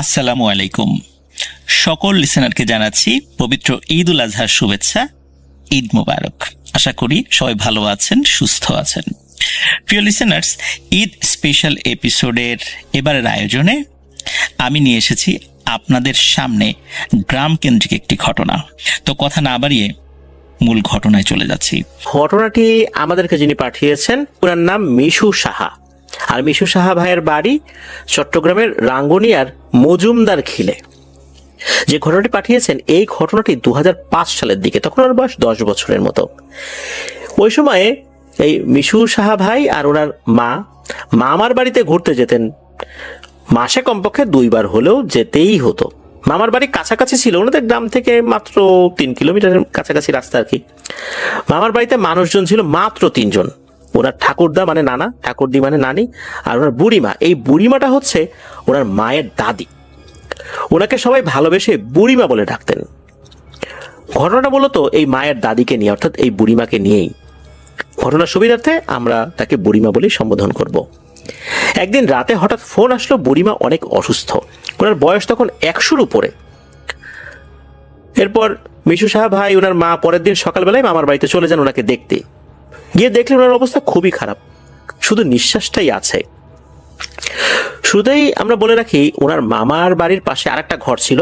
আসসালামু আলাইকুম। সকল লিসেনারকে জানাচ্ছি পবিত্র ঈদ উল আজহার শুভেচ্ছা। ঈদ মোবারক। আশা করি সবাই ভালো আছেন, সুস্থ আছেন। প্রিয় লিসেনার্স, ঈদ স্পেশাল এপিসোডের এবারের আয়োজনে আমি নিয়ে এসেছি আপনাদের সামনে গ্রাম কেন্দ্রিক একটি ঘটনা। তো কথা না বাড়িয়ে মূল ঘটনায় চলে যাচ্ছি। ঘটনাটি আমাদেরকে যিনি পাঠিয়েছেন ওনার নাম মিশু সাহা। আর মিশু সাহা ভাইয়ের বাড়ি চট্টগ্রামের রাঙ্গুনিয়ার মজুমদার খিলে। যে ঘটনাটি পাঠিয়েছেন এই ঘটনাটি 2005 সালের দিকে, তখন ওর বয়স 10 বছরের মতো। ওই সময়ে এই মিশু সাহা ভাই আর ওনার মামার বাড়িতে ঘুরতে যেতেন। মাসে কমপক্ষে 2 বার হলেও যেতেই হতো। মামার বাড়ি কাছাকাছি ছিল, ওনাদের গ্রাম থেকে মাত্র 3 কিলোমিটারের কাছাকাছি রাস্তা আর কি। মামার বাড়িতে মানুষজন ছিল মাত্র 3 জন। ওনার ঠাকুরদা মানে নানা, ঠাকুরদি মানে নানি, আর ওনার বুড়িমা। এই বুড়িমাটা হচ্ছে ওনার মায়ের দাদি। ওনাকে সবাই ভালোবেসে বুড়িমা বলে ডাকতেন। ঘটনাটা মূলত এই মায়ের দাদিকে নিয়ে, অর্থাৎ এই বুড়িমাকে নিয়েই। ঘটনার সুবিধার্থে আমরা তাকে বুড়িমা বলেই সম্বোধন করব। একদিন রাতে হঠাৎ ফোন আসলো, বুড়িমা অনেক অসুস্থ। ওনার বয়স তখন 100-র উপরে। এরপর মিশু সাহা ভাই ওনার মা পরের দিন সকালবেলায় মামার বাড়িতে চলে যান ওনাকে দেখতে। গিয়ে দেখলেন ওনার অবস্থা খুবই খারাপ, শুধু নিঃশ্বাসটাই আছে। শুরুতেই আমরা বলে রাখি, ওনার মামার বাড়ির পাশে আরেকটা ঘর ছিল,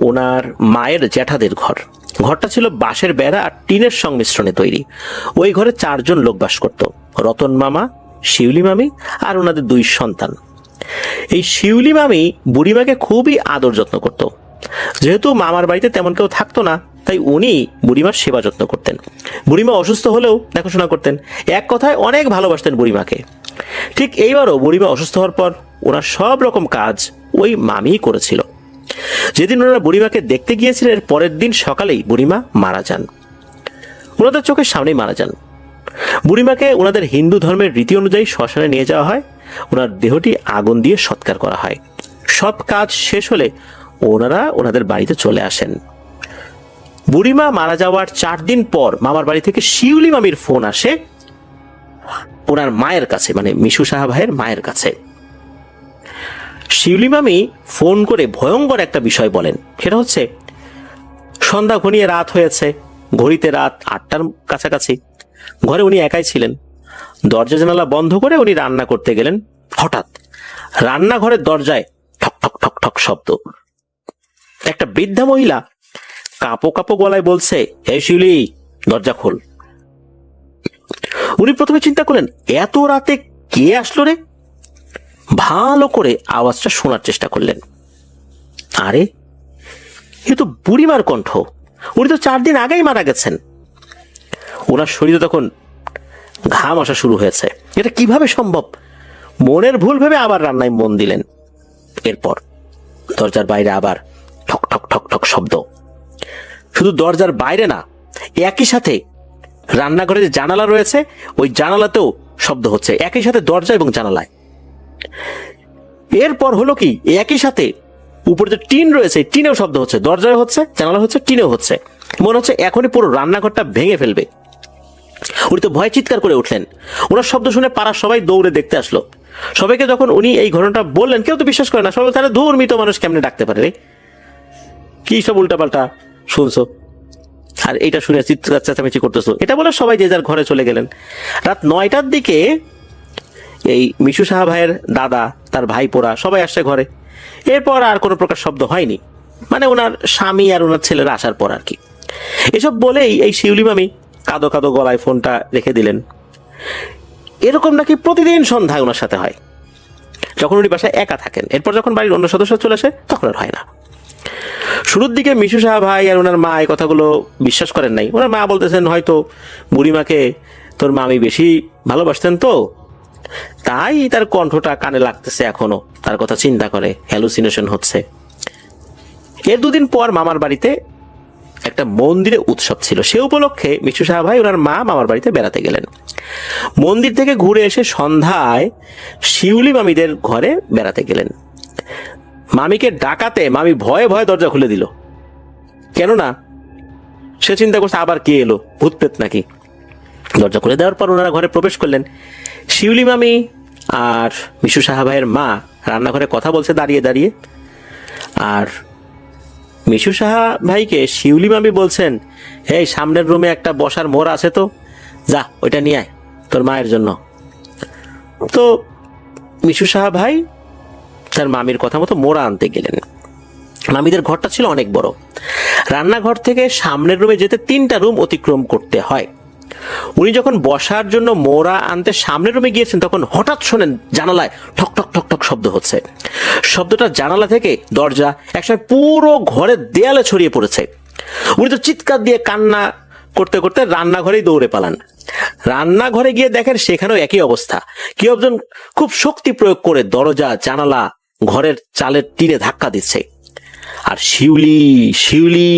ওনার মায়ের জ্যাঠাদের ঘর। ঘরটা ছিল বাঁশের বেড়া আর টিনের সংমিশ্রণে তৈরি। ওই ঘরে 4 জন লোক বাস করত, রতন মামা, শিউলি মামি আর ওনাদের 2 সন্তান। এই শিউলি মামি বুড়িমাকে খুবই আদর যত্ন করত। যেহেতু মামার বাড়িতে তেমন কেউ থাকতো না, তাই উনি বুড়িমার সেবা যত্ন করতেন। বুড়িমা অসুস্থ হলেও দেখাশোনা করতেন। এক কথায় অনেক ভালোবাসতেন বুড়িমাকে। ঠিক এইবারও বুড়িমা অসুস্থ হওয়ার পর ওনার সব রকম কাজ ওই মামিই করেছিল। যেদিন ওনারা বুড়িমাকে দেখতে গিয়েছিলেন, এর পরের দিন সকালেই বুড়িমা মারা যান। ওনাদের চোখের সামনেই মারা যান। বুড়িমাকে ওনাদের হিন্দু ধর্মের রীতি অনুযায়ী শ্মশানে নিয়ে যাওয়া হয়। ওনার দেহটি আগুন দিয়ে সৎকার করা হয়। সব কাজ শেষ হলে ওনারা ওনাদের বাড়িতে চলে আসেন। বুড়িমা মারা যাওয়ার 4 দিন পর মামার বাড়ি থেকে শিউলি মামির ফোন আসে ওনার মায়ের কাছে, মানে মিশু সাহা ভাইয়ের মায়ের কাছে। শিউলি মামি ফোন করে ভয়ঙ্কর একটা বিষয় বলেন। সেটা হচ্ছে, সন্ধ্যা ঘনিয়ে রাত হয়েছে, ঘড়িতে রাত 8টার কাছাকাছি। ঘরে উনি একাই ছিলেন। দরজা জানালা বন্ধ করে উনি রান্না করতে গেলেন। হঠাৎ রান্নাঘরের দরজায় ঠক ঠক ঠক ঠক শব্দ। একটা বৃদ্ধা মহিলা কাঁপো কাঁপো গলায় বলছে, হে শিউলি, দরজা খোল। উনি প্রথমে চিন্তা করলেন, এত রাতে কে আসলো রে? ভালো করে আওয়াজটা শোনার চেষ্টা করলেন। আরে, এ তো বুড়িমার কণ্ঠ। উনি তো 4 দিন আগেই মারা গেছেন। ওনার শরীরে তখন ঘাম আসা শুরু হয়েছে। এটা কিভাবে সম্ভব? মনের ভুল ভেবে আবার রান্নায় মন দিলেন। এরপর দরজার বাইরে আবার ঠক ঠক ঠক ঠক শব্দ। শুধু দরজার বাইরে না, একই সাথে রান্নাঘরে যে জানালা রয়েছে ওই জানালাতেও শব্দ হচ্ছে, একই সাথে দরজা এবং জানালায়। এরপর হলো কি, একই সাথে উপরে যে টিন রয়েছে টিনেও শব্দ হচ্ছে, দরজায় হচ্ছে, জানালা হচ্ছে, টিনেও হচ্ছে। মনে হচ্ছে এখনই পুরো রান্নাঘরটা ভেঙে ফেলবে। উনি তো ভয় চিৎকার করে উঠলেন। ওনার শব্দ শুনে পাড়ার সবাই দৌড়ে দেখতে আসলো। সবাইকে যখন উনি এই ঘটনাটা বললেন, কেউ তো বিশ্বাস করে না। সবাই তাহলে ধর্মিত মানুষ কেমনে ডাকতে পারে রে, কি সব উল্টাপাল্টা শুনছো, আর এটা শুনে চিৎকার চেঁচামেচি করতেছো, এটা বলে সবাই যে যার ঘরে চলে গেলেন। রাত 9টার দিকে এই মিশু সাহা ভাইয়ের দাদা, তার ভাইপোরা সবাই আসছে ঘরে। এরপর আর কোনো প্রকার শব্দ হয়নি, মানে ওনার স্বামী আর ওনার ছেলেরা আসার পর আর কি। এসব বলেই এই শিউলি মামি কাঁদো কাঁদো গলায় ফোনটা রেখে দিলেন। এরকম নাকি প্রতিদিন সন্ধ্যায় ওনার সাথে হয়, যখন উনি বাসায় একা থাকেন। এরপর যখন বাড়ির অন্য সদস্য চলে আসে তখন আর হয় না। শুরুর দিকে মিশু সাহা ভাই আর ওনার মা এই কথাগুলো বিশ্বাস করেন নাই। ওনার মা বলতেছেন, হয়তো বুড়িমাকে তোর মামি বেশি ভালোবাসতেন, তো তাই তার কণ্ঠটা কানে লাগতেছে, এখনো তার কথা চিন্তা করে হ্যালুসিনেশন হচ্ছে। এর 2 দিন পর মামার বাড়িতে একটা মন্দিরে উৎসব ছিল। সে উপলক্ষে মিশু সাহা ভাই ওনার মা মামার বাড়িতে বেড়াতে গেলেন। মন্দির থেকে ঘুরে এসে সন্ধ্যায় শিউলি মামিদের ঘরে বেড়াতে গেলেন। মামিকে ডাকাতে মামি ভয়ে ভয়ে দরজা খুলে দিল। কেননা সে চিন্তা করছে, আবার কে এলো, ভূত প্রেত নাকি। দরজা খুলে দেওয়ার পর ওনারা ঘরে প্রবেশ করলেন। শিউলি মামি আর মিশু সাহা ভাইয়ের মা রান্নাঘরে কথা বলছে দাঁড়িয়ে দাঁড়িয়ে। আর মিশু সাহা ভাইকে শিউলি মামি বলছেন, এই সামনের রুমে একটা বসার মোড় আছে, তো যা ওইটা নিয়ে আয় তোর মায়ের জন্য। তো মিশু সাহা ভাই তার মামির কথা মতো মোড়া আনতে গেলেন। মামিদের ঘরটা ছিল অনেক বড়। রান্নাঘর থেকে সামনের রুমে যেতে 3টা রুম অতিক্রম করতে হয়। উনি যখন বসার জন্য মোড়া আনতে সামনের রুমে গিয়েছেন, তখন হঠাৎ শোনেন জানালায় ঠক ঠক ঠক ঠক শব্দ হচ্ছে। শব্দটা জানালা থেকে দরজা, একসময় পুরো ঘরের দেয়ালে ছড়িয়ে পড়েছে। উনি তো চিৎকার দিয়ে কান্না করতে করতে রান্নাঘরেই দৌড়ে পালান। রান্নাঘরে গিয়ে দেখেন সেখানেও একই অবস্থা। কেউ একজন খুব শক্তি প্রয়োগ করে দরজা, জানালা, ঘরের চালের টিনে ধাক্কা দিচ্ছে আর শিউলি শিউলি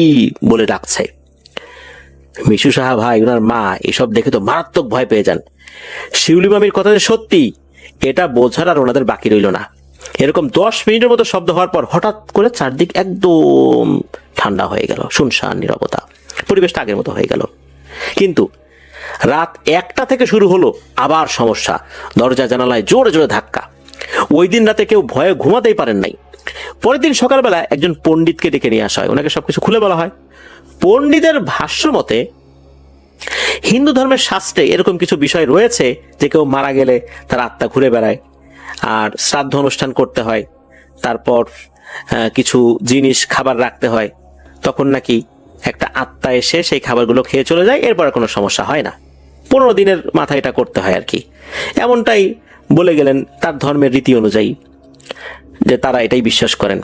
বলে ডাকছে। মিশু সাহা ভাই, ওনার মা এসব দেখে তো মারাত্মক ভয় পেয়ে যান। শিউলি মামির কথা যে সত্যি এটা বোঝার আর ওনাদের বাকি রইল না। এরকম 10 মিনিটের মতো শব্দ হওয়ার পর হঠাৎ করে চারদিক একদম ঠান্ডা হয়ে গেল, শুনশান নীরবতা, পরিবেশটা আগের মতো হয়ে গেল। কিন্তু রাত 1টা থেকে শুরু হলো আবার সমস্যা। দরজা জানালায় জোরে জোরে ধাক্কা। ওই দিন রাতে কেউ ভয়ে ঘুমাতেই পারেন নাই। পরের দিন সকালবেলা একজন পণ্ডিতকে ডেকে নিয়ে আসা হয়, ওনাকে সবকিছু খুলে বলা হয়। পণ্ডিতের ভাষ্য মতে হিন্দু ধর্মের শাস্ত্রে এরকম কিছু বিষয় রয়েছে যে কেউ মারা গেলে তার আত্মা ঘুরে বেড়ায়, আর শ্রাদ্ধ অনুষ্ঠান করতে হয়, তারপর কিছু জিনিস খাবার রাখতে হয়, তখন নাকি একটা আত্মা এসে সেই খাবারগুলো খেয়ে চলে যায়, এরপর কোনো সমস্যা হয় না। 15 দিনের মাথায় এটা করতে হয় আর কি, এমনটাই বলে গেলেন তার ধর্মের রীতি অনুযায়ী, যে তারা এটাই বিশ্বাস করেন।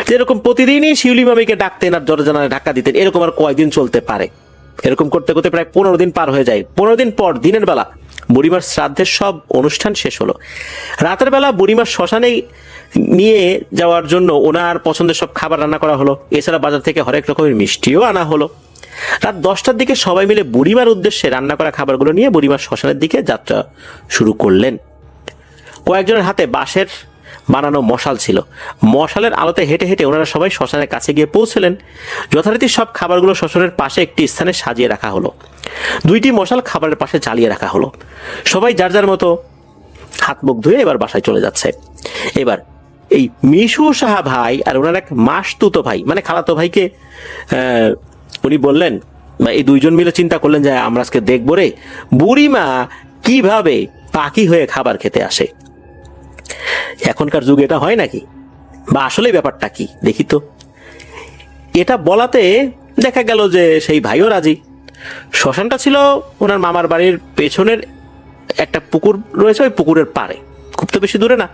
যেরকম প্রতিদিনই শিউলি মামিকে ডাকতেন আর দরজা জানালায় ধাক্কা দিতেন, এরকম আর কয়দিন চলতে পারে? এরকম করতে করতে প্রায় 15 দিন পার হয়ে যায়। 15 দিন পর দিনের বেলা বুড়িমার শ্রাদ্ধের সব অনুষ্ঠান শেষ হলো। রাতের বেলা বুড়িমার শ্মশানে নিয়ে যাওয়ার জন্য ওনার পছন্দের সব খাবার রান্না করা হলো। এছাড়া বাজার থেকে হরেক রকমের মিষ্টিও আনা হলো। রাত 10টার দিকে সবাই মিলে বুড়িমার উদ্দেশ্যে রান্না করা খাবারগুলো নিয়ে বুড়িমার শ্মশানের দিকে যাত্রা শুরু করলেন। কয়েকজনের হাতে বাঁশের বানানো মশাল ছিল। মশালের আলোতে হেঁটে হেঁটে ওনারা সবাই শ্মশানের কাছে গিয়ে পৌঁছলেন। যথারীতি সব খাবারগুলো শ্মশানের পাশে একটি স্থানে সাজিয়ে রাখা হলো। 2টি মশাল খাবারের পাশে জ্বালিয়ে রাখা হলো। সবাই যার যার মতো হাত মুখ ধুয়ে এবার বাসায় চলে যাচ্ছে। এবার এই মিশু সাহা ভাই আর ওনার এক মাসতুতো ভাই, মানে খালাতো ভাইকে উনি বললেন, বা এই 2জন মিলে চিন্তা করলেন যে আমরা আজকে দেখবো রে বুড়িমা কিভাবে পাখি হয়ে খাবার খেতে আসে। এখনকার যুগে এটা হয় নাকি, বা আসলে ব্যাপারটা কি দেখি তো। এটা বলাতে দেখা গেল যে সেই ভাইও রাজি। শ্মশানটা ছিল ওনার মামার বাড়ির পেছনের একটা পুকুর রয়েছে, ওই পুকুরের পাড়ে, খুব তো বেশি দূরে না।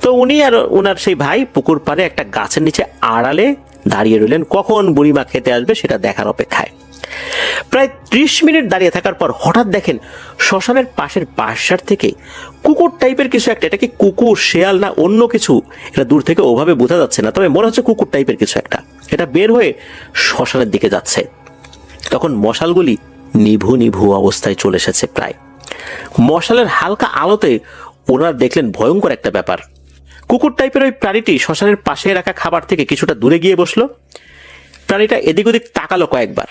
তো উনি আর ওনার সেই ভাই পুকুর পাড়ে একটা গাছের নিচে আড়ালে দাঁড়িয়ে রইলেন, কখন বুড়িমা খেতে আসবে সেটা দেখার অপেক্ষায়। প্রায় 30 মিনিট দাঁড়িয়ে থাকার পর হঠাৎ দেখেন শ্মশানের পাশের বাঁশঝাড় থেকে কুকুর টাইপের কিছু একটা, এটা কি কুকুর, শেয়াল না অন্য কিছু, এটা দূর থেকে ওভাবে বোঝা যাচ্ছে না, তবে মনে হচ্ছে কুকুর টাইপের কিছু একটা, এটা বের হয়ে শ্মশানের দিকে যাচ্ছে। তখন মশালগুলি নিভু নিভু অবস্থায় চলে এসেছে প্রায়। মশালের হালকা আলোতে ওনারা দেখলেন ভয়ঙ্কর একটা ব্যাপার। কুকুর টাইপের ওই প্রাণীটি শ্মশানের পাশে রাখা খাবার থেকে কিছুটা দূরে গিয়ে বসলো। প্রাণীটা এদিক ওদিক তাকালো কয়েকবার।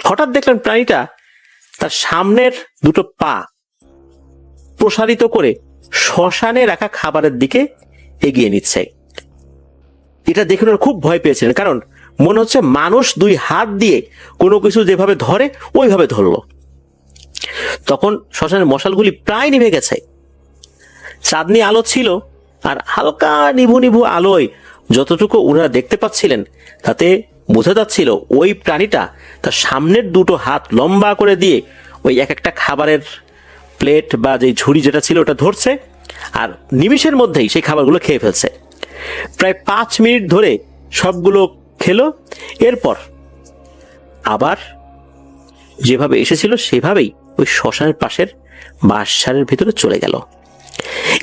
হঠাৎ দেখলেন প্রাণীটা তার সামনের 2টো পা প্রসারিত করে শ্মশানে রাখা খাবারের দিকে এগিয়ে নিচ্ছে। এটা দেখে ওরা খুব ভয় পেয়েছিলেন, কারণ মনে হচ্ছে মানুষ 2 হাত দিয়ে কোনো কিছু যেভাবে ধরে ওইভাবে ধরলো। তখন শ্মশানের মশালগুলি প্রায় নিভে গেছে। চাঁদনি আলো ছিল, আর হালকা নিভু নিভু আলোয় যতটুকু ওনারা দেখতে পাচ্ছিলেন তাতে বোঝা যাচ্ছিল ওই প্রাণীটা তার সামনের 2টো হাত লম্বা করে দিয়ে ওই এক একটা খাবারের প্লেট বা যে ঝুড়ি যেটা ছিল ওটা ধরছে, আর নিমিষের মধ্যেই সেই খাবারগুলো খেয়ে ফেলছে। প্রায় 5 মিনিট ধরে সবগুলো খেলো। এরপর আবার যেভাবে এসেছিল সেভাবেই ওই শ্মশানের পাশের বাঁশঝাড়ের ভিতরে চলে গেল।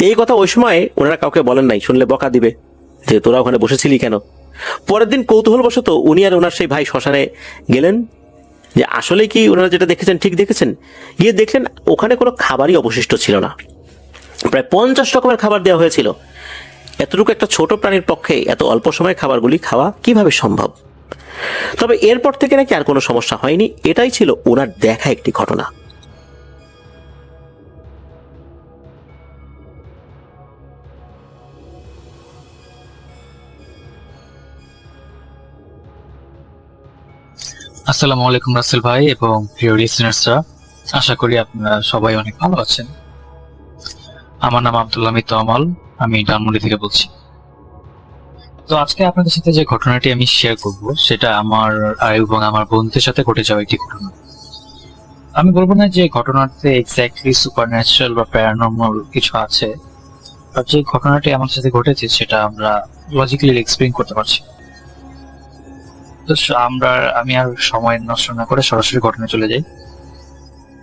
এই কথা ওই সময় ওনারা কাউকে বলেন নাই, শুনলে বকা দিবে যে তোরা ওখানে বসেছিলি কেন। পরের দিন কৌতূহলবশত উনি আর ওনার সেই ভাই শ্মশানে গেলেন, যে আসলে কি ওনারা যেটা দেখেছেন ঠিক দেখেছেন। গিয়ে দেখলেন ওখানে কোনো খাবারই অবশিষ্ট ছিল না। প্রায় 50 রকমের খাবার দেওয়া হয়েছিল। এতটুকু একটা ছোট প্রাণীর পক্ষে এত অল্প সময়ে খাবারগুলি খাওয়া কিভাবে সম্ভব? তবে এরপর থেকে নাকি আর কোনো সমস্যা হয়নি। এটাই ছিল ওনার দেখা একটি ঘটনা। আসসালামু আলাইকুম রাসেল ভাই এবং প্রিয় লিসেনার্সরা, আশা করি আপনারা সবাই অনেক ভালো আছেন। আমার নাম আব্দুল হামিদ তমাল, আমি ডানমুড়ি থেকে বলছি। তো আজকে আপনাদের সাথে যে ঘটনাটি আমি শেয়ার করব সেটা আমার এবং আমার বন্ধুদের সাথে ঘটে যাওয়া একটি ঘটনা। আমি বলবো না যে ঘটনাতে এক্স্যাক্টলি সুপার ন্যাচারাল বা প্যারানর্মাল কিছু আছে, আর যে ঘটনাটি আমার সাথে ঘটেছে সেটা আমরা লজিক্যালি এক্সপ্লেইন করতে পারছি। তো আমি আর সময় নষ্ট না করে সরাসরি ঘটনায় চলে যাই।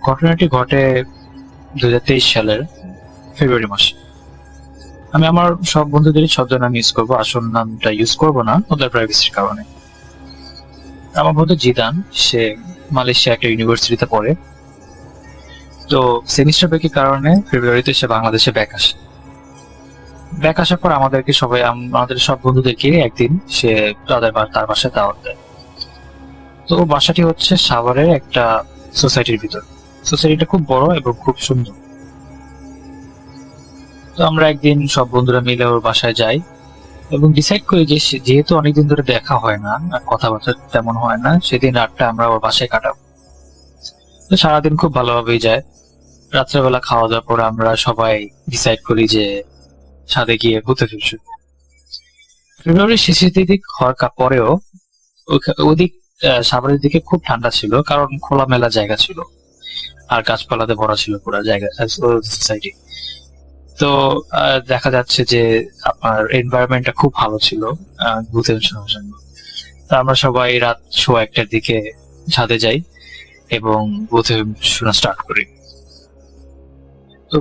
ঘটনাটি ঘটে 2023 সালের ফেব্রুয়ারি মাসে। আমি আমার সব বন্ধুদেরই ছদ্মনাম ইউজ করবো, আসল নামটা ইউজ করবো না ওদের প্রাইভেসির কারণে। আমার বন্ধু জিদান, সে মালয়েশিয়া একটা ইউনিভার্সিটিতে পড়ে। তো সেমিস্টার ব্রেকের কারণে ফেব্রুয়ারিতে সে বাংলাদেশে ব্যাক আসে। ব্যাক আসার পর আমাদের সব বন্ধুদেরকে একদিন সে তার বাসায় দাওয়াত দেয়। তো বাসাটি হচ্ছে সাভারের একটা সোসাইটির ভিতর। সোসাইটিটা খুব বড় এবং খুব সুন্দর। তো আমরা একদিন সব বন্ধুরা মিলে ওর বাসায় যাই এবং ডিসাইড করি যে যেহেতু অনেকদিন ধরে দেখা হয় না আর কথাবার্তা তেমন হয় না, সেদিন রাতটা আমরা ওর বাসায় কাটাবো। তো সারাদিন খুব ভালোভাবেই যায়। রাত্রেবেলা খাওয়া দাওয়ার পর আমরা সবাই ডিসাইড করি যে ছাদে গিয়ে ঘুরতে ফিরছি। ফেব্রুয়ারির শেষের দিক হওয়ার পরেও ওদিক সাভারের দিকে খুব ঠান্ডা ছিল, কারণ খোলামেলা জায়গা ছিল আর গাছপালাতে ভরা ছিল পুরো জায়গা সোসাইটি। তো দেখা যাচ্ছে যে আপনার এনভায়রনমেন্টটা খুব ভালো ছিল ঘুরতে শোনার জন্য। তো আমরা সবাই রাত 1:15টার দিকে ছাদে যাই এবং ঘুরতে শোনা স্টার্ট করি। তো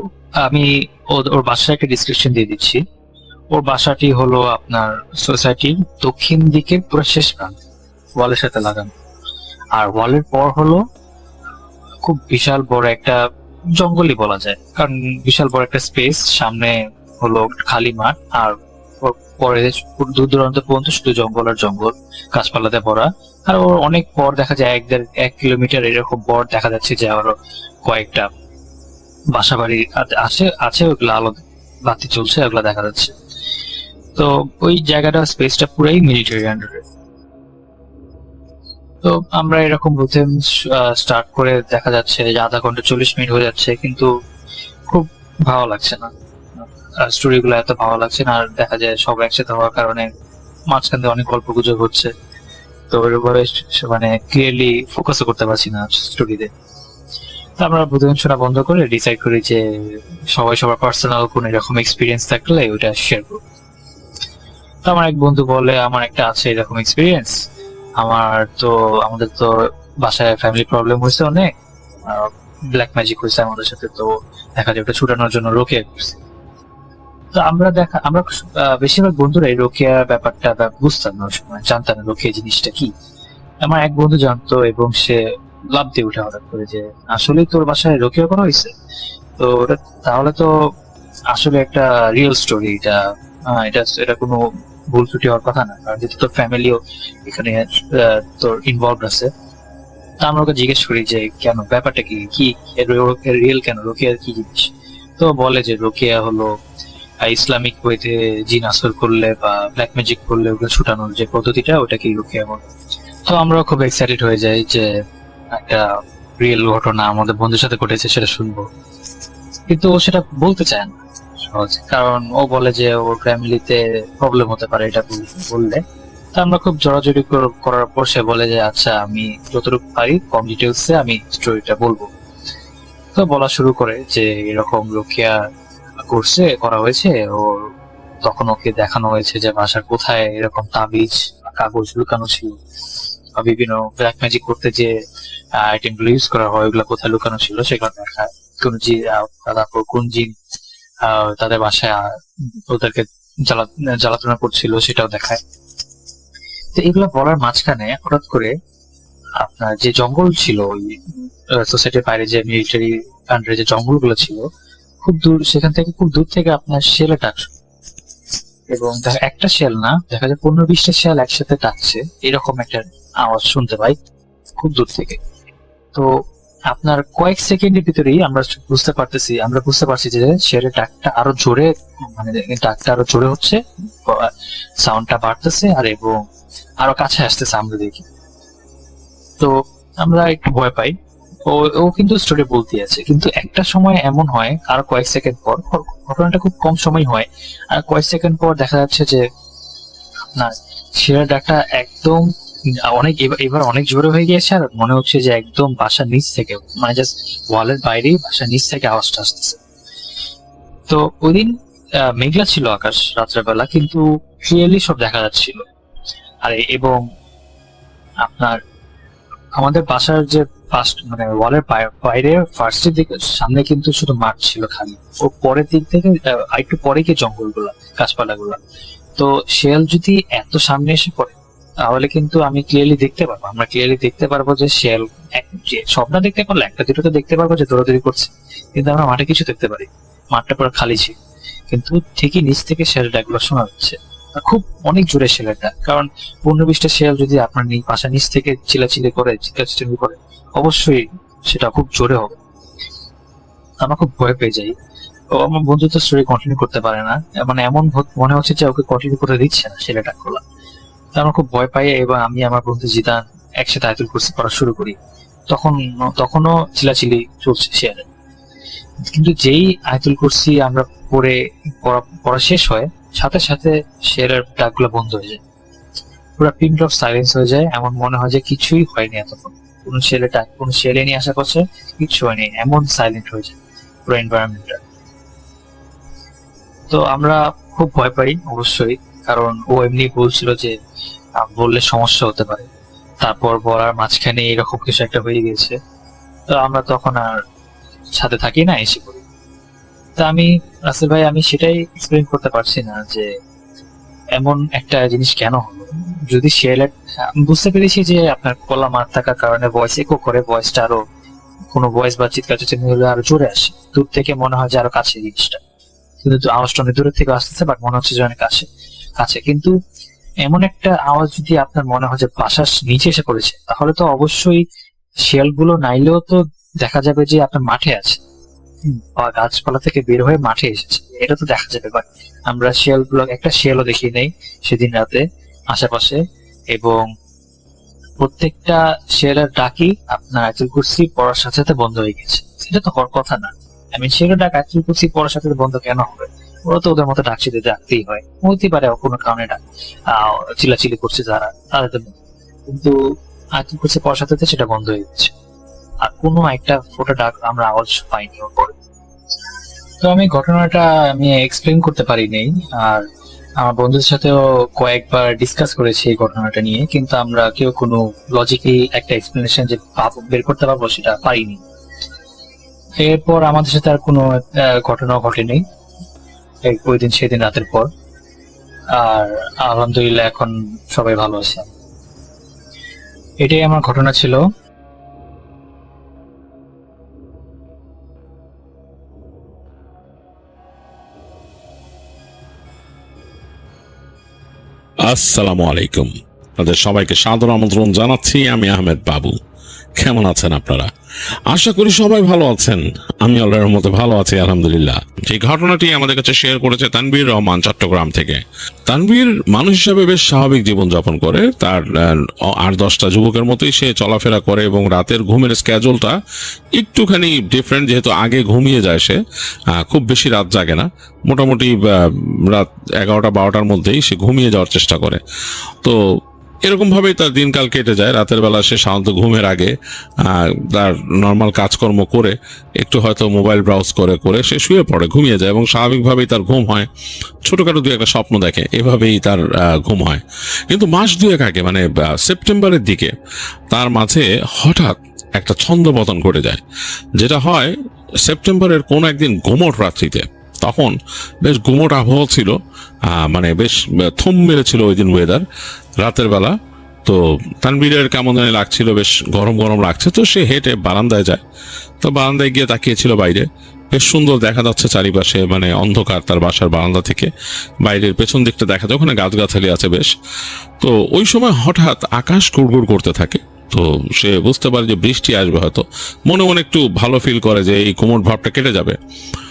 আমি ওর বাসায় একটা ডিসক্রিপশন দিয়ে দিচ্ছি। ওর বাসাটি হলো আপনার সোসাইটির দক্ষিণ দিকে পুরো শেষ প্রান্ত, ওয়ালের সাথে লাগানো। আর ওয়ালের পর হলো খুব বিশাল বড় একটা জঙ্গলই বলা যায়, কারণ বিশাল বড় একটা স্পেস, সামনে হলো খালি মাঠ, আর পরে দূর দূরান্ত পর্যন্ত শুধু জঙ্গল আর জঙ্গল, গাছপালাতে ভরা। আর ওর অনেক পর দেখা যায় 1 কিলোমিটার এরকম পর দেখা যাচ্ছে যে আরো কয়েকটা বাসা বাড়ি আছে ওগুলো আলো বাতি চলছে, ওগুলা দেখা যাচ্ছে। তো ওই জায়গাটা স্পেসটা পুরাই মিলিটারি আন্ডারে। তো আমরা এরকম বলতে স্টার্ট করে দেখা যাচ্ছে যে আধা ঘন্টা 40 মিনিট হয়ে যাচ্ছে, কিন্তু খুব ভালো লাগছে না, স্টোরি গুলো এত ভালো লাগছে না। আর দেখা যায় সব একসাথে হওয়ার কারণে মাঝখান দিয়ে অনেক গল্প গুজব হচ্ছে, তো ওইভাবে মানে ক্লিয়ারলি ফোকাসও করতে পারছি না স্টোরিতে। তো আমরা প্রতিদিন শোনা বন্ধ করে ডিসাইড করি যে সবাই সবার পার্সোনাল কোন এরকম এক্সপিরিয়েন্স থাকলে ওইটা শেয়ার করবো। তো আমার এক বন্ধু বলে, আমার একটা আছে এরকম এক্সপিরিয়েন্স। আমাদের তো বাসায় ফ্যামিলি প্রবলেম হয়েছে অনেক, ব্ল্যাক ম্যাজিক হয়েছে আমাদের সাথে। তো দেখা যায় ওটা ছুটানোর জন্য রোকেয়া করছে। তো আমরা বেশিরভাগ বন্ধুরা এই রোকেয়া ব্যাপারটা বুঝতাম না, জানতাম না রোকেয়া জিনিসটা কি। আমার এক বন্ধু জানতো এবং সে লাভ দিয়ে উঠে হঠাৎ করে যে আসলেই তোর বাসায় রোকেয়া করা হয়েছে। তো তাহলে তো আসলে একটা রিয়েল স্টোরি, এটা কোনো ভুল ত্রুটি হওয়ার কথা না, কারণ যেহেতু তোর ফ্যামিলিও এখানে তোর ইনভলভ আছে। তা আমরা ওকে জিজ্ঞেস করি যে কেন, ব্যাপারটা কি কি রিয়েল কেন, রোকেয়া কি জিনিস। তো বলে যে রোকেয়া হলো ইসলামিক ওয়েতে জিন আসর করলে বা ব্ল্যাক ম্যাজিক করলে ওগুলো ছুটানোর যে পদ্ধতিটা, ওটাকেই রোকেয়া বলে। তো আমরা খুব এক্সাইটেড হয়ে যাই যে একটা রিয়েল ঘটনা আমাদের বন্ধুর সাথে ঘটেছে সেটা শুনবো, কিন্তু ও সেটা বলতে চায় না সহজে, কারণ ও বলে যে ওর ফ্যামিলিতে প্রবলেম হতে পারে এটা বললে। তা আমরা খুব জোরাজুরি করার পর সে বলে যে আচ্ছা, আমি যতটুকু পারি কম ডিটেলসে আমি স্টোরিটা বলবো। তো বলা শুরু করে যে এরকম রোকেয়া করা হয়েছে ওর। তখন ওকে দেখানো হয়েছে যে বাসার কোথায় এরকম তাবিজ কাগজ লুকানো ছিল, বিভিন্ন ব্ল্যাক ম্যাজিক করতে যে আইটেম গুলো ইউজ করা হয় ওগুলো কোথায় লুকানো ছিল সেগুলো দেখায়। তারপর কোন জিন তাদের বাসায় ওদেরকে জ্বালাতনা করছিল সেটাও দেখায়। তো এগুলো বলার মাঝখানে হঠাৎ করে আপনার যে জঙ্গল ছিল ওই সোসাইটির বাইরে, যে মিলিটারি আন্ডারে যে জঙ্গলগুলো ছিল, খুব দূর সেখান থেকে খুব দূর থেকে আপনার শেলে ডাক, এবং একটা শেল না, দেখা যায় 15-20টা শেল একসাথে ডাকছে, এরকম একটা আওয়াজ শুনতে পাই খুব দূর থেকে। তো আপনার কয়েক সেকেন্ডের ভিতরেই আমরা বুঝতে পারছি যে শেলের ডাকটা আরো জোরে, মানে ডাকটা আরো জোরে হচ্ছে, সাউন্ডটা বাড়তেছে আর এবং আরো কাছে আসতেছে আমরা দেখি। তো আমরা একটু ভয় পাই। ও ও কিন্তু স্টোরি বলতে আছে, কিন্তু একটা সময় এমন হয় আর কয়েক সেকেন্ড পর, ঘটনাটা খুব কম সময় হয়, আর কয়েক সেকেন্ড পর দেখা যাচ্ছে যে আপনার শিয়ালের ডাকটা একদম অনেক এবার অনেক জোরে হয়ে গিয়েছে, আর মনে হচ্ছে যে একদম বাসার নিচ থেকে, মানে জাস্ট ওয়ালের বাইরেই বাসার নিচ থেকে আওয়াজটা আসতেছে। তো ওই দিন মেঘলা ছিল আকাশ রাত্রের বেলা, কিন্তু ক্লিয়ারলি সব দেখা যাচ্ছিল। আর এবং আপনার আমাদের বাসার যে মানে ওয়ালের বাইরে ফার্স্টের দিকে সামনে কিন্তু শুধু মাঠ ছিল খালি, ও পরের দিক থেকে একটু পরে গিয়ে জঙ্গলগুলা, গাছপালাগুলা। তো শেয়াল যদি এত সামনে এসে পড়ে তাহলে কিন্তু আমরা ক্লিয়ারলি দেখতে পারবো যে শেয়াল যে সব না দেখতে পারলে একটা দুটো তো দেখতে পারবো যে দৌড়াদৌড়ি করছে, কিন্তু আমরা মাঠে কিছু দেখতে পারি, মাঠটা পুরো খালি ছিল, কিন্তু ঠিকই নিচ থেকে শেয়ালের ডাকগুলো শোনা যাচ্ছে। আর খুব অনেক জোরে শেয়ালের ডাক, কারণ 15-20টা শেয়াল যদি আপনার বাসার নিচ থেকে চিল্লাচিল্লি করে, চিল্লাচিল্লি করে, অবশ্যই সেটা খুব জোরে হবে। আমরা খুব ভয় পেয়ে যাই। ও আমার বন্ধু তো স্টোরি কন্টিনিউ করতে পারে না, মানে এমন মনে হচ্ছে যে ওকে কন্টিনিউ করতে দিচ্ছে না ছেলে ডাকগুলা। তো আমরা খুব ভয় পাই, এবং আমি আমার বন্ধু জিদান একসাথে আয়াতুল কুরসি পড়া শুরু করি। তখনও চিল্লাচিল্লি চলছে শেয়ালে, কিন্তু যেই আয়াতুল কুরসি আমরা পড়া শেষ হয়, সাথে সাথে শেয়ালের ডাকগুলো বন্ধ হয়ে যায়, পুরো পিন ড্রপ সাইলেন্স হয়ে যায়। এমন মনে হয় যে কিছুই হয়নি এতক্ষণ, কোনো শেয়ালে নিয়ে আশা করছে, কিছু হয়নি, এমন সাইলেন্ট হয়ে যায় পুরো এনভায়রনমেন্টটা। তো আমরা খুব ভয় পাই অবশ্যই, কারণ ও এমনি বলছিল যে বললে সমস্যা হতে পারে, তারপর বলার মাঝখানে এরকম কিছু একটা হয়ে গেছে। তো আমরা তখন আর সাথে থাকি না, এসে পড়ি। তা রাসেল ভাই, আমি সেটাই এক্সপ্লেন করতে পারছি না যে এমন একটা জিনিস কেন হলো। যদি শেয়ালের, আমি বুঝতে পেরেছি যে আপনার কলা মাঠ থাকার কারণে ভয়েস ইকো করে, ভয়েসটা আরো কোনো ভয়েস বা চিৎকার চেঁচামেচি হলে আরো জোরে আসে, দূর থেকে মনে হয় যে আরো কাছে জিনিসটা, কিন্তু আওয়াজটা অনেক দূরের থেকে আসতেছে, বাট মনে হচ্ছে যে অনেক কাছে। কিন্তু এমন একটা আওয়াজ যদি আপনার মনে হয় যে বাসার নিচে এসে পড়েছে, তাহলে তো অবশ্যই শিয়ালগুলো নাইলেও তো দেখা যাবে যে আপনার মাঠে আছে, বা গাছপালা থেকে বের হয়ে মাঠে এসেছে, এটা তো দেখা যাবে। বাট আমরা একটা শিয়ালও দেখি নেই সেদিন রাতে আশেপাশে, এবং প্রত্যেকটা শিয়ালের ডাকই আপনার আয়াতুল কুরসি পড়ার সাথে সাথে বন্ধ হয়ে গেছে। সেটা তো হওয়ার কথা না। শিয়ালের ডাক আয়াতুল কুরসি পড়ার সাথে বন্ধ কেন হবে? ওরা তো ওদের মতো ডাকতেই হয়, হতে পারে কোনো কারণে চিল্লাচিল্লি করছে যারা, তাদের, কিন্তু আয়াতুল কুরসি পড়ার সাথে সেটা বন্ধ হয়ে গেছে, আর কোনো একটা ফোটা ডাক আমরা আওয়াজ পাইনি ওর পরে। তো ঘটনাটা আমি এক্সপ্লেন করতে পারিনি, আর আমার বন্ধুদের সাথেও কয়েকবার ডিসকাস করেছি এই ঘটনাটা নিয়ে, কিন্তু আমরা কেউ কোনো লজিক্যাল একটা এক্সপ্লেনেশন যে বের করতে পারবো সেটা পাইনি। এরপর আমাদের সাথে আর কোনো ঘটনা ঘটেনি ওই দিন সেদিন রাতের পর, আর আলহামদুলিল্লাহ এখন সবাই ভালো আছে। এটাই আমার ঘটনা ছিল। আসসালামু আলাইকুম, আপনাদের সবাইকে সাদর আমন্ত্রণ জানাচ্ছি। আমি আহমেদ বাবু। কেমন আছেন আপনারা? আশা করি সবাই ভালো আছেন। আমি আল্লাহর মতো ভালো আছি আলহামদুলিল্লাহ। যে ঘটনাটি আমাদের কাছে শেয়ার করেছে তানভীর রহমান চট্টগ্রাম থেকে। তানভীর মানুষ হিসাবে বেশ স্বাভাবিক জীবনযাপন করে, তার 8-10টা যুবকের মতোই সে চলাফেরা করে, এবং রাতের ঘুমের স্ক্যাজুলটা একটুখানি ডিফারেন্ট, যেহেতু আগে ঘুমিয়ে যায় সে, খুব বেশি রাত জাগে না, মোটামুটি রাত 11টা-12টার মধ্যেই সে ঘুমিয়ে যাওয়ার চেষ্টা করে। তো এরকম ভাবেই তার দিনকাল কেটে যায়। রাতের বেলা সে সাধারণত ঘুমের আগে তার নর্মাল কাজকর্ম করে একটু হয়তো মোবাইল ব্রাউজ করে সে শুয়ে পড়ে, ঘুমিয়ে যায়, এবং স্বাভাবিকভাবেই তার ঘুম হয়। ছোটখাটো 2-1টা স্বপ্ন দেখে, এভাবেই তার ঘুম হয়। কিন্তু মাস 2 আগে, মানে সেপ্টেম্বরের দিকে, তার মাঝে হঠাৎ একটা ছন্দপতন ঘটে যায়। যেটা হয় সেপ্টেম্বরের কোন একদিন গুমোট রাত্রিতে, তখন বেশ গুমোট আবহাওয়া ছিল, মানে বেশ থম মেরেছিল ওই দিন ওয়েদার রাতের বেলা। তো তানভীরের কেমন জানি লাগছিল, বেশ গরম গরম লাগছে। তো সে হেঁটে বারান্দায় যায়। তো বারান্দায় গিয়ে তাকিয়েছিল বাইরে, বেশ সুন্দর দেখা যাচ্ছে চারিপাশে, মানে অন্ধকার তার বাসার বারান্দা থেকে। বাইরের পেছন দিকটা দেখা যায়, ওখানে গাছগাছালি আছে বেশ। তো ওই সময় হঠাৎ আকাশ গুড়গুড় করতে থাকে। তো সে বুঝতে পারে যে বৃষ্টি আসবে হয়তো, মনে মনে একটু ভালো ফিল করে যে এই কোমর ভাবটা কেটে যাবে।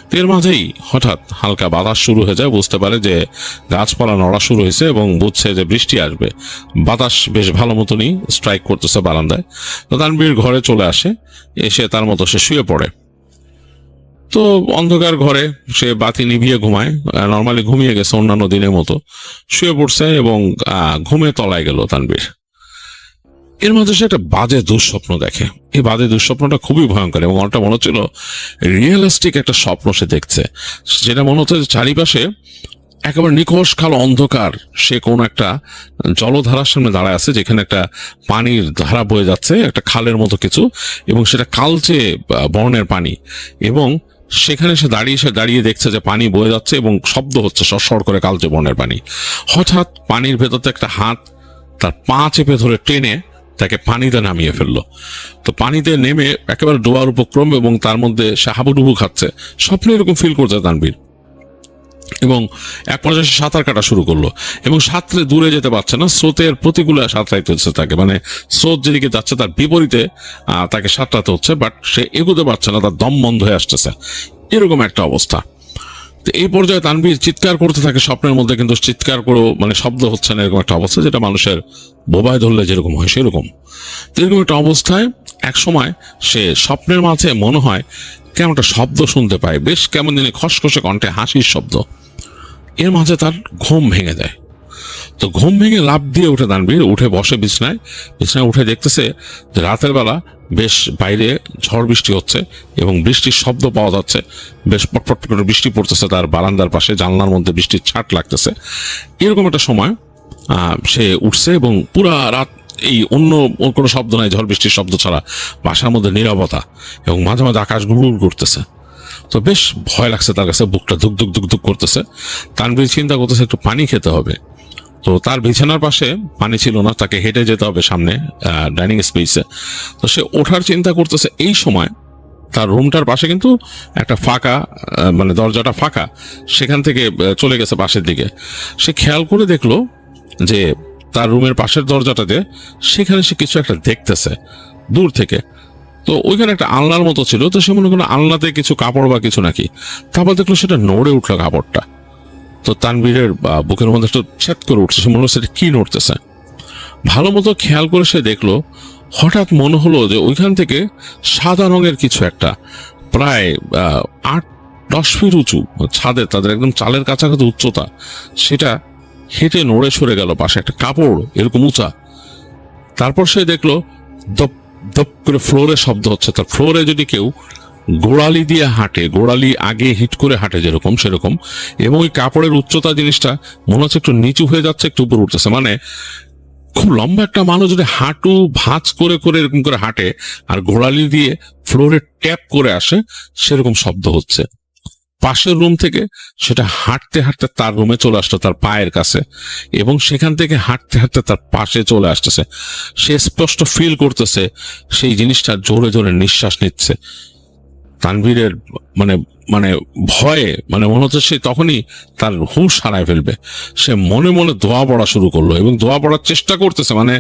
তো এর মাঝেই হঠাৎ হালকা বাতাস শুরু হয়ে যায়, বুঝতে পারে যে গাছপালা নড়া শুরু হয়েছে এবং বুঝছে যে বৃষ্টি আসবে। বাতাস বেশ ভালো মতনই স্ট্রাইক করতেছে বারান্দায়। তো তানভীর ঘরে চলে আসে, এসে তার মতো সে শুয়ে পড়ে। তো অন্ধকার ঘরে সে বাতি নিভিয়ে ঘুমায়, নর্মালি ঘুমিয়ে গেছে অন্যান্য দিনের মতো, শুয়ে পড়ছে এবং ঘুমে তলায় গেল তানভীর। এর মধ্যে সে একটা বাজে দুঃস্বপ্ন দেখে। এই বাজে দুঃস্বপ্নটা খুবই ভয়ঙ্কর এবং ওটা মনে হচ্ছিল রিয়েলিস্টিক একটা স্বপ্ন সে দেখছে, যেটা মনে হচ্ছে চারিপাশে একেবারে নিকষ কালো অন্ধকার। সে কোন একটা জলধারার সামনে দাঁড়ায় আছে, যেখানে একটা পানির ধারা বয়ে যাচ্ছে, একটা খালের মতো কিছু, এবং সেটা কালচে বর্ণের পানি। এবং সেখানে সে দাঁড়িয়ে দেখছে যে পানি বয়ে যাচ্ছে এবং শব্দ হচ্ছে সরসর করে কালচে বর্ণের পানি। হঠাৎ পানির ভেতর একটা হাত তার পা চেপে ধরে টেনে তাকে পানিতে নামিয়ে ফেললো। তো পানিতে নেমে একেবারে ডোবার উপক্রম এবং তার মধ্যে সে হাবুডুবু খাচ্ছে। স্বপ্নে এরকম ফিল করছে তানভীর। এবং এক পর্যায়ে সাঁতার কাটা শুরু করলো এবং সাঁতরে দূরে যেতে পারছে না, স্রোতের প্রতিকূলে সাঁতরাইতে হচ্ছে তাকে, মানে স্রোত যেদিকে যাচ্ছে তার বিপরীতে তাকে সাঁতরাতে হচ্ছে, বাট সে এগোতে পারছে না, তার দম বন্ধ হয়ে আসতেছে, এরকম একটা অবস্থা। তো এই পর্যায়ে তানভীর চিৎকার করতে থাকে স্বপ্নের মধ্যে, কিন্তু চিৎকার করেও মানে শব্দ হচ্ছে না, এরকম একটা অবস্থা, যেটা মানুষের বোবায় ধরলে যেরকম হয় সেরকম। তো এরকম একটা অবস্থায় এক সময় সে স্বপ্নের মাঝে মনে হয় কেমন একটা শব্দ শুনতে পায়, বেশ কেমন জানি খসখসে কণ্ঠে হাসির শব্দ। এর মাঝে তার ঘুম ভেঙে যায়। তো ঘুম ভেঙে লাফ দিয়ে উঠে তানভীর, উঠে বসে বিছনায় উঠে দেখতেছে যে রাতের বেলা বেশ বাইরে ঝড় বৃষ্টি হচ্ছে এবং বৃষ্টির শব্দ পাওয়া যাচ্ছে, বেশ পটপট করে বৃষ্টি পড়তেছে তার বারান্দার পাশে, জানলার মধ্যে বৃষ্টির ছাট লাগতেছে। এরকম একটা সময় সে উঠছে এবং পুরা রাত এই অন্য কোনো শব্দ নাই, ঝড় বৃষ্টির শব্দ ছাড়া বাসার মধ্যে নীরবতা এবং মাঝে মাঝে আকাশ গুড়গুড় করতেছে। তো বেশ ভয় লাগছে তার কাছে, বুকটা ধুক ধুক ধুক ধুক করতেছে। তানভীর চিন্তা করতেছে একটু পানি খেতে হবে। তো তার বিছানার পাশে পানি ছিল না, তাকে হেঁটে যেতে হবে সামনে ডাইনিং স্পেসে। তো সে ওঠার চিন্তা করতেছে, এই সময় তার রুমটার পাশে কিন্তু একটা ফাঁকা, মানে দরজাটা ফাঁকা, সেখান থেকে চলে গেছে পাশের দিকে। সে খেয়াল করে দেখলো যে তার রুমের পাশের দরজাটাতে সেখানে সে কিছু একটা দেখতেছে দূর থেকে। তো ওইখানে একটা আলনার মতো ছিল, তো সে মনে করলো আলনাতে কিছু কাপড় বা কিছু নাকি। তারপর দেখলো সেটা নড়ে উঠলো কাপড়টা। তো তানভীরের বুকের মধ্যে একটু ছেদ করে উঠছে, সে মনে হচ্ছে কি নড়তেছে। ভালো মতো খেয়াল করে সে দেখলো, হঠাৎ মনে হলো যে ওইখান থেকে সাদা রঙের কিছু একটা প্রায় 8-10 ফিট উঁচু ছাদে, তাদের একদম চালের কাছাকাছি উচ্চতা, সেটা হেঁটে নড়ে সরে গেল পাশে একটা কাপড় এরকম উঁচা। তারপর সে দেখলো দপ দপ করে ফ্লোরে শব্দ হচ্ছে। তার ফ্লোরে যদি কেউ গোড়ালি দিয়ে হাঁটে, গোড়ালি আগে হিট করে হাঁটে যেরকম সেরকম, এবং ওই কাপড়ের উচ্চতা জিনিসটা মনে হচ্ছে একটু নিচু হয়ে যাচ্ছে, একটু উপর উঠতেছে। মানে খুব লম্বা একটা মানুষ যদি হাঁটু ভাঁজ করে করে এরকম করে হাঁটে আর গোড়ালি দিয়ে ফ্লোরে ট্যাপ করে আসে, সেরকম শব্দ হচ্ছে। পাশের রুম থেকে সেটা হাঁটতে হাঁটতে তার রুমে চলে আসতো, তার পায়ের কাছে, এবং সেখান থেকে হাঁটতে হাঁটতে তার পাশে চলে আসতেছে। সে স্পষ্ট ফিল করতেছে সেই জিনিসটা জোরে জোরে নিঃশ্বাস নিচ্ছে। তানভীরের মানে মানে ভয়ে মানে মনে হচ্ছে সে তখনই তার হুঁশ হারায় ফেলবে। সে মনে মনে দোয়া পড়া শুরু করলো এবং দোয়া পড়ার চেষ্টা করতেছে, মানে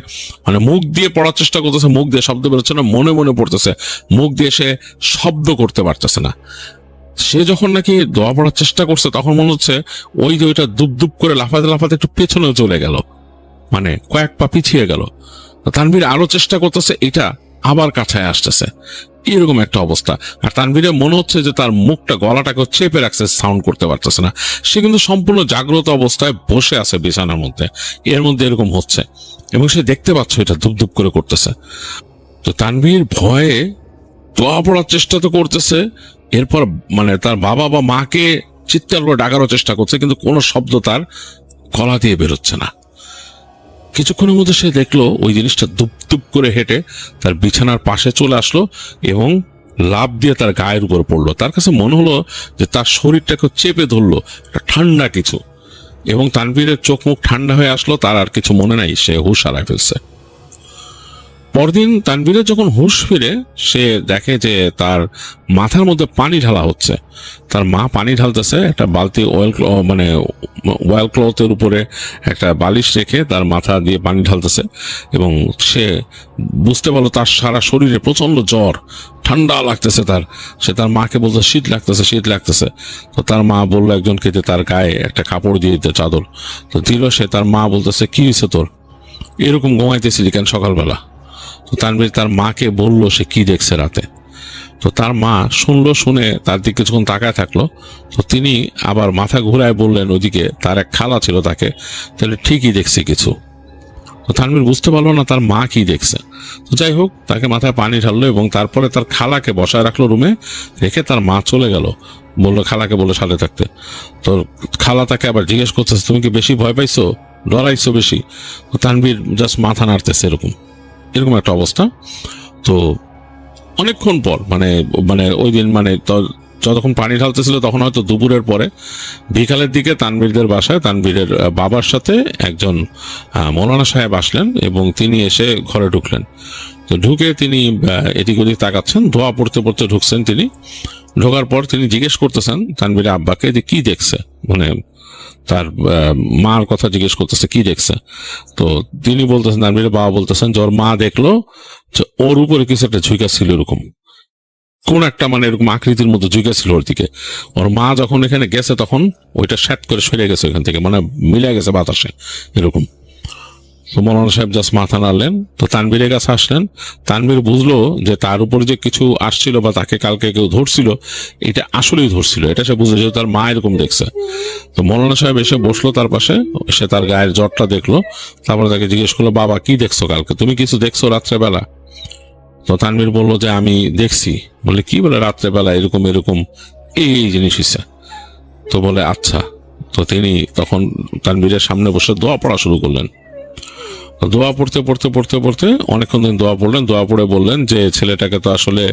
মানে মুখ দিয়ে পড়ার চেষ্টা করতেছে, মুখ দিয়ে শব্দ বেরোচ্ছে না, মনে মনে পড়তেছে, মুখ দিয়ে সে শব্দ করতে পারতেছে না। সে যখন নাকি দোয়া পড়ার চেষ্টা করছে তখন মনে হচ্ছে ওই যে ওইটা দুপ দুপ করে লাফাতে লাফাতে একটু পেছনেও চলে গেল, মানে কয়েক পা পিছিয়ে গেল। তানভীর আরো চেষ্টা করতেছে, এটা আবার কাছায় আসতেছে, এরকম একটা অবস্থা। আর তানভীরের মনে হচ্ছে যে তার মুখটা, গলাটাকে চেপে রাখছে, সাউন্ড করতে পারতেছে না। সে কিন্তু সম্পূর্ণ জাগ্রত অবস্থায় বসে আছে বিছানার মধ্যে, এর মধ্যে এরকম হচ্ছে এবং সে দেখতে পাচ্ছে এটা ধুপ ধুপ করে করতেছে। তো তানভীর ভয়ে দোয়া পড়ার চেষ্টা তো করতেছে, এরপর মানে তার বাবা বা মাকে চিৎকার করে ডাকারও চেষ্টা করছে, কিন্তু কোনো শব্দ তার গলা দিয়ে বেরোচ্ছে না। কিছুক্ষণের মধ্যে সে দেখলো ওই জিনিসটা দুপ দুপ করে হেঁটে তার বিছানার পাশে চলে আসলো এবং লাফ দিয়ে তার গায়ের উপর পড়লো। তার কাছে মনে হলো যে তার শরীরটাকে চেপে ধরলো একটা ঠান্ডা কিছু, এবং তানভীরের চোখ মুখ ঠান্ডা হয়ে আসলো, তার আর কিছু মনে নাই, সে হুঁশ হারায় ফেলছে। পরদিন তানভীরের যখন হুঁশ ফিরে সে দেখে যে তার মাথার মধ্যে পানি ঢালা হচ্ছে। তার মা পানি ঢালতেছে, একটা বালতি ওয়েল ক্লথের উপরে একটা বালিশ রেখে তার মাথা দিয়ে পানি ঢালতেছে, এবং সে বুঝতে পারলো তার সারা শরীরে প্রচন্ড জ্বর, ঠান্ডা লাগতেছে তার। সে তার মাকে বলছে শীত লাগতেছে। তো তার মা বললো একজনকে যে তার গায়ে একটা কাপড় দিয়ে দিতে, চাদর। তো দিল সে। তার মা বলতেছে কি হয়েছে তোর, এরকম ঘুমাইতেছিলি কেন সকালবেলা? তো তানভীর তার মাকে বলল সে কি দেখছে রাতে। তো তার মা শুনলো, শুনে তার দিকে কিছুক্ষণ তাকায় থাকলো। তো তিনি আবার মাথা ঘুরায় বললেন ওইদিকে তার এক খালা ছিল তাকে, তাহলে ঠিকই দেখছি কিছু। তো তানভীর বুঝতে পারলো না তার মা কি দেখছে। তো যাই হোক, তাকে মাথায় পানি ঢাললো এবং তারপরে তার খালাকে বসায় রাখলো রুমে, রেখে তার মা চলে গেল। বললো খালাকে বললো সাথে থাকতে। তো খালা তাকে আবার জিজ্ঞেস করতেছে তুমি কি বেশি ভয় পাইছো, ডরাইছো বেশি? তো তানভীর জাস্ট মাথা নাড়তেছে, এরকম একটা অবস্থা। তো অনেকক্ষণ পর মানে ওই দিন যতক্ষণ পানি ঢালতেছিল তখন হয়তো দুপুরের পরে, বিকালের দিকে তানভীরদের বাসায় তানভীরের বাবার সাথে একজন মৌলানা সাহেব আসলেন এবং তিনি এসে ঘরে ঢুকলেন। তো ঢুকে তিনি এদিক ওদিক তাকাচ্ছেন, দোয়া পড়তে পড়তে ঢুকছেন তিনি। ঢোকার পর তিনি জিজ্ঞেস করতেছেন তানভীরের আব্বাকে যে কি দেখছে, তার মার কথা জিজ্ঞেস করতেছে কি দেখছে। তো তিনি বলতেছেন, তানভীরের বাবা বলতেছেন যে ওর মা দেখলো যে ওর উপরে কিছু একটা ঝুঁকা ছিল, এরকম কোন একটা এরকম আকৃতির মতো ঝুঁকে ছিল ওর দিকে। ওর মা যখন এখানে গেছে তখন ওইটা স্যাট করে সরে গেছে এখান থেকে, মিলে গেছে বাতাসে এরকম। তো মৌলানা সাহেব জাস্ট মাথা নাড়লেন। তো তানভীরের কাছে আসলেন। তানভীর বুঝলো যে তার উপরে যে কিছু আসছিল বা তাকে কালকে কেউ ধরছিল, এটা আসলেই ধরছিল, এটা সে বুঝলো যে তার মা এরকম দেখছে। তো মৌলানা সাহেব এসে বসলো তার পাশে, সে তার গায়ের জ্বরটা দেখলো। তারপরে তাকে জিজ্ঞেস করলো বাবা কি দেখছো কালকে, তুমি কিছু দেখছো রাত্রেবেলা? তো তানভীর বললো যে আমি দেখছি। বলে কি বলে রাত্রেবেলা এরকম এই জিনিস হচ্ছে? তো বলে আচ্ছা। তো তিনি তখন তানভীরের সামনে বসে দোয়া পড়া শুরু করলেন। দোয়া পড়তে অনেকক্ষণ দিন দোয়া পড়লেন। দোয়া পড়ে বললেন যে ছেলেটাকে তো আসলে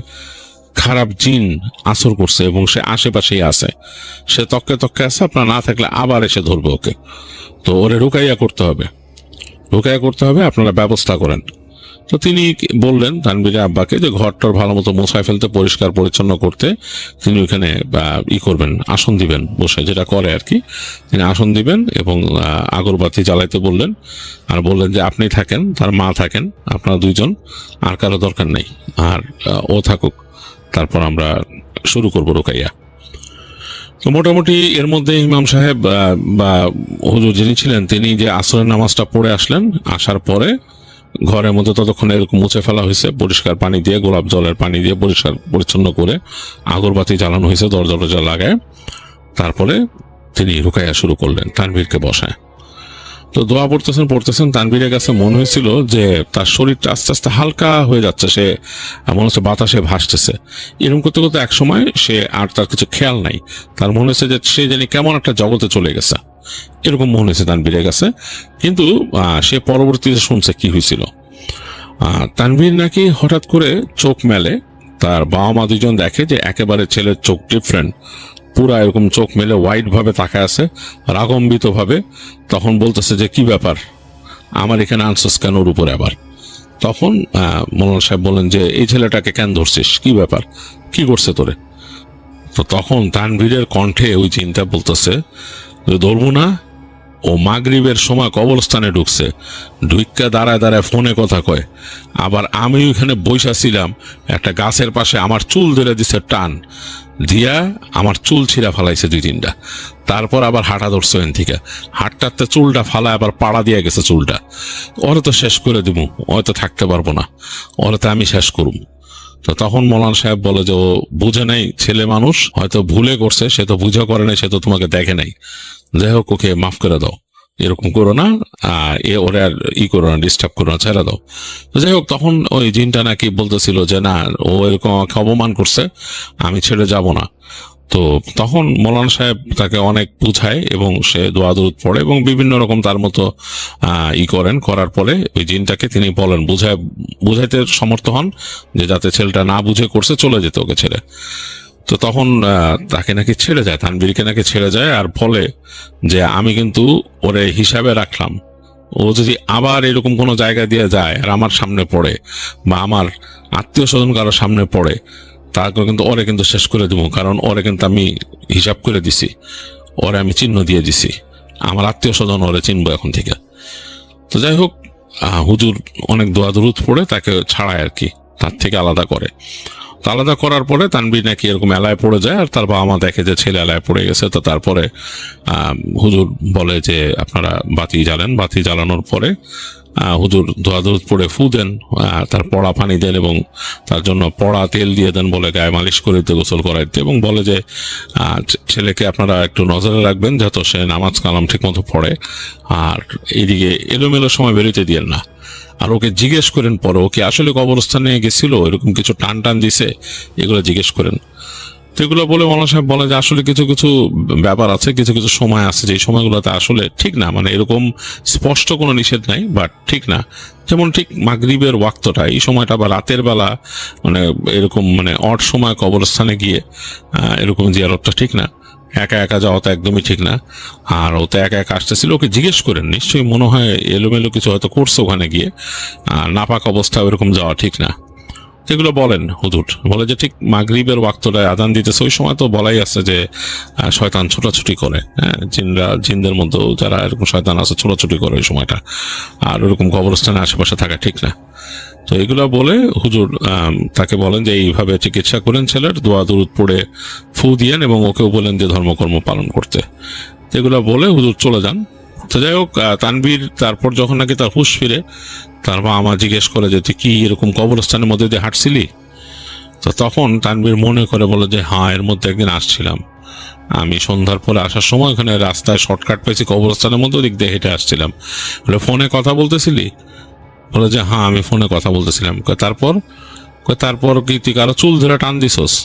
খারাপ জিন আসর করছে এবং সে আশেপাশেই আছে, সে তককে আছে, আপনার না থাকলে আবার এসে ধরবে ওকে। তো ওরে রুকাইয়া করতে হবে, আপনারা ব্যবস্থা করেন। তো তিনি বললেন তানভীরের আব্বাকে যে ঘরটার ভালো মতো মোছায় ফেলতে, পরিষ্কার পরিচ্ছন্ন করতে। তিনি ওখানে করবেন, আসন দিবেন, বসে যেটা করে আর কি, তিনি আসন দিবেন এবং আগরবাতি জ্বালাইতে বললেন। আর বললেন যে আপনি থাকেন, তার মা থাকেন, আপনারা দুইজন, আর কারো দরকার নেই, আর ও থাকুক, তারপর আমরা শুরু করবো রুকাইয়া। তো মোটামুটি এর মধ্যে ইমাম সাহেব বা হুজুর যিনি ছিলেন তিনি যে আসরের নামাজটা পড়ে আসলেন। আসার পরে ঘরের মধ্যে ততক্ষণ এরকম মুছে ফেলা হয়েছে, পরিষ্কার পানি দিয়ে, গোলাপ জলের পানি দিয়ে পরিষ্কার পরিচ্ছন্ন করে আগরবাতি জ্বালানো হয়েছে দরজা লাগায়। তারপরে তিনি রুকাইয়া শুরু করলেন তানভীরকে বসায়। তো দোয়া পড়তেছেন। তানভীরের কাছে মনে হয়েছিল যে তার শরীরটা আস্তে আস্তে হালকা হয়ে যাচ্ছে, সে মনে হচ্ছে বাতাসে ভাসতেছে। এরকম করতে করতে এক সময় সে আর তার কিছু খেয়াল নাই, তার মনে হচ্ছে যে সে জানি কেমন একটা জগতে চলে গেছে, এরকম মনে হয়েছে তানভীরের কাছে। কিন্তু সে পরবর্তীতে শুনছে কি হয়েছিল। তানভীর নাকি হঠাৎ করে চোখ মেলে, তার বাবা মা দুজন দেখে যে একেবারে ছেলের চোখ ডিফারেন্ট, পুরা এরকম চোখ মেলে হোয়াইট ভাবে তাকায় আছে, রাগম্বিত ভাবে। তখন বলতেছে যে কি ব্যাপার, আমার এখানে আনসাস কেন ওর উপরে আবার? তখন মৌলানা সাহেব বলেন যে এই ছেলেটাকে কেন ধরছিস, কি ব্যাপার, কি করছে তোরে? তো তখন তানভীরের কণ্ঠে ওই চিন্তা বলতেছে যে ধরবো না, ও মাগরিবের সময় কবরস্থানে ঢুকছে, ঢুইক্কা দাঁড়ায় ফোনে কথা কয়। আবার আমি ওইখানে বইসা ছিলাম একটা গাছের পাশে, আমার চুল ধরে দিছে টান দিয়া, আমার চুল ছিঁড়া ফালাইছে 2-3টা। তারপর আবার হাঁটা ধরছে ওখান থেকে, হাঁটতে চুলটা ফালায় আবার পাড়া দিয়ে গেছে চুলটা। ওরে তো শেষ করে দিব, হয়তো থাকতে পারবো না, ওরে তো আমি শেষ করব। তো তখন মৌলানা সাহেব বলে যে ও বুঝে নাই, ছেলে মানুষ হয়তো ভুলে করছে, সে তো বুঝে করে নাই, সে তো তোমাকে দেখে নাই, যাই হোক ওকে মাফ করে দাও, এরকম করো না, ওরে আর করো না, ডিস্টার্ব করো না, ছেড়ে দাও। যাই হোক, তখন ওই জিনটা নাকি বলতেছিল যে না, ও এরকম আমাকে অপমান করছে, আমি ছেড়ে যাব না। তো তখন মৌলানা সাহেব তাকে অনেক বুঝায় এবং সে দোয়া দরুদ পড়ে এবং বিভিন্ন রকম তার মতো করার পরে ওই জিনটাকে তিনি বলেন, বুঝাইতে সমর্থ হন যে যাতে ছেলেটা না বুঝে করছে, চলে যেতে ওকে ছেড়ে। তো তখন তাকে নাকি ছেড়ে যায়, তানভীরকে নাকি ছেড়ে যায়, আর বলে যে আমি কিন্তু ওরে হিসাবে রাখলাম, ও যদি আবার এরকম কোনো জায়গা দিয়ে যায় আর আমার সামনে পড়ে বা আমার আত্মীয় স্বজন কারোর সামনে পড়ে, তারপর কিন্তু ওরে কিন্তু শেষ করে দেবো, কারণ ওরে কিন্তু আমি হিসাব করে দিছি, ওরে আমি চিহ্ন দিয়ে দিছি, আমার আত্মীয় স্বজন ওরে চিনবো এখন থেকে। তো যাই হোক, হুজুর অনেক দোয়া দরুদ পড়ে তাকে ছাড়ায় আর কি, তার থেকে আলাদা করে। তো আলাদা করার পরে তানভীর নাকি এরকম এলায় পড়ে যায়, আর তার বাবা মা দেখে যে ছেলে এলায় পড়ে গেছে। তো তারপরে হুজুর বলে যে আপনারা বাতি জ্বালেন। বাতি জ্বালানোর পরে হুজুর দোয়া দরুদ পড়ে ফু দেন, তার পড়া পানি দেন এবং তার জন্য পড়া তেল দিয়ে দেন, বলে গায়ে মালিশ করে দিতে, গোসল করাইতে, এবং বলে যে ছেলেকে আপনারা একটু নজরে রাখবেন যাতে সে নামাজ কালাম ঠিক মতো পড়ে, আর এদিকে এলোমেলো সময় বেরোতে দিয়েন না। আর ওকে জিজ্ঞেস করেন পরে ওকে আসলে কবরস্থানে গেছিল, এরকম কিছু টান টান দিছে, এগুলো জিজ্ঞেস করেন। তো এগুলো বলে মৌলানা সাহেব বলে যে আসলে কিছু কিছু ব্যাপার আছে, কিছু কিছু সময় আছে যে সময়গুলোতে আসলে ঠিক না, মানে এরকম স্পষ্ট কোনো নিষেধ নাই, বাট ঠিক না। যেমন ঠিক মাগরিবের ওয়াক্তটা, এই সময়টা, বা রাতের বেলা, মানে এরকম মানে অড সময় কবরস্থানে গিয়ে এরকম জিয়ারতটা ঠিক না। একা একা যাওয়া তো একদমই ঠিক না। আর ও তো একা একা আসতেছিল, ওকে জিজ্ঞেস করেন, নিশ্চয়ই মনে হয় এলোমেলো কিছু হয়তো করছে ওখানে গিয়ে, নাপাক অবস্থায় ওরকম যাওয়া ঠিক না। এগুলো বলেন হুজুর, বলে যে ঠিক মাগরিবের ওয়াক্তটায় আজান দিতেছে, ওই সময় তো বলাই আছে যে শয়তান ছোটাছুটি করে, হ্যাঁ, জিনদের মধ্যেও যারা এরকম শয়তান আছে ছোটাছুটি করে ওই সময়টা, আর ওরকম কবরস্থানে আশেপাশে থাকা ঠিক না। তো এগুলো বলে হুজুর তাকে বলেন যে এইভাবে চিকিৎসা করেন ছেলের, দোয়া দরুদ পড়ে ফু দিয়েন, এবং ওকেও বলেন যে ধর্মকর্ম পালন করতে। এগুলো বলে হুজুর চলে যান। তো যাই হোক, তানভীর তারপর যখন নাকি তার হুঁশ ফিরে, তার মা আমার জিজ্ঞেস করে যে তুই কি এরকম কবরস্থানের মধ্যে দিয়ে হাঁটছিলি? তো তখন তানভীর মনে করে বলে যে হ্যাঁ, এর মধ্যে একদিন আসছিলাম, আমি সন্ধ্যার পরে আসার সময় ওখানে রাস্তায় শর্টকাট পেয়েছি, কবরস্থানের মধ্যে ওদিক দিয়ে হেঁটে আসছিলাম। বলে ফোনে কথা বলতেছিলি? বলে যে হ্যাঁ, আমি ফোনে কথা বলতেছিলাম। তারপর কি তুই কারো চুল ধরে টান দিছস?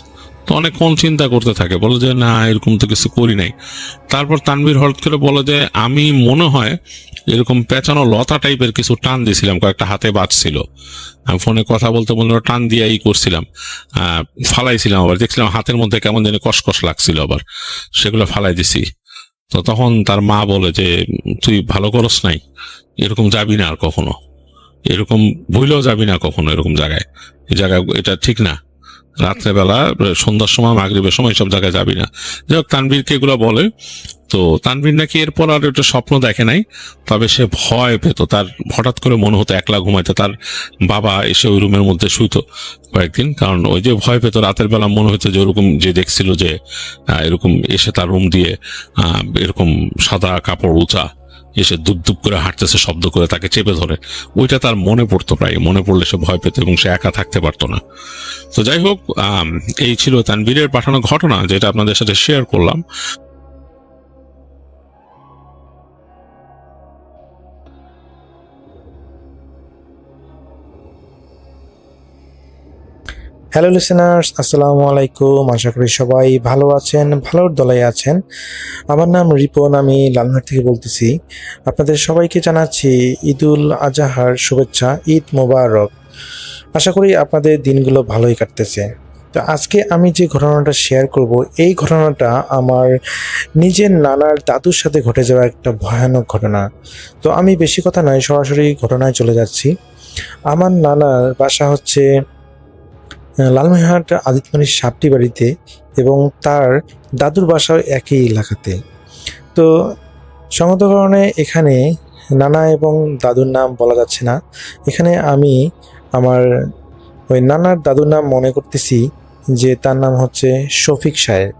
তো অনেকক্ষণ চিন্তা করতে থাকে, বলে যে না, এরকম তো কিছু করি নাই। তারপর তানভীর হঠাৎ করে বলে যে আমি মনে হয় এরকম পেঁচানো লতা টাইপের কিছু টান দিছিলাম, কয়েকটা হাতে বাজছিল, আমি ফোনে কথা বলতে বলতে টান দিয়ে করছিলাম, ফালাইছিলাম, আবার দেখছিলাম হাতের মধ্যে কেমন জানি কসকস লাগছিল, আবার সেগুলো ফালাই দিছি। তো তখন তার মা বলে যে তুই ভালো করস নাই, এরকম যাবি না আর কখনো, এরকম ভুলেও যাবি না কখনো এরকম জায়গায়, এই জায়গায় এটা ঠিক না, রাত্রেবেলা সন্ধ্যার সময় মাগরিবের সময় সব জায়গায় যাবি না। যাই হোক, তানভীরকে এগুলো বলে। তো তানভীর নাকি এরপর আর একটা স্বপ্ন দেখে নাই, তবে সে ভয় পেত, তার হঠাৎ করে মনে হতো একলা ঘুমাইতে, তার বাবা এসে ওই রুমের মধ্যে শুইতো কয়েকদিন, কারণ ওই যে ভয় পেত, রাতের বেলা মনে হতো যে ওরকম যে দেখছিল যে এরকম এসে তার রুম দিয়ে এরকম সাদা কাপড় উঁচা এসে দুপ দুপ করে হাঁটতেছে শব্দ করে, তাকে চেপে ধরে, ওইটা তার মনে পড়তো, প্রায় মনে পড়লে সে ভয় পেত এবং সে একা থাকতে পারতো না। তো যাই হোক, এই ছিল তানভীরের পাঠানো ঘটনা, যেটা আপনাদের সাথে শেয়ার করলাম। হ্যালো লিসেনার্স, আসসালামু আলাইকুম। আশা করি সবাই ভালো আছেন, ভালোর দলায় আছেন। আমার নাম রিপন, আমি লালমাট থেকে বলতেছি। আপনাদের সবাইকে জানাচ্ছি ঈদুল আজহার শুভেচ্ছা, ঈদ মোবারক। আশা করি আপনাদের দিনগুলো ভালোই কাটতেছে। তো আজকে আমি যে ঘটনাটা শেয়ার করব, এই ঘটনাটা আমার নিজের নানার দাদুর সাথে ঘটে যাওয়া একটা ভয়ানক ঘটনা। তো আমি বেশি কথা নয়, সরাসরি ঘটনায় চলে যাচ্ছি। আমার নানার বাসা হচ্ছে লালমনিরহাট আদিতমণির সাপটি বাড়িতে, এবং তার দাদুর বাসাও একই এলাকাতে। তো সঙ্গত কারণে এখানে নানা এবং দাদুর নাম বলা যাচ্ছে না। এখানে আমি আমার ওই নানার দাদুর নাম মনে করতেছি যে তার নাম হচ্ছে শফিক সাহেব।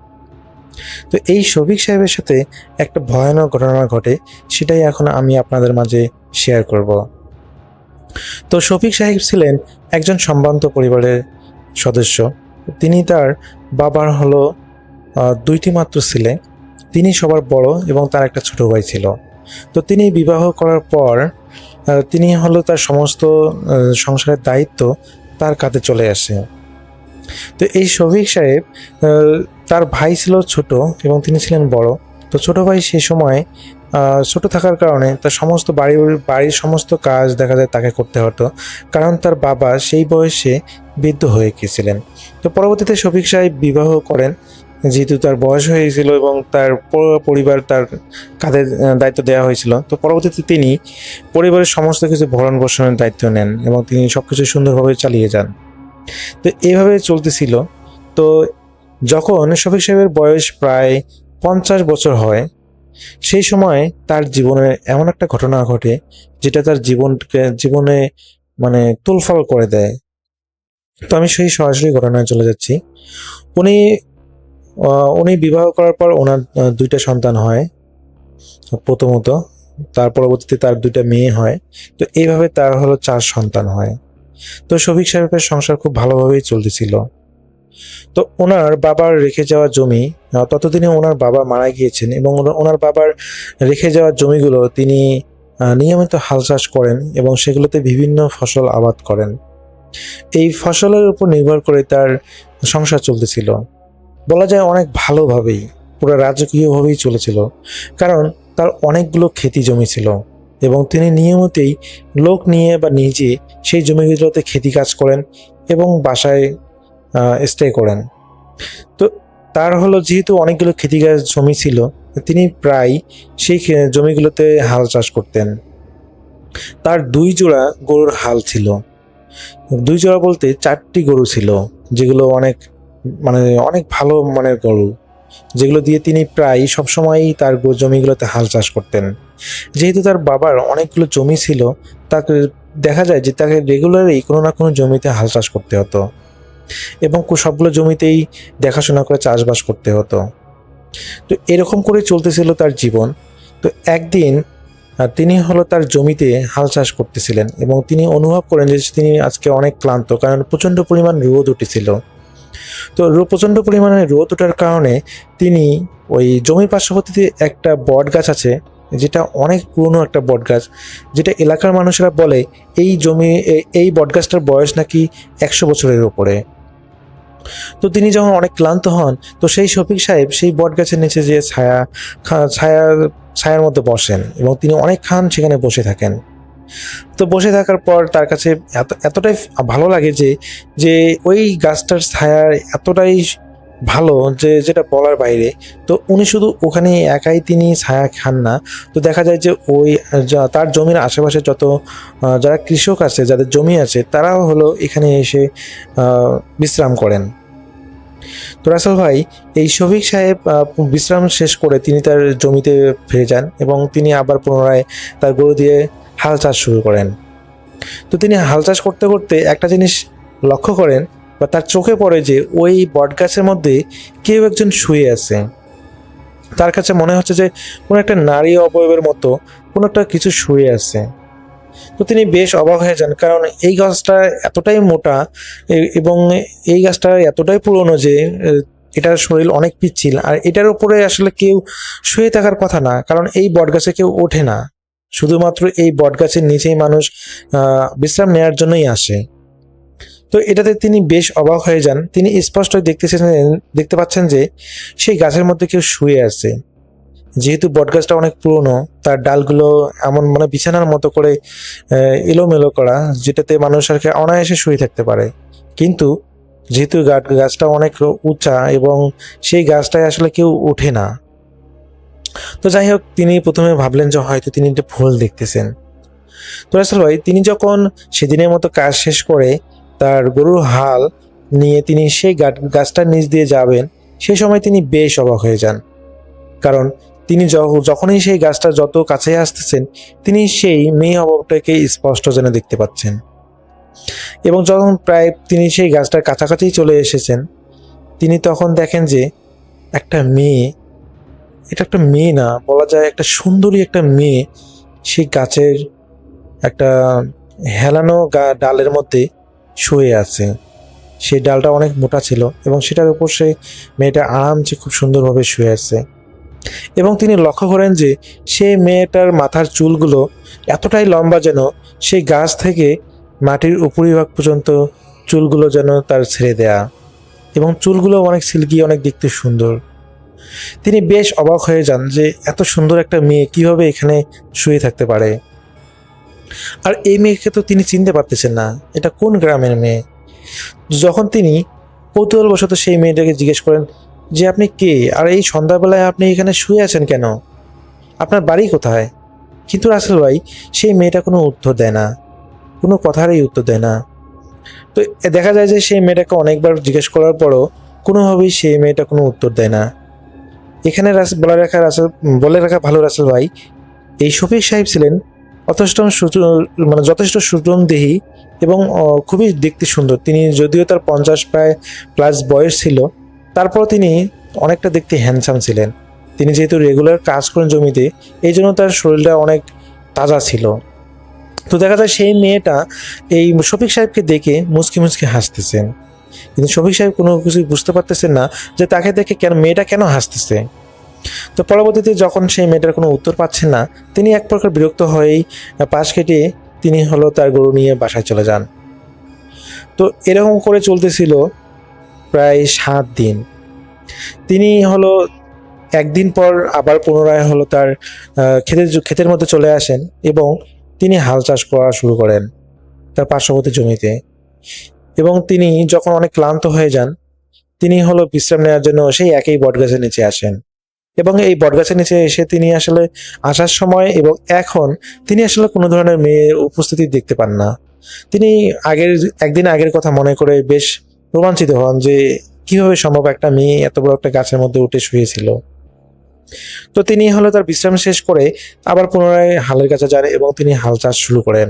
তো এই শফিক সাহেবের সাথে একটা ভয়ানক ঘটনা ঘটে, সেটাই এখন আমি আপনাদের মাঝে শেয়ার করব। তো শফিক সাহেব ছিলেন একজন সম্ভ্রান্ত পরিবারের সদস্য। তিনি তার বাবার হলো দুইটি মাত্র ছেলে, তিনি সবার বড় এবং তার একটা ছোট ভাই ছিল। তো তিনি বিবাহ করার পর তিনি হলো তার সমস্ত সংসারের দায়িত্ব তার কাঁধে চলে আসে। তো এই শফিক সাহেব, তার ভাই ছিল ছোট এবং তিনি ছিলেন বড়। তো ছোট ভাই সেই সময় ছোট থাকার কারণে তার সমস্ত বাড়ির সমস্ত কাজ দেখা যায় তাকে করতে হতো, কারণ তার বাবা সেই বয়সে বৃদ্ধ হয়ে গিয়েছিলেন। তো পরবর্তীতে শফিক সাহেব বিবাহ করেন যেহেতু তার বয়স হয়ে গেছিল এবং তার পরিবার তার কাঁধে দায়িত্ব দেওয়া হয়েছিল, তো পরবর্তীতে তিনি পরিবারের সমস্ত কিছু ভরণ পোষণের দায়িত্ব নেন এবং তিনি সবকিছু সুন্দরভাবে চালিয়ে যান। তো এইভাবে চলতেছিল। তো যখন শফিক সাহেবের বয়স প্রায় 50 বছর হয়, সেই সময় তার জীবনে এমন একটা ঘটনা ঘটে যেটা তার জীবনে মানে তোলফাল করে দেয়। তো আমি সেই সরাসরি ঘটনায় চলে যাচ্ছি। উনি উনি বিবাহ করার পর ওনার 2টা সন্তান হয় প্রথমত, তার পরবর্তীতে তার 2টা মেয়ে হয়। তো এইভাবে তার হলো 4 সন্তান হয়। তো শফিক সাহেবের সংসার খুব ভালোভাবেই চলতেছিল। তো ওনার বাবার রেখে যাওয়া জমি, ততদিনে ওনার বাবা মারা গিয়েছেন এবং ওনার বাবার রেখে যাওয়া জমিগুলো তিনি নিয়মিত হাল চাষ করেন এবং সেগুলোতে বিভিন্ন ফসল আবাদ করেন। এই ফসলের উপর নির্ভর করে তার সংসার চলতেছিল, বলা যায় অনেক ভালোভাবেই, পুরো রাজকীয়ভাবেই চলেছিল। কারণ তার অনেকগুলো ক্ষেতি জমি ছিল এবং তিনি নিয়মিতই লোক নিয়ে বা নিজে সেই জমিগুলোতে ক্ষেতি কাজ করেন এবং বাসায় স্টে করেন। তো তার হলো যেহেতু অনেকগুলো ক্ষেতিকাজ জমি ছিল, তিনি প্রায় সেই জমিগুলোতে হাল চাষ করতেন। তার 2 জোড়া গরুর হাল ছিল, 2 জোড়া বলতে 4টি গরু ছিল, যেগুলো অনেক ভালো মানের গরু, যেগুলো দিয়ে তিনি প্রায় সবসময়ই তার জমিগুলোতে হাল চাষ করতেন। যেহেতু তার বাবার অনেকগুলো জমি ছিল, তাকে দেখা যায় যে তাকে রেগুলারই কোনো না কোনো জমিতে হাল চাষ করতে হতো এবং সবগুলো জমিতেই দেখাশোনা করে চাষবাস করতে হতো। তো এরকম করে চলতেছিল তার জীবন। তো একদিন তিনি হলো তার জমিতে হাল চাষ করতেছিলেন এবং তিনি অনুভব করেন যে তিনি আজকে অনেক ক্লান্ত, কারণ প্রচণ্ড পরিমাণ রোদ উঠেছিল। তো প্রচণ্ড পরিমাণে রোদ ওঠার কারণে তিনি ওই জমির পার্শ্ববর্তীতে একটা বট গাছ আছে, যেটা অনেক পুরনো একটা বট গাছ, যেটা এলাকার মানুষেরা বলে এই বট গাছটার বয়স নাকি 100 বছরের উপরে। তো তিনি যখন অনেক ক্লান্ত হন, তো সেই শফিক সাহেব সেই বট গাছের নিচে যে ছায়ার মধ্যে বসেন এবং তিনি অনেকক্ষণ সেখানে বসে থাকেন। তো বসে থাকার পর তার কাছে এতটাই ভালো লাগে যে ওই গাছটার ছায়া এতটাই ভালো যে যেটা বলার বাইরে। তো উনি শুধু ওখানে একাই তিনি ছায়া খান না, তো দেখা যায় যে তার জমির আশেপাশে যত যারা কৃষক আছে, যাদের জমি আছে, তারাও হলো এখানে এসে বিশ্রাম করেন। তো রাসেল ভাই, এই শফিক সাহেব বিশ্রাম শেষ করে তিনি তার জমিতে ফিরে যান এবং তিনি আবার পুনরায় তার গরু দিয়ে হাল চাষ শুরু করেন। তো তিনি হাল চাষ করতে করতে একটা জিনিস লক্ষ্য করেন বা তার চোখে পড়ে যে ওই বটগাছের মধ্যে কেউ একজন শুয়ে আছে। তার কাছে মনে হচ্ছে যে কোনো একটা নারী অবয়বের মতো কোনো একটা কিছু শুয়ে আছে। তো তিনি বেশ অবাক হয়ে যান, কারণ এই গাছটা এতটাই মোটা এবং এই গাছটা এতটাই পুরনো যে এটার শরীর অনেক পিচ্ছিল, আর এটার উপরে আসলে কেউ শুয়ে থাকার কথা না, কারণ এই বটগাছে কেউ ওঠে না, শুধুমাত্র এই বটগাছের নিচেই মানুষ বিশ্রাম নেওয়ার জন্যই আসে। তো এটাতে তিনি বেশ অবাক হয়ে যান। তিনি স্পষ্ট দেখতে পাচ্ছেন যে সেই গাছের মধ্যে কেউ শুয়ে আছে। যেহেতু বটগাছটা অনেক পুরনো, তার ডালগুলো এমন বিছানার মতো করে এলোমেলো করা, যেটাতে মানুষ আর কি অনায়াসে শুয়ে থাকতে পারে। কিন্তু যেহেতু গাছটা অনেক উঁচা এবং সেই গাছটায় আসলে কেউ ওঠে না। তো যাই হোক, তিনি প্রথমে ভাবলেন যে হয়তো তিনি একটা ভুল দেখতেছেন। তো আসলে ভাই, তিনি যখন সেদিনের মতো কাজ শেষ করে তার গরুর হাল নিয়ে তিনি সেই গাছটার নিচ দিয়ে যাবেন, সেই সময় তিনি বেশ অবাক হয়ে যান। কারণ তিনি যখনই সেই গাছটা যত কাছে আসতেছেন, তিনি সেই মেয়ে অবয়বটাকে স্পষ্ট যেন দেখতে পাচ্ছেন। এবং যখন প্রায় তিনি সেই গাছটার কাছাকাছি চলে এসেছেন, তিনি তখন দেখেন যে একটা মেয়ে, এটা একটা মেয়ে না, বলা যায় একটা সুন্দরী একটা মেয়ে, সেই গাছের একটা হেলানো ডালের মধ্যে শুয়ে আছে। সেই ডালটা অনেক মোটা ছিল এবং সেটার উপর সেই মেয়েটা আরামসে খুব সুন্দরভাবে শুয়ে আছে। এবং তিনি লক্ষ্য করেন যে সেই মেয়েটার মাথার চুলগুলো এতটাই লম্বা যেন সেই গাছ থেকে মাটির উপরিভাগ পর্যন্ত চুলগুলো যেন তার ছেড়ে দেয়া, এবং চুলগুলো অনেক সিল্কি, অনেক দেখতে সুন্দর। তিনি বেশ অবাক হয়ে যান যে এত সুন্দর একটা মেয়ে কিভাবে এখানে শুয়ে থাকতে পারে। আর এই মেয়েকে তো তিনি চিনতে পারতেছেন না, এটা কোন গ্রামের মেয়ে। যখন তিনি কৌতূহলবশত সেই মেয়েটাকে জিজ্ঞেস করেন, যে আপনি কে, আর এই সন্ধ্যাবেলায় আপনি এখানে শুয়ে আছেন কেন, আপনার বাড়ি কোথায়? কিন্তু রাসেল ভাই সেই মেয়েটা কোনো উত্তর দেয় না, কোনো কথারই উত্তর দেয় না। তো দেখা যায় যে সেই মেয়েটাকে অনেকবার জিজ্ঞেস করার পরও কোনোভাবেই সেই মেয়েটা কোনো উত্তর দেয় না। এখানে বলে রাখা ভালো রাসেল ভাই, এই শফিক সাহেব ছিলেন যথেষ্ট সুঠামদেহী এবং খুবই দেখতে সুন্দর। তিনি যদিও তার 50 প্রায় প্লাস বয়স ছিল, তারপর তিনি অনেকটা দেখতে হ্যান্ডসাম ছিলেন। তিনি যেহেতু রেগুলার কাজ করেন জমিতে, এই জন্য তার শরীরটা অনেক তাজা ছিল। তো দেখা যায় সেই মেয়েটা এই শফিক সাহেবকে দেখে মুচকি মুচকি হাসতেছেন, কিন্তু শফিক সাহেব কোনো কিছু বুঝতে পারতেছেন না যে তাকে দেখে মেয়েটা কেন হাসতেছে। তো পরবর্তীতে যখন সেই মেয়েটার কোনো উত্তর পাচ্ছেন না, তিনি এক প্রকার বিরক্ত হয়েই পাশ কেটে তিনি তার গরু নিয়ে বাসায় চলে যান। তো এরকম করে চলতেছিল প্রায় 7 দিন। তিনি একদিন পর আবার পুনরায় তার ক্ষেতের মধ্যে চলে আসেন এবং তিনি হাল চাষ করা শুরু করেন তার পার্শ্ববর্তী জমিতে। এবং তিনি যখন অনেক ক্লান্ত হয়ে যান, তিনি বিশ্রাম নেওয়ার জন্য সেই একই বটগাছের নিচে আসেন। এবং এই বটগাছের নিচে এসে তিনি আসলে আসার সময় এবং এখন তিনি আসলে কোনো ধরনের মেয়ের উপস্থিতি দেখতে পান না। তিনি একদিন আগের কথা মনে করে বেশ রোমাঞ্চিত হন যে কিভাবে সম্ভব একটা মেয়ে এত বড় একটা গাছের মধ্যে উঠে শুয়েছিল। তো তিনি তার বিশ্রাম শেষ করে আবার পুনরায় হালের কাছে যান এবং তিনি হাল চাষ শুরু করেন।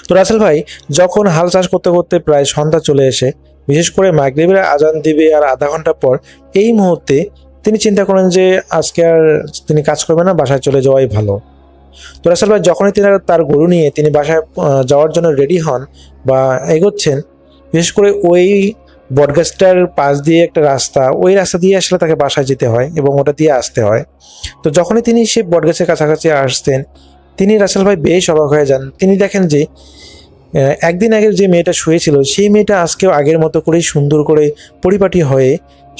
তো রাসেল ভাই যখন হাল চাষ করতে করতে প্রায় সন্ধ্যা চলে এসে, বিশেষ করে মাগরিবের আজান দিবে আর আধা ঘন্টা পর, এই মুহূর্তে তিনি চিন্তা করেন যে আজকে আর তিনি কাজ করবেন না, বাসায় চলে যাওয়াই ভালো। তো রাসেল ভাই যখনই তিনি তার গরু নিয়ে তিনি বাসায় যাওয়ার জন্য রেডি হন বা এগোচ্ছেন, বিশেষ করে ওই বটগাছটার পাশ দিয়ে একটা রাস্তা, ওই রাস্তা দিয়ে আসলে তাকে বাসায় যেতে হয় এবং ওটা দিয়ে আসতে হয়। তো যখনই তিনি সেই বটগাছের কাছাকাছি আসতেন, তিনি রাসেল ভাই বেশ অবাক হয়ে যান। তিনি দেখেন যে একদিন আগের যে মেয়েটা শুয়েছিল সেই মেয়েটা আজকেও আগের মতো করেই সুন্দর করে পরিপাটি হয়ে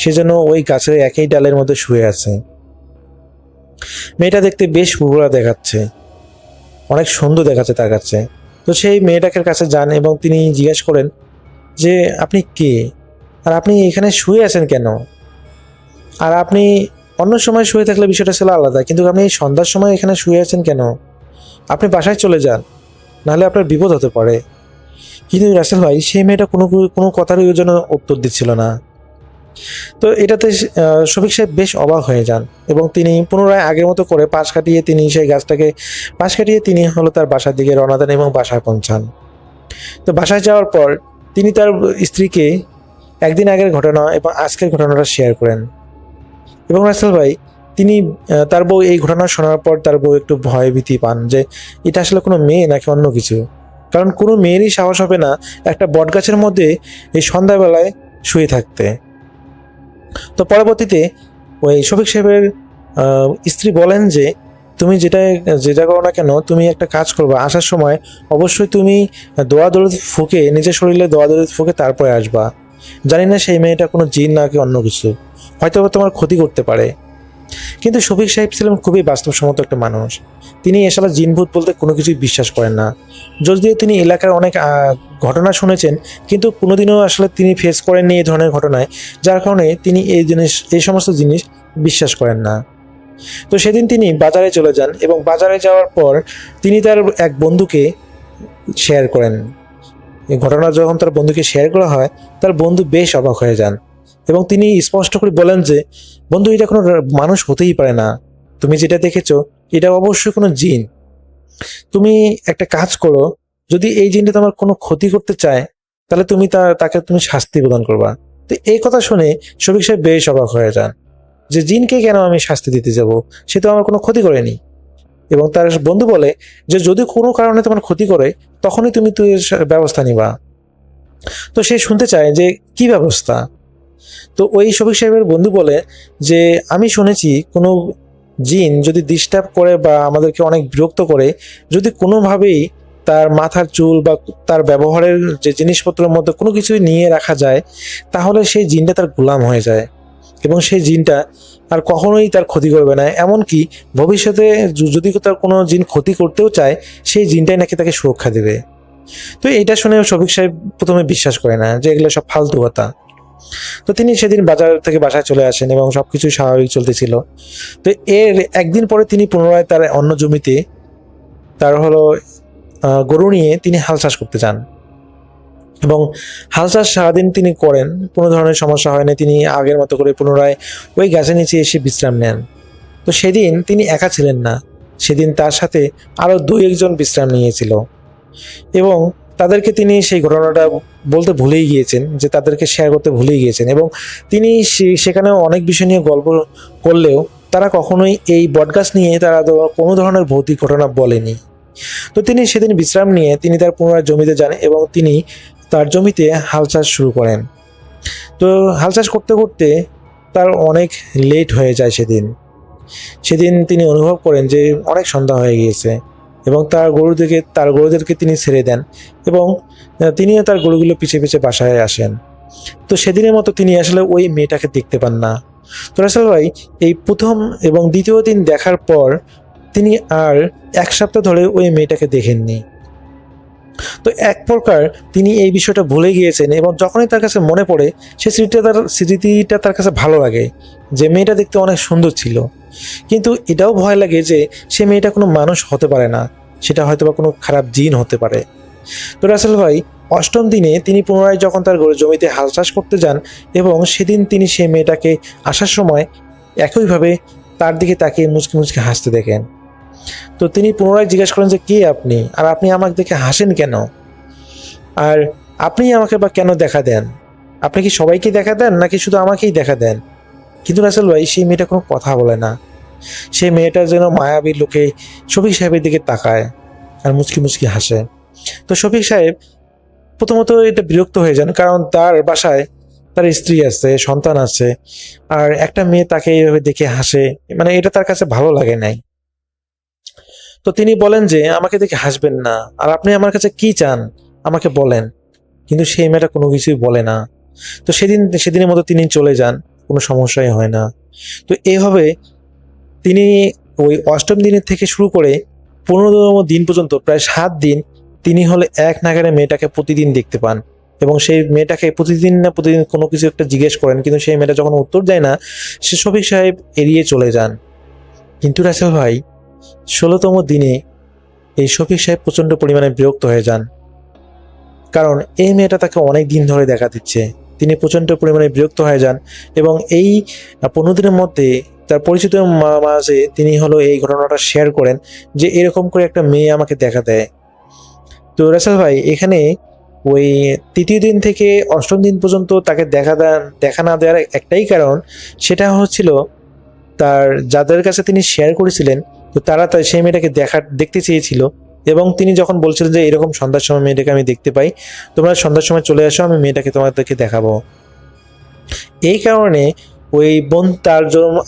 সেজন্য ওই গাছের একই ডালের মধ্যে শুয়ে আছে। মেয়েটা দেখতে বেশ উর্বরা দেখাচ্ছে, অনেক সুন্দর দেখাচ্ছে তার কাছে। তো সেই মেয়েটাকে কাছে যান এবং তিনি জিজ্ঞেস করেন যে আপনি কে, আর আপনি এখানে শুয়ে আছেন কেন? আর আপনি অন্য সময় শুয়ে থাকলে বিষয়টা ছিল আলাদা, কিন্তু আপনি এই সন্ধ্যার সময় এখানে শুয়ে আছেন কেন? আপনি বাসায় চলে যান, নাহলে আপনার বিপদ হতে পারে। কিন্তু রাসেল ভাই সেই মেয়েটা কোনো কথারই ওই জন্য উত্তর দিচ্ছিল না। তো এটাতে শফিক সাহেব বেশ অবাক হয়ে যান এবং তিনি পুনরায় আগের মতো করে পাশ কাটিয়ে তিনি তার বাসার দিকে রওনা দেন এবং বাসায় পৌঁছান। তো বাসায় যাওয়ার পর তিনি তার স্ত্রীকে একদিন আগের ঘটনা এবং আজকের ঘটনাটা শেয়ার করেন। এবং রাসেল ভাই তিনি তার বউ এই ঘটনা শোনার পর তার বউ একটু ভয়ভীতি পান যে এটা আসলে কোনো মেয়ে নাকি অন্য কিছু, কারণ কোনো মেয়েরই সাহস হবে না একটা বটগাছের মধ্যে এই সন্ধ্যাবেলায় শুয়ে থাকতে। তো পরবর্তীতে ওই শফিক সাহেবের স্ত্রী বলেন যে তুমি যেটা করো না কেন, তুমি একটা কাজ করবে, আসার সময় অবশ্যই তুমি নিজের শরীরে দোয়া দরুদ ফুঁকে তারপরে আসবা। জানি না সেই মেয়েটা কোনো জিন নাকি অন্য কিছু, হয়তো তোমার ক্ষতি করতে পারে। কিন্তু শফিক সাহেব ছিলেন খুবই বাস্তবসম্মত একটা মানুষ। তিনি এসব জিনভূত বলতে কোনো কিছুই বিশ্বাস করেন না। যদিও তিনি এলাকার অনেক ঘটনা শুনেছেন, কিন্তু কোনোদিনও আসলে তিনি ফেস করেননি এই ধরনের ঘটনায়, যার কারণে তিনি এই সমস্ত জিনিস বিশ্বাস করেন না। তো সেদিন তিনি বাজারে চলে যান এবং বাজারে যাওয়ার পর তিনি তার এক বন্ধুকে শেয়ার করেন। এই ঘটনা যখন তার বন্ধুকে শেয়ার করা হয়, তার বন্ধু বেশ অবাক হয়ে যান এবং তিনি স্পষ্ট করে বলেন যে বন্ধু, এটা কোনো মানুষ হতেই পারে না, তুমি যেটা দেখেছো এটা অবশ্যই কোনো জিন। তুমি একটা কাজ করো, যদি এই জিনটা তোমার কোনো ক্ষতি করতে চায় তাহলে তুমি তাকে শাস্তি প্রদান করবা। তো এই কথা শুনে শফিক সাহেব বেশ অবাক হয়ে যান যে জিনকে কেন আমি শাস্তি দিতে যাব, সে তো আমার কোনো ক্ষতি করেনি। এবং তার বন্ধু বলে যে যদি কোনো কারণে তোমার ক্ষতি করে তখনই তুমি ব্যবস্থা নিবা। তো সে শুনতে চায় যে কি ব্যবস্থা। তো ওই শফিক সাহেবের বন্ধু বলে যে আমি শুনেছি কোনো জিন যদি ডিস্টার্ব করে বা আমাদেরকে অনেক বিরক্ত করে, যদি কোনোভাবেই তার মাথার চুল বা তার ব্যবহারের যে জিনিসপত্রের মধ্যে কোনো কিছুই নিয়ে রাখা যায়, তাহলে সেই জিনটা তার গোলাম হয়ে যায় এবং সেই জিনটা আর কখনোই তার ক্ষতি করবে না। এমনকি ভবিষ্যতে যদি তার কোনো জিন ক্ষতি করতেও চায়, সেই জিনটাই নাকি তাকে সুরক্ষা দেবে। তো এটা শুনে শফিক সাহেব প্রথমে বিশ্বাস করে না, যে এগুলো সব ফালতু কথা। তো তিনি সেদিন বাজার থেকে বাসায় চলে আসেন এবং সবকিছু স্বাভাবিক চলতেছিল। তো এর একদিন পরে তিনি পুনরায় তার অন্য জমিতে তার হলো গরু নিয়ে তিনি হাল চাষ করতে যান এবং হাল চাষ সারাদিন তিনি করেন, কোনো ধরনের সমস্যা হয় না। তিনি আগের মতো করে পুনরায় ওই গাছের নিচে এসে বিশ্রাম নেন। তো সেদিন তিনি একা ছিলেন না, সেদিন তার সাথে আরও 2-1 জন বিশ্রাম নিয়েছিল এবং তাদেরকে তিনি সেই ঘটনাটা বলতে ভুলেই গিয়েছেন, যে তাদেরকে শেয়ার করতে ভুলেই গিয়েছেন এবং তিনি সেখানে অনেক বিষয় নিয়ে গল্প করলেও তারা কখনোই এই বটগাছ নিয়ে তারা তো কোনো ধরনের ভৌতিক ঘটনা বলেনি। তো তিনি সেদিন বিশ্রাম নিয়ে তিনি তার পুনরায় জমিতে যান এবং তিনি তার জমিতে হাল চাষ শুরু করেন। তো হাল চাষ করতে করতে তার অনেক লেট হয়ে যায়। সেদিন তিনি অনুভব করেন যে অনেক সন্ধ্যা হয়ে গিয়েছে এবং তার গরুদেরকে তিনি ছেড়ে দেন এবং তিনিও তার গরুগুলো পিছে পিছে বাসায় আসেন। তো সেদিনের মতো তিনি আসলে ওই মেয়েটাকে দেখতে পান না। তো রাসেল ভাই এই প্রথম এবং দ্বিতীয় দিন দেখার পর তিনি আর 1 সপ্তাহ ধরে ওই মেয়েটাকে দেখেননি। তো এক প্রকার তিনি এই বিষয়টা ভুলে গিয়েছেন এবং যখনই তার কাছে মনে পড়ে সে স্মৃতিটা তার কাছে ভালো লাগে যে মেয়েটা দেখতে অনেক সুন্দর ছিল, কিন্তু এটাও ভয় লাগে যে সে মেয়েটা কোনো মানুষ হতে পারে না, সেটা হয়তো বা কোনো খারাপ জিন হতে পারে। তো রাসেল ভাই 8ম দিনে তিনি পুনরায় যখন তার জমিতে হাল চাষ করতে যান এবং সেদিন তিনি সেই মেয়েটাকে আসার সময় একইভাবে তার দিকে তাকিয়ে মুচকি মুচকি হাসতে দেখেন। তো তিনি পুনরায় জিজ্ঞাসা করেন যে কে আপনি, আর আপনি আমাকে দেখে হাসেন কেন, আর আপনি আমাকে বা কেন দেখা দেন, আপনি কি সবাইকে দেখা দেন নাকি শুধু আমাকেই দেখা দেন? কিন্তু রাসেল ভাই সেই মেয়েটা কোনো কথা বলে না। সেই মেয়েটার যেন মায়াবী লোকে শফিক সাহেবের দিকে তাকায় আর মুচকি মুচকি হাসে। তো শফিক সাহেব প্রথমত এটা বিরক্ত হয়ে যান, কারণ তার বাসায় তার স্ত্রী আছে, সন্তান আছে, আর একটা মেয়ে তাকে এইভাবে দেখে হাসে, মানে এটা তার কাছে ভালো লাগে নাই। তো তিনি বলেন যে আমাকে দেখে হাসবেন না, আর আপনি আমার কাছে কি চান আমাকে বলেন। কিন্তু সেই মেয়েটা কোনো কিছুই বলে না। তো সেদিনের মতো তিনি চলে যান, কোনো সমস্যাই হয় না। তো এইভাবে তিনি ওই 8ম দিনের থেকে শুরু করে 15তম দিন পর্যন্ত প্রায় 7 দিন তিনি হলে এক নাগাড়ে মেয়েটাকে প্রতিদিন দেখতে পান এবং সেই মেয়েটাকে প্রতিদিন কোনো কিছু একটা জিজ্ঞেস করেন, কিন্তু সেই মেয়েটা যখন উত্তর দেয় না সে শফিক সাহেব এড়িয়ে চলে যান। কিন্তু রাসেল ভাই 16তম দিনে এই শফিক সাহেব প্রচণ্ড পরিমাণে বিরক্ত হয়ে যান, কারণ এই মেয়েটা তাকে অনেক দিন ধরে দেখা দিচ্ছে। তিনি প্রচণ্ড পরিমাণে বিরক্ত হয়ে যান এবং এই 15 দিনের মধ্যে তার পরিচিত মাঝে তিনি হলো এই ঘটনাটা শেয়ার করেন যে এরকম করে একটা মেয়ে আমাকে দেখা দেয়। তো রাসেল ভাই এখানে ওই 3য় দিন থেকে 8ম দিন পর্যন্ত তাকে দেখা না দেওয়ার একটাই কারণ, সেটা হচ্ছিল তার যাদের কাছে তিনি শেয়ার করেছিলেন, তো তারা সেই মেয়েটাকে দেখতে চেয়েছিল এবং তিনি যখন বলছিলেন যে এরকম সন্ধ্যার সময় মেয়েটাকে আমি দেখতে পাই, তোমরা সন্ধ্যার সময় চলে আসো, আমি মেয়েটাকে তোমাদেরকে দেখাবো। এই কারণে ওই তার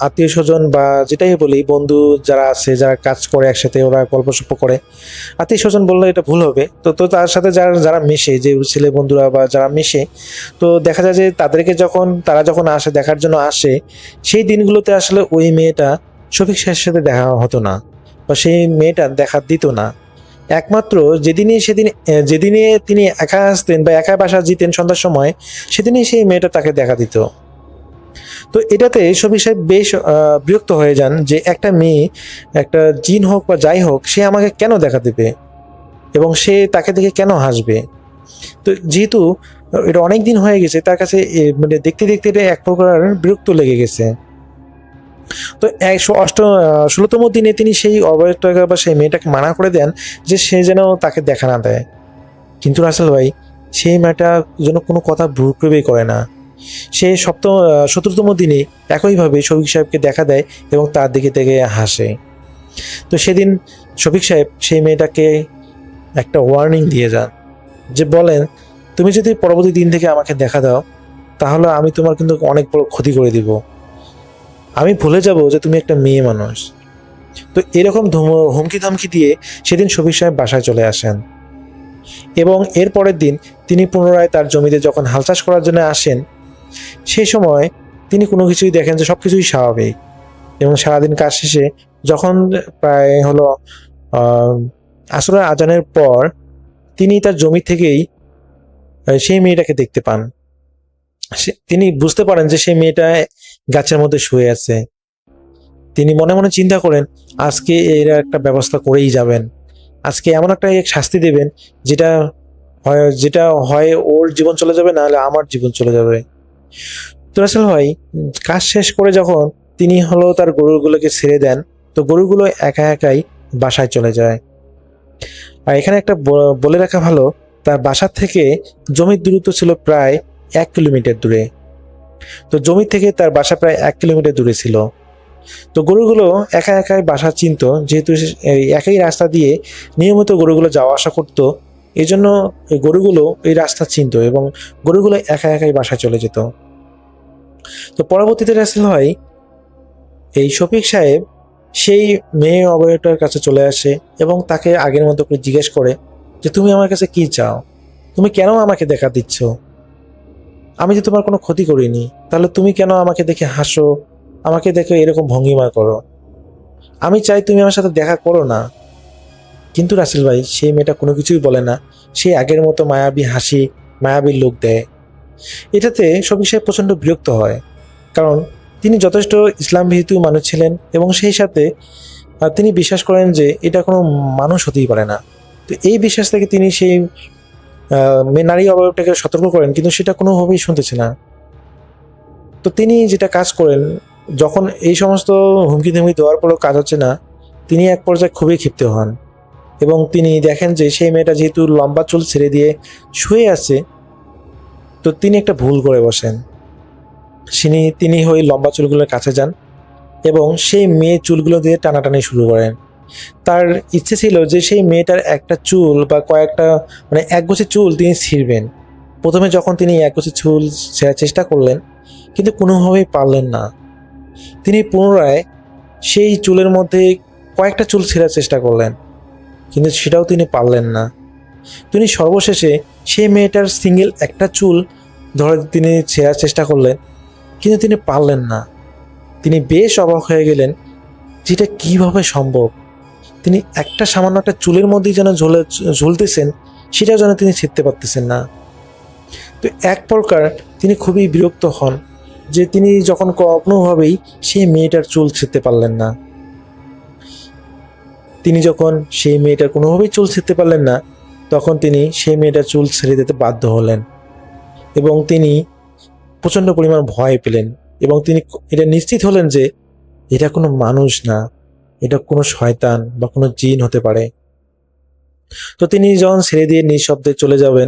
আত্মীয় স্বজন বা যেটাই বলি বন্ধু যারা আছে, যারা কাজ করে একসাথে, ওরা গল্পসল্প করে, আত্মীয় স্বজন বললে এটা ভুল হবে, তো তার সাথে যারা মেশে, যে ছেলে বন্ধুরা বা যারা মেশে, তো দেখা যায় যে তারা যখন আসে দেখার জন্য আসে, সেই দিনগুলোতে আসলে ওই মেয়েটা শফিক সাহেবের সাথে দেখা হতো না বা সেই মেয়েটা দেখা দিত না। একমাত্র যেদিনে তিনি একা আসতেন বা একা বাসা যেতেন সন্ধ্যার সময়, সেদিনই সেই মেয়েটা তাকে দেখা দিত। তো এটাতে শফিক সাহেব বেশ বিরক্ত হয়ে যান যে একটা মেয়ে, একটা জিন হোক বা যাই হোক, সে আমাকে কেন দেখা দেবে এবং সে তাকে দেখে কেন হাসবে। তো যেহেতু এটা অনেক দিন হয়ে গেছে, তার কাছে মানে দেখতে দেখতে এটা এক প্রকার বিরক্ত লেগে গেছে। তো 16তম দিনে তিনি সেই অবয়বটাকে বা সেই মেয়েটাকে মানা করে দেন যে সে যেন তাকে দেখা না দেয়। কিন্তু রাসেল ভাই সেই মেয়েটা যেন কোনো কথা ভ্রুক্ষেপই করে না। সে 17তম দিনে একইভাবে শফিক সাহেবকে দেখা দেয় এবং তার দিকে থেকে হাসে। তো সেদিন শফিক সাহেব সেই মেয়েটাকে একটা ওয়ার্নিং দিয়ে যান, যে বলেন তুমি যদি পরবর্তী দিন থেকে আমাকে দেখা দাও তাহলে আমি তোমার কিন্তু অনেক বড় ক্ষতি করে দিব, আমি ভুলে যাব যে তুমি একটা মেয়ে মানুষ। তো এরকম হুমকি ধমকি দিয়ে সেদিন শফিক সাহেব বাসায় চলে আসেন এবং এর পরের দিন তিনি পুনরায় তার জমিতে যখন হাল চাষ করার জন্য আসেন, সেই সময় তিনি কোনো কিছুই দেখেন যে সবকিছুই স্বাভাবিক এবং সারাদিন কাজ শেষে যখন প্রায় হলো আসরের আজানের পর তিনি তার জমি থেকেই সেই মেয়েটাকে দেখতে পান তিনি বুঝতে পারেন যে সেই মেয়েটা গাছের মধ্যে শুয়ে আছে। তিনি মনে মনে চিন্তা করেন, আজকে এরা একটা ব্যবস্থা করেই যাবেন, আজকে এমন একটা শাস্তি দেবেন যেটা হয় ওর জীবন চলে যাবে, না হলে আমার জীবন চলে যাবে। তো রাসেল ভাই কাজ শেষ করে যখন তিনি তার গরুগুলোকে ছেড়ে দেন, তো গরুগুলো একা একাই বাসায় চলে যায়। আর এখানে একটা বলে রাখা ভালো, তার বাসা থেকে জমির দূরত্ব ছিল প্রায় 1 কিলোমিটার দূরে। তো জমি থেকে তার বাসা প্রায় 1 কিলোমিটার দূরে ছিল। তো গরুগুলো একা একাই বাসা চিনতো, যেহেতু এই একই রাস্তা দিয়ে নিয়মিত গরুগুলো যাওয়া আসা করতো, এই জন্য এই গরুগুলো এই রাস্তা চিনতো এবং গরুগুলো একা একাই বাসায় চলে যেত। তো পরবর্তীতে রাসেল ভাই এই শফিক সাহেব সেই মেয়ে অবয়টার কাছে চলে আসে এবং তাকে আগের মতো করে জিজ্ঞেস করে যে তুমি আমার কাছে কি চাও, তুমি কেন আমাকে দেখা দিচ্ছ, আমি যে তোমার কোনো ক্ষতি করিনি, তাহলে তুমি কেন আমাকে দেখে হাসো, আমাকে দেখে এরকম ভঙ্গিমা করো, আমি চাই তুমি আমার সাথে দেখা করো না। কিন্তু রাসেল ভাই সেই মেয়েটা কোনো কিছুই বলে না, সে আগের মতো মায়াবী হাসি, মায়াবী লোক দেয়। এটাতে শফিক সাহেব প্রচণ্ড বিরক্ত হয়, কারণ তিনি যথেষ্ট ইসলাম ভীতু মানুষ ছিলেন এবং সেই সাথে তিনি বিশ্বাস করেন যে এটা কোনো মানুষ হতেই পারে না। তো এই বিশ্বাস থেকে তিনি সেই নারী অবয়বটাকে সতর্ক করেন, কিন্তু সেটা কোনোভাবেই শুনতেছে না। তো তিনি যেটা কাজ করেন, যখন এই সমস্ত হুমকি ধুমকি দেওয়ার পরেও কাজ হচ্ছে না, তিনি এক পর্যায়ে খুবই ক্ষিপ্ত হন এবং তিনি দেখেন যে সেই মেয়েটা যেহেতু লম্বা চুল ছেড়ে দিয়ে শুয়ে আছে, তো তিনি একটা ভুল করে বসেন। তিনি ওই লম্বা চুলগুলোর কাছে যান এবং সেই মেয়ের চুলগুলো দিয়ে টানাটানি শুরু করেন। তার ইচ্ছে ছিল যে সেই মেয়েটার একটা চুল বা কয়েকটা একগোছে চুল তিনি ছিঁড়বেন। প্রথমে যখন তিনি একগোছে চুল ছেঁড়ার চেষ্টা করলেন, কিন্তু কোনোভাবেই পারলেন না। তিনি পুনরায় সেই চুলের মধ্যে কয়েকটা চুল ছেঁড়ার চেষ্টা করলেন, কিন্তু সেটাও তিনি পারলেন না। তিনি সর্বশেষে সেই মেয়েটার সিঙ্গেল একটা চুল ধরে তিনি ছেঁড়ার চেষ্টা করলেন, কিন্তু তিনি পারলেন না। তিনি বেশ অবাক হয়ে গেলেন যেটা কিভাবে সম্ভব। তিনি একটা সামান্য একটা চুলের মধ্যেই যেন ঝুলতেছেন, সেটাও যেন তিনি ছিঁড়তে পারতেছেন না। তো এক প্রকার তিনি খুবই বিরক্ত হন যে তিনি যখন কোনোভাবেই সেই মেয়েটার চুল ছিঁড়তে পারলেন না। তিনি যখন সেই মেয়েটার কোনোভাবেই চুল ছিঁড়তে পারলেন না, তখন তিনি সেই মেয়েটার চুল ছেড়ে দিতে বাধ্য হলেন এবং তিনি প্রচণ্ড পরিমাণ ভয় পেলেন এবং তিনি এটা নিশ্চিত হলেন যে এটা কোনো মানুষ না, এটা কোনো শয়তান বা কোনো জিন হতে পারে। তো তিনি যখন ছেড়ে দিয়ে নিঃশব্দে চলে যাবেন,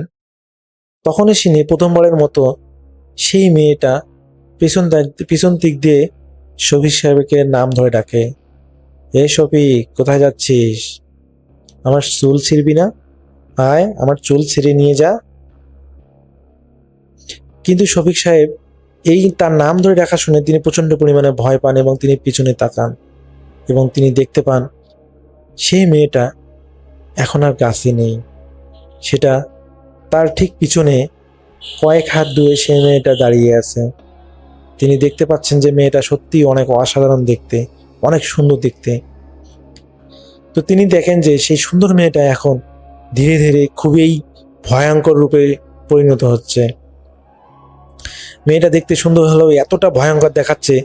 তখনই তিনি প্রথমবারের মতো সেই মেয়েটা পিছন দিক দিয়ে শফিক সাহেবকে নাম ধরে ডাকে, এ শফিক, কোথায় যাচ্ছিস? আমার চুল ছিঁড়বি না? আয়, আমার চুল ছিঁড়ে নিয়ে যা। কিন্তু শফিক সাহেব এই তার নাম ধরে ডাকা শুনে তিনি প্রচণ্ড পরিমাণে ভয় পান এবং তিনি পিছনে তাকান এবং তিনি দেখতে পান সেই মেয়েটা এখন আর গাছে নেই। সেটা তার ঠিক পিছনে কয়েক হাত দূরে সেই মেয়েটা দাঁড়িয়ে আছে। তিনি দেখতে পাচ্ছেন যে মেয়েটা সত্যি অনেক অসাধারণ দেখতে, অনেক সুন্দর দেখতে। তো তিনি দেখেন যে সেই সুন্দর মেয়েটা এখন ধীরে ধীরে খুবই ভয়ঙ্কর রূপে পরিণত হচ্ছে। মেয়েটা দেখতে সুন্দর হলেও এতটা ভয়ঙ্কর দেখাচ্ছে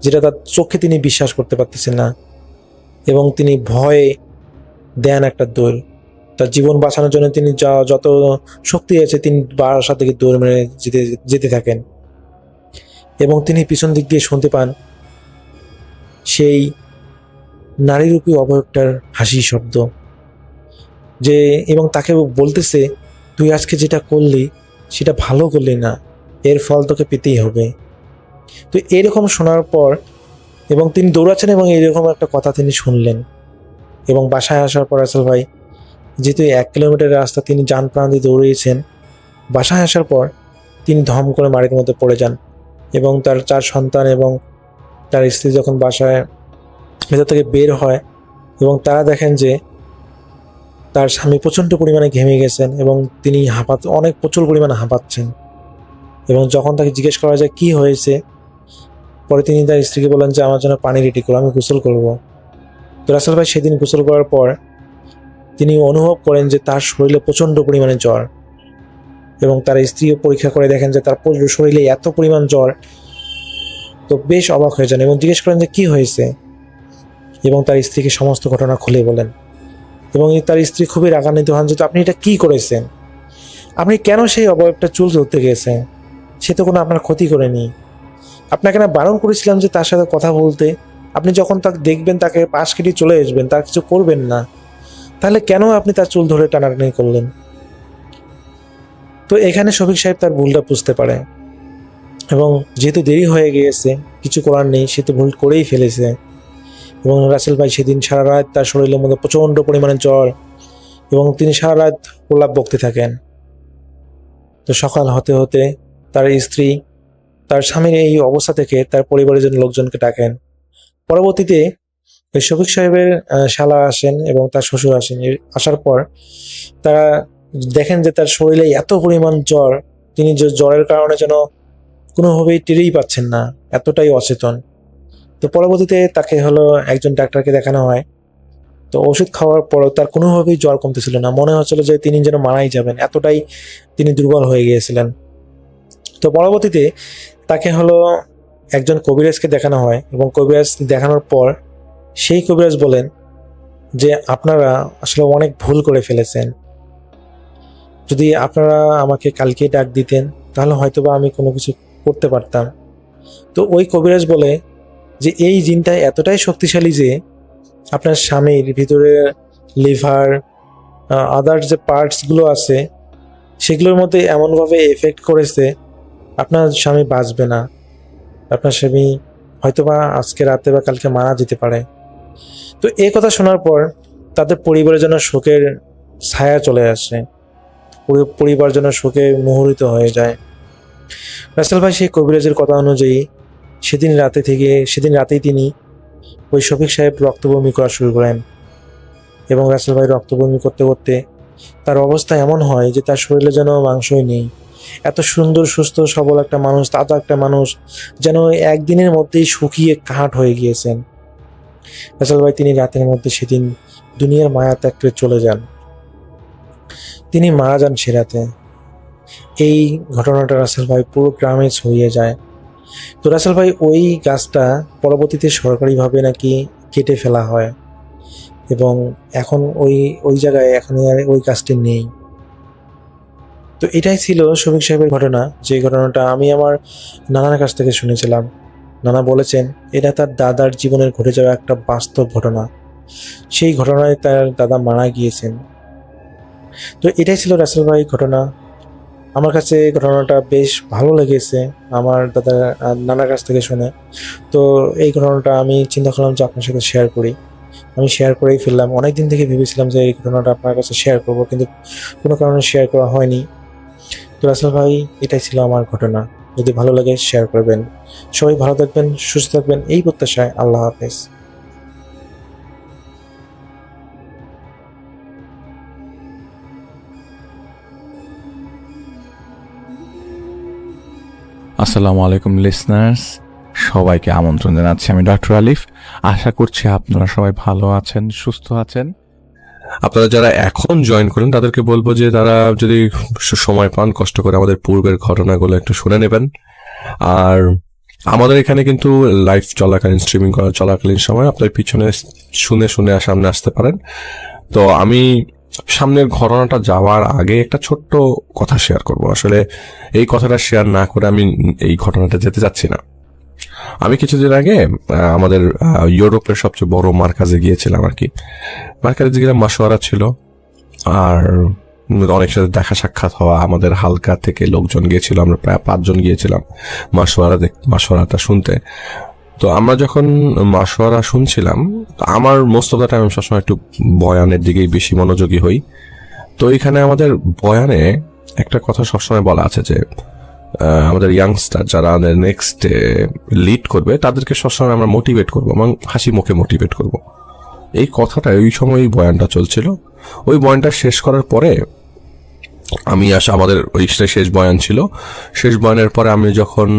যেটা তার চোখে তিনি বিশ্বাস করতে পারতেছেন না এবং তিনি ভয়ে দেন একটা দৌড়। তার জীবন বাঁচানোর জন্য তিনি যত শক্তি আছে তিনি বাসার থেকে দৌড় মেরে যেতে থাকেন এবং তিনি পিছন দিক দিয়ে শুনতে পান সেই নারীরূপী অবয়বটার হাসি শব্দ এবং তাকে বলতেছে, তুই আজকে যেটা করলি সেটা ভালো করলি না, এর ফল তোকে পেতেই হবে। তো এরকম শোনার পর এবং তিনি দৌড়াচ্ছেন এবং এরকম একটা কথা তিনি শুনলেন এবং বাসায় আসার পর রাসেল ভাই যেহেতু 1 কিলোমিটার রাস্তা তিনি যান প্রাণ দিয়ে দৌড়িয়েছেন, বাসায় আসার পর তিনি ধম করে মাটির মধ্যে পড়ে যান এবং তার 4 সন্তান এবং তার স্ত্রী যখন বাসায় ভেতর থেকে বের হয় এবং তারা দেখেন যে তার স্বামী প্রচণ্ড পরিমাণে ঘেমে গেছেন এবং তিনি প্রচুর পরিমাণে হাঁপাচ্ছেন এবং যখন তাকে জিজ্ঞেস করা যায় কি হয়েছে, পরে তিনি তার স্ত্রীকে বলেন যে আমার জন্য পানি রেডি করো, আমি গোসল করব। তো রাসেল ভাই সেদিন গোসল করার পর তিনি অনুভব করেন যে তার শরীরে প্রচণ্ড পরিমাণে জ্বর এবং তার স্ত্রীও পরীক্ষা করে দেখেন যে তার পুরো শরীরে এত পরিমাণ জ্বর। তো বেশ অবাক হয়ে যান এবং জিজ্ঞেস করেন যে কি হয়েছে, এবং তার স্ত্রীকে সমস্ত ঘটনা খুলে বলেন। এবং তার স্ত্রী খুবই রাগান্বিত হন যে আপনি এটা কি করেছেন, আপনি কেন সেই অবয়বটা চুল ধরতে গিয়েছেন, সে তো কোনো আপনার ক্ষতি করেনি, আপনাকে না বারণ করেছিলাম যে তার সাথে কথা বলতে, আপনি যখন তাকে দেখবেন তাকে পাশ কেটে চলে আসবেন, তার কিছু করবেন না, তাহলে কেন আপনি তার চুল ধরে টানাটানি করলেন। তো এখানে শফিক সাহেব তার ভুলটা বুঝতে পারে, এবং যেহেতু দেরি হয়ে গিয়েছে কিছু করার নেই, সে তো ভুল করেই ফেলেছে। এবং রাসেল ভাই সেদিন সারা রাত তার শরীরের মধ্যে প্রচণ্ড পরিমাণে জ্বর, এবং তিনি সারা রাত প্রলাপ বকতে থাকেন। তো সকাল হতে হতে তার স্ত্রী তার স্বামীর এই অবস্থা থেকে তার পরিবারের জন্য লোকজনকে ডাকেন। পরবর্তীতে ওই শফিক সাহেবের শালা আসেন এবং তার শ্বশুর আসেন। আসার পর তারা দেখেন যে তার শরীরে এত পরিমাণ জ্বর, তিনি যে জ্বরের কারণে যেন কোনোভাবেই টেরেই পাচ্ছেন না, এতটাই অচেতন। তো পরবর্তীতে তাকে হলো একজন ডাক্তারকে দেখানো হয়। তো ওষুধ খাওয়ার পরও তার কোনোভাবেই জ্বর কমতেছিল না, মনে হচ্ছিল যে তিনি যেন মারাই যাবেন, এতটাই তিনি দুর্বল হয়ে গিয়েছিলেন। তো পরবর্তীতে তাকে হলো একজন কবিরাজকে দেখানো হয়, এবং কবিরাজ দেখানোর পর সেই কবিরাজ বলেন যে আপনারা আসলে অনেক ভুল করে ফেলেছেন, যদি আপনারা আমাকে কালকে ডাক দিতেন তাহলে হয়তোবা আমি কোনো কিছু করতে পারতাম। তো ওই কবিরাজ বলে যে এই জিনটা এতটাই শক্তিশালী যে আপনার স্বামীর ভিতরে লিভার, আদার যে পার্টসগুলো আছে সেগুলোর মধ্যে এমনভাবে এফেক্ট করেছে আপনার স্বামী বাঁচবে না, আপনার স্বামী হয়তোবা আজকে রাতে বা কালকে মারা যেতে পারে। তো এই কথা শোনার পর তাদের পরিবারের জন্য শোকের ছায়া চলে আসে, পুরো পরিবার যেন শোকে মুহরিত হয়ে যায়। রাসেল ভাই সেই কবিরাজের কথা অনুযায়ী সেদিন রাতেই তিনি ওই শফিক সাহেব রক্তবমি করা শুরু করেন, এবং রাসেল ভাই রক্তবমি করতে করতে তার অবস্থা এমন হয় যে তার শরীরে যেন মাংসই নেই। এত সুন্দর সুস্থ সবল একটা মানুষ, তাজা একটা মানুষ যেন একদিনের মধ্যেই শুকিয়ে কাঠ হয়ে গিয়েছেন। রাসেল ভাই তিনি রাতের মধ্যে সেদিন দুনিয়ার মায়া ত্যাগ করে চলে যান, তিনি মারা যান সে রাতে। এই ঘটনাটা রাসেল ভাই পুরো গ্রামে ছড়িয়ে যায়। তো রাসেল ভাই ওই গাছটা পরবর্তীতে সরকারিভাবে নাকি কেটে ফেলা হয়, এবং এখন ওই জায়গায় এখন আর ওই গাছটি নেই। তো এটাই ছিল শফিক সাহেবের ঘটনা, যে ঘটনাটা আমি আমার নানার কাছ থেকে শুনেছিলাম। নানা বলেছেন এটা তার দাদার জীবনের ঘটে যাওয়া একটা বাস্তব ঘটনা, সেই ঘটনায় তার দাদা মারা গিয়েছেন। তো এটাই ছিল রাসেল ভাই ঘটনা। আমার কাছে ঘটনাটা বেশ ভালো লেগেছে আমার নানার কাছ থেকে শুনে। তো এই ঘটনাটা আমি চিন্তা করলাম যে আপনার সাথে শেয়ার করি, আমি শেয়ার করেই ফেললাম। অনেকদিন থেকে ভেবেছিলাম যে এই ঘটনাটা আপনার কাছে শেয়ার করব, কিন্তু কোনো কারণে শেয়ার করা হয়নি। তো রাসেল ভাই এটাই ছিল আমার ঘটনা, যদি ভালো লাগে শেয়ার করবেন। সবাই ভালো থাকবেন, সুস্থ থাকবেন, এই প্রত্যাশায় আল্লাহ হাফেজ। আসসালামু আলাইকুম লিসনার্স, সবাইকে আমন্ত্রণ জানাচ্ছি। আমি ডক্টর আলিফ। আশা করছি আপনারা সবাই ভালো আছেন, সুস্থ আছেন। আপনারা যারা এখন জয়েন করেন তাদেরকে বলবো যে তারা যদি সময় পান কষ্ট করে আমাদের পূর্বের ঘটনাগুলো একটু শুনে নেবেন। আর আমাদের এখানে কিন্তু লাইভ চলাকালীন স্ট্রিমিং করা চলাকালীন সময় আপনার পিছনে শুনে শুনে সামনে আসতে পারেন। তো আমি সামনের ঘটনাটা যাওয়ার আগে একটা ছোট্ট কথা শেয়ার করব। আসলে এই কথাটা শেয়ার না করে আমি এই ঘটনাটা যেতে যাচ্ছি না। আমি কিছুদিন আগে আমাদের ইউরোপের সবচেয়ে বড় মার্কাজে গিয়েছিলাম আর কি। মার্কাজে গেলাম, মাসোয়ারা ছিল, আর অনেক সাথে দেখা সাক্ষাৎ হওয়া। আমাদের হালকা থেকে লোকজন গিয়েছিল, আমরা প্রায় 5 জন গিয়েছিলাম মাসোয়ারাটা শুনতে। তো আমরা যখন মাসোয়ারা শুনছিলাম, আমার মোস্ট অফ দ্য টাইম আমি সবসময় একটু বয়ানের দিকেই বেশি মনোযোগী হই। তো এখানে আমাদের বয়ানে একটা কথা সবসময় বলা আছে যে আমাদের ইয়াংস্টার যারা আমাদের নেক্সট লিড করবে তাদেরকে সবসময় আমরা মোটিভেট করবো এবং হাসি মুখে মোটিভেট করব। এই কথাটা ওই সময় বয়ানটা চলছিল। ওই বয়ানটা শেষ করার পরে আমি আমাদের ওই শেষ বয়ান ছিল। শেষ বয়ানের পরে আমি যখন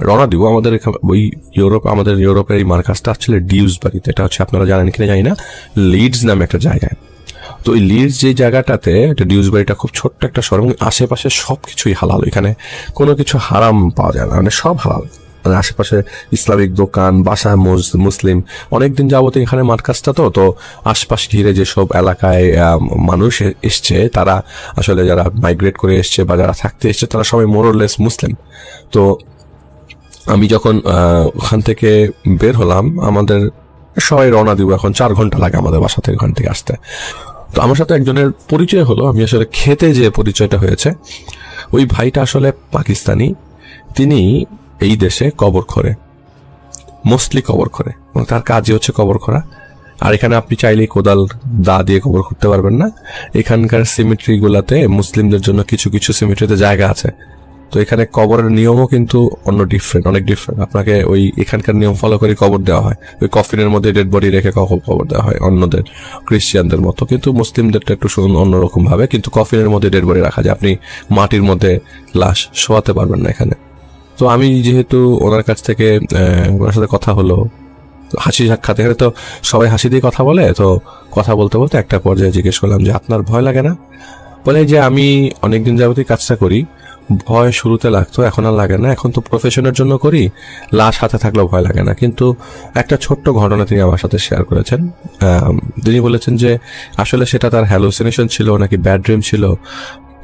রওনা দিব আমাদের আমাদের ইউরোপের এই মার্কাজটা আসলে ডিউসবারিতে, এটা হচ্ছে আপনারা জানেন কিনা জানি না, লিডস নামে একটা জায়গায়। তো ওই লিডস যে জায়গাটাতে, ডিউসবারিটা খুব ছোট্ট একটা শহর এবং আশেপাশে সবকিছুই হালাল, এখানে কোনো কিছু হারাম পাওয়া যায় না, মানে সব হালাল। মানে আশেপাশে ইসলামিক দোকান, বাসা মুসলিম, অনেকদিন যাবত এখানে মার্কাজটা, তো আশপাশ ঘিরে যেসব এলাকায় মানুষ এসছে, তারা আসলে যারা মাইগ্রেট করে এসছে বা যারা থাকতে এসছে তারা সবাই মোরলেস মুসলিম। তো আমি যখন ওখান থেকে বের হলাম, আমাদের সবাই রওনা দিব, এখন 4 ঘন্টা লাগে আমাদের বাসা থেকে ওখান থেকে আসতে। তো আমার সাথে একজনের পরিচয় হলো, আমি আসলে খেতে যে পরিচয়টা হয়েছে, ওই ভাইটা আসলে পাকিস্তানি, তিনি এই দেশে কবর খোরে, মোস্টলি কবর খোরে, তার কাজই হচ্ছে কবর খোরা। আর এখানে আপনি চাইলেই কোদাল দা দিয়ে কবর করতে পারবেন না। এখানকার সিমেট্রি গুলাতে মুসলিমদের জন্য কিছু কিছু সিমেট্রিতে জায়গা আছে, তো এখানে কবরের নিয়মও কিন্তু অনেক ডিফারেন্ট। আপনাকে ওই এখানকার নিয়ম ফলো করে কবর দেওয়া হয়, ওই কফিনের মধ্যে ডেড বডি রেখে কবর দেওয়া হয় অন্যদের ক্রিশ্চিয়ানদের মতো, কিন্তু মুসলিমদেরটা একটু অন্যরকম ভাবে, কিন্তু কফিনের মধ্যে ডেড বডি রাখা যায়, আপনি মাটির মধ্যে লাশ শোয়াতে পারবেন না এখানে। তো আমি যেহেতু ওনার কাছ থেকে ওনার সাথে কথা হলো, হাসি সাক্ষাৎ, এখানে তো সবাই হাসি দিয়ে কথা বলে, তো কথা বলতে বলতে একটা পর্যায়ে জিজ্ঞেস করলাম যে আপনার ভয় লাগে না? বলে যে আমি অনেকদিন যাবতই কাজটা করি, ভয় শুরুতে লাগতো, এখন আর লাগে না, এখন তো প্রফেশনের জন্য করি, লাশ হাতে থাকলেও ভয় লাগে না। কিন্তু একটা ছোট্ট ঘটনা তিনি আমার সাথে শেয়ার করেছেন। তিনি বলেছেন যে আসলে সেটা তার হ্যালুসিনেশন ছিল নাকি ব্যাড ড্রিম ছিল,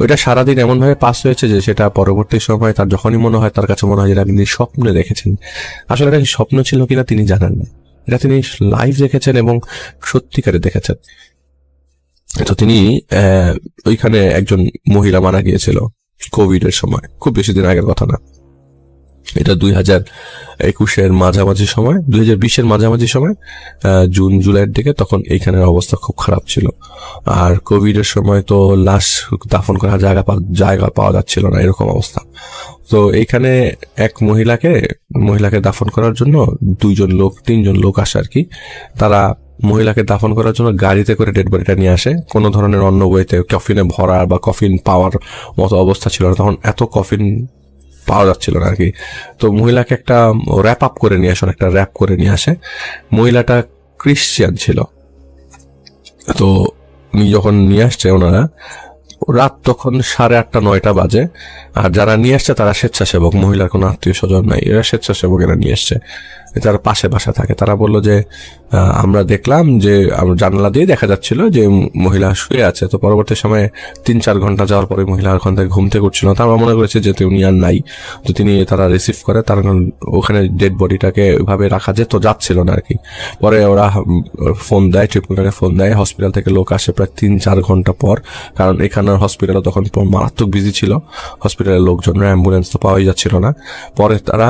ওইটা সারাদিন এমনভাবে পাস হয়েছে যে সেটা পরবর্তী সময় তার যখনই মনে হয়, তার কাছে মনে হয় যেটা তিনি স্বপ্নে দেখেছেন। আসলে এটা স্বপ্ন ছিল কিনা তিনি জানেন না, এটা তিনি লাইভ দেখেছেন এবং সত্যিকারে দেখেছেন। তো তিনি ওইখানে একজন মহিলা মারা গিয়েছিল কোভিড এর সময়, খুব বেশি দিন আগের কথা না, এটা 2021-এর মাঝামাঝি সময়, 2020-এর মাঝামাঝি সময়, জুন জুলাইয়ের দিকে, তখন এইখানের অবস্থা খুব খারাপ ছিল। আর কোভিড এর সময় তো লাশ দাফন করার জায়গা পাওয়া যাচ্ছিল না, এরকম অবস্থা। তো এইখানে এক মহিলাকে দাফন করার জন্য 3জন লোক আসে আর কি। তারা মহিলাকে দাফন করার জন্য গাড়িতে করে ডেড বডিটা নিয়ে আসে, কোনো ধরনের অন্য ওয়েতে কফিনে ভরা বা কফিন পাওয়ার মতো অবস্থা ছিল না, তখন এত কফিন পাওয়া যাচ্ছিল না আর কি। তো মহিলাকে একটা র্যাপ করে নিয়ে আসে। মহিলাটা ক্রিশ্চিয়ান ছিল। তো উনি যখন নিয়ে আসছে, ওনারা রাত তখন 8:30-9টা বাজে, আর যারা নিয়ে আসছে তারা স্বেচ্ছাসেবক, মহিলার কোনো আত্মীয় স্বজন নাই, এরা স্বেচ্ছাসেবক, এরা নিয়ে আসছে, তারা পাশে বাসা থাকে। তারা বললো যে আমরা দেখলাম যে জানালা দিয়ে দেখা যাচ্ছিল যে মহিলা শুয়ে আছে। তো পরবর্তী সময়ে 3-4 ঘন্টা যাওয়ার পরে মহিলা ওখান থেকে ঘুম থেকে উঠছিল না, তারা মনে করেছে যে উনি আর নাই। তো তারা রিসিভ করে, তার ওখানে ডেড বডিটাকে ওইভাবে রাখা যাচ্ছিল না আর কি। পরে ওরা ফোন দেয়, ট্রিপলটাকে ফোন দেয়, হসপিটাল থেকে লোক আসে প্রায় 3-4 ঘন্টা পর, কারণ এখানের হসপিটালে তখন মারাত্মক বিজি ছিল, হসপিটালের লোকজনরা, অ্যাম্বুলেন্স তো পাওয়াই যাচ্ছিল না। পরে তারা